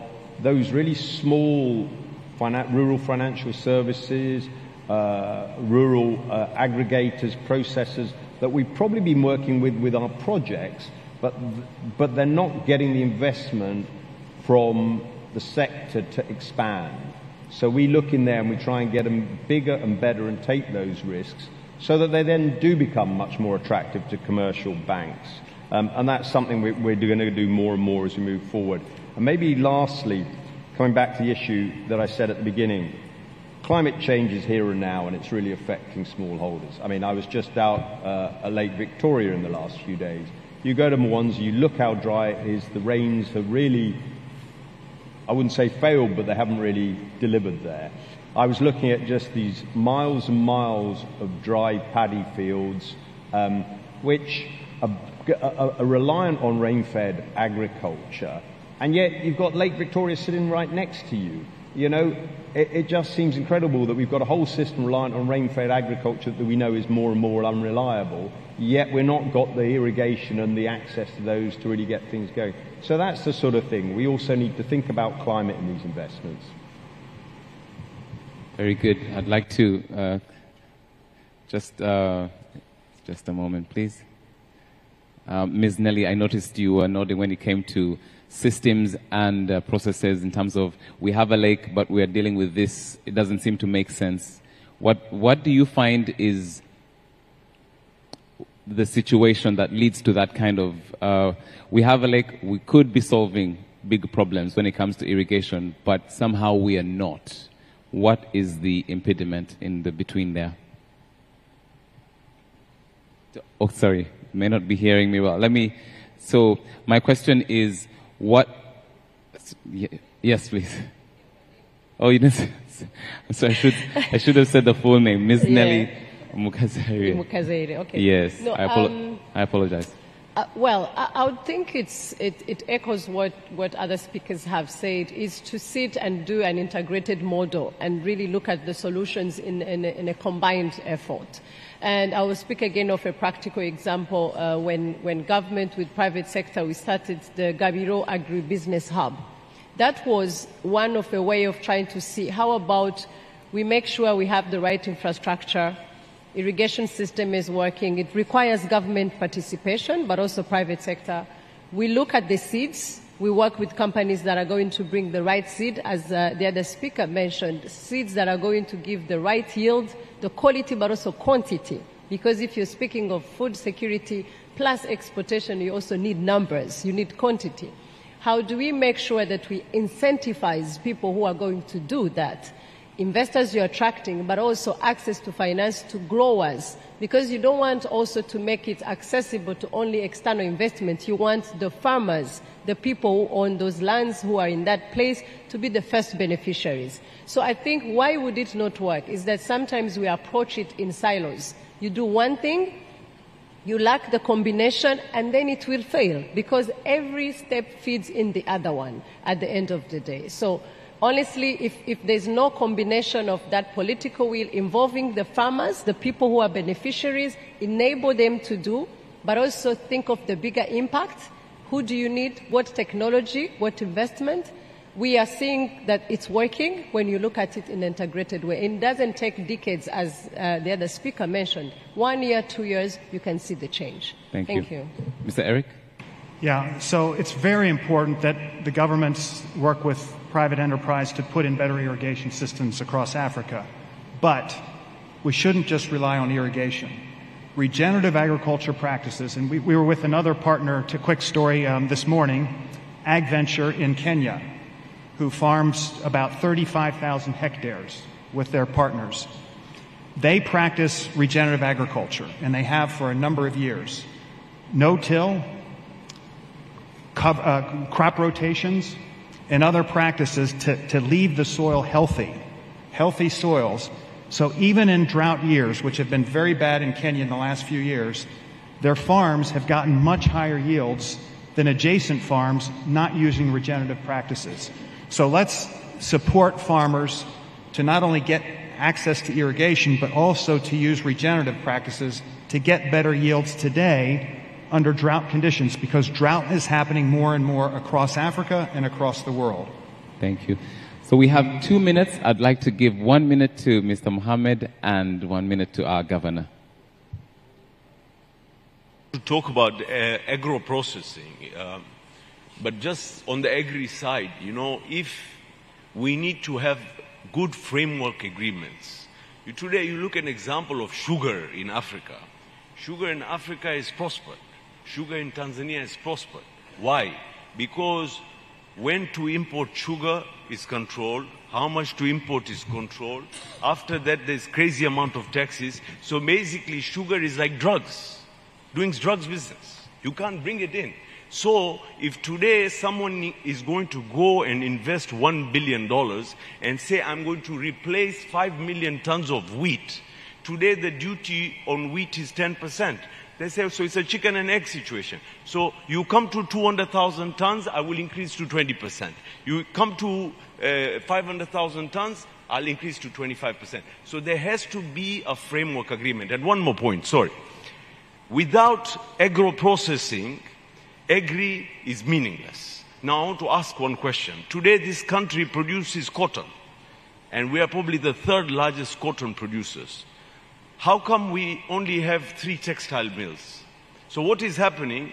those really small rural financial services, rural aggregators, processors that we've probably been working with our projects, but they're not getting the investment from the sector to expand. So we look in there and we try and get them bigger and better and take those risks so that they then do become much more attractive to commercial banks. And that's something we're going to do more and more as we move forward. And maybe lastly, coming back to the issue that I said at the beginning, climate change is here and now, and it's really affecting smallholders. I mean, I was just out at Lake Victoria in the last few days. You go to Mwanza, you look how dry it is. The rains have really, I wouldn't say failed, but they haven't really delivered there. I was looking at just these miles and miles of dry paddy fields, which are reliant on rain-fed agriculture, and yet you've got Lake Victoria sitting right next to you. You know, it just seems incredible that we've got a whole system reliant on rain-fed agriculture that we know is more and more unreliable, yet we're not got the irrigation and the access to those to really get things going. So that's the sort of thing. We also need to think about climate in these investments. Very good. I'd like to just a moment, please. Ms. Nelly, I noticed you were nodding when it came to systems and processes in terms of we have a lake, but we are dealing with this. It doesn't seem to make sense. What do you find is the situation that leads to that kind of, we have a lake, we could be solving big problems when it comes to irrigation, but somehow we are not. What is the impediment in the between there? Oh, sorry, you may not be hearing me well. So my question is, yes, please. Oh, you didn't. So I should have said the full name, Ms. Nelly Mukazere. Okay. Yes, No, I apologize. Well, I would think it echoes what other speakers have said, is to sit and do an integrated model and really look at the solutions in a combined effort. And I will speak again of a practical example. When government with private sector, we started the Gabiro Agribusiness Hub. That was one of a way of trying to see how about we make sure we have the right infrastructure, irrigation system is working. It requires government participation, but also private sector. We look at the seeds. We work with companies that are going to bring the right seed, as the other speaker mentioned, seeds that are going to give the right yield, the quality, but also quantity. Because if you're speaking of food security plus exportation, you also need numbers. You need quantity. How do we make sure that we incentivize people who are going to do that? Investors you're attracting, but also access to finance to growers, because you don't want also to make it accessible to only external investment. You want the farmers, the people who own those lands, who are in that place, to be the first beneficiaries. So I think why would it not work is that sometimes we approach it in silos. You do one thing, you lack the combination, and then it will fail, because every step feeds in the other one at the end of the day. So honestly, if there's no combination of that political will involving the farmers, the people who are beneficiaries, enable them to do, but also think of the bigger impact. Who do you need? What technology? What investment? We are seeing that it's working when you look at it in an integrated way. It doesn't take decades, as the other speaker mentioned. 1 year, 2 years, you can see the change. Thank you. Mr. Eric? Yeah, so it's very important that the governments work with private enterprise to put in better irrigation systems across Africa. But we shouldn't just rely on irrigation. Regenerative agriculture practices, and we were with another partner, to quick story this morning, Ag Venture in Kenya, who farms about 35,000 hectares with their partners. They practice regenerative agriculture, and they have for a number of years. No-till, crop rotations, and other practices to leave the soil healthy soils. So even in drought years, which have been very bad in Kenya in the last few years, their farms have gotten much higher yields than adjacent farms not using regenerative practices. So let's support farmers to not only get access to irrigation, but also to use regenerative practices to get better yields today under drought conditions, because drought is happening more and more across Africa and across the world. Thank you. So we have 2 minutes. I'd like to give 1 minute to Mr. Mohammed and 1 minute to our governor. To talk about agro-processing, but just on the agri side, you know, if we need to have good framework agreements. Today, you look at an example of sugar in Africa. Sugar in Africa is prospered. Sugar in Tanzania is prospered. Why? Because when to import sugar is controlled, how much to import is controlled. After that, there's crazy amount of taxes. So basically, sugar is like drugs, doing drugs business. You can't bring it in. So if today someone is going to go and invest $1 billion and say, I'm going to replace 5 million tons of wheat, today the duty on wheat is 10%. They say, so it's a chicken and egg situation. So you come to 200,000 tons, I will increase to 20%. You come to 500,000 tons, I'll increase to 25%. So there has to be a framework agreement. And one more point, sorry. Without agro-processing, agri is meaningless. Now I want to ask one question. Today this country produces cotton, and we are probably the third largest cotton producers. How come we only have 3 textile mills? So what is happening?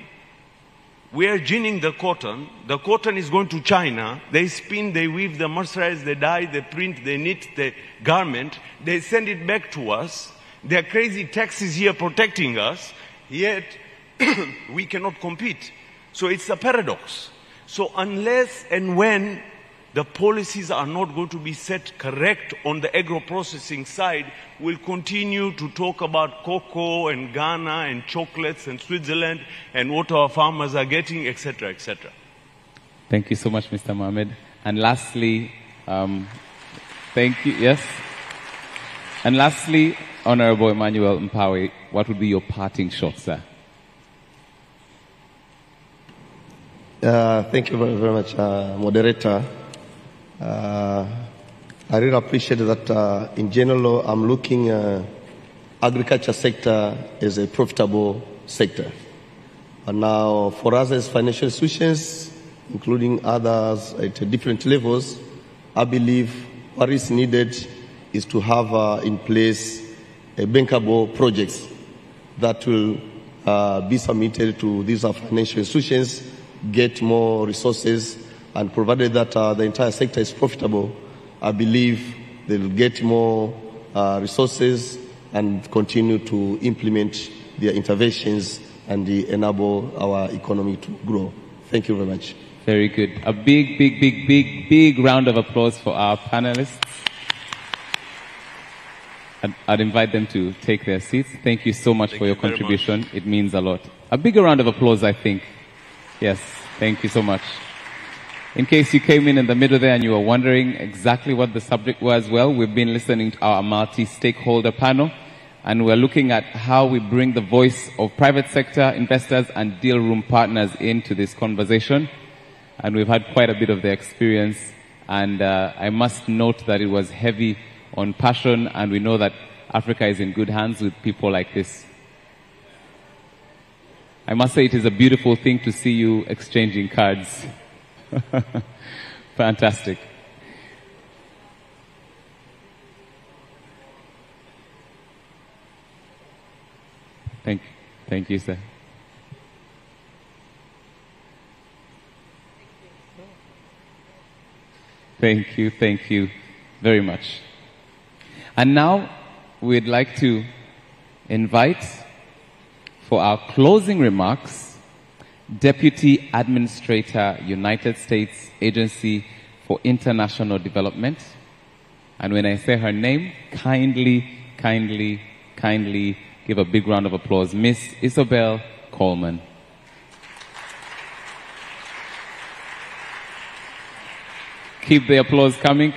We are ginning the cotton. The cotton is going to China. They spin, they weave, they mercerize, they dye, they print, they knit the garment. They send it back to us. There are crazy taxes here protecting us, yet we cannot compete. So it's a paradox. So unless and when the policies are not going to be set correct on the agro-processing side, we'll continue to talk about cocoa and Ghana and chocolates and Switzerland and what our farmers are getting, etc., etc. Thank you so much, Mr. Mohamed. And lastly, thank you, yes. And lastly, Honorable Emmanuel Mpawe, what would be your parting shot, sir? Thank you very much, moderator. I really appreciate that in general I'm looking agriculture sector as a profitable sector. But now for us as financial institutions, including others at different levels, I believe what is needed is to have in place a bankable projects that will be submitted to these financial institutions, get more resources, and provided that the entire sector is profitable, I believe they'll get more resources and continue to implement their interventions and enable our economy to grow. Thank you very much. Very good. A big round of applause for our panelists. I'd invite them to take their seats. Thank you so much for your contribution. It means a lot. A bigger round of applause, I think. Yes, thank you so much. In case you came in the middle there and you were wondering exactly what the subject was, well, we've been listening to our multi-stakeholder panel, and we're looking at how we bring the voice of private sector investors and deal room partners into this conversation. And we've had quite a bit of their experience, and I must note that it was heavy on passion, and we know that Africa is in good hands with people like this. I must say it is a beautiful thing to see you exchanging cards. Fantastic. Thank you, sir. Thank you very much. And now we'd like to invite for our closing remarks Deputy Administrator, United States Agency for International Development. And when I say her name, kindly give a big round of applause. Miss Isabel Coleman. Keep the applause coming.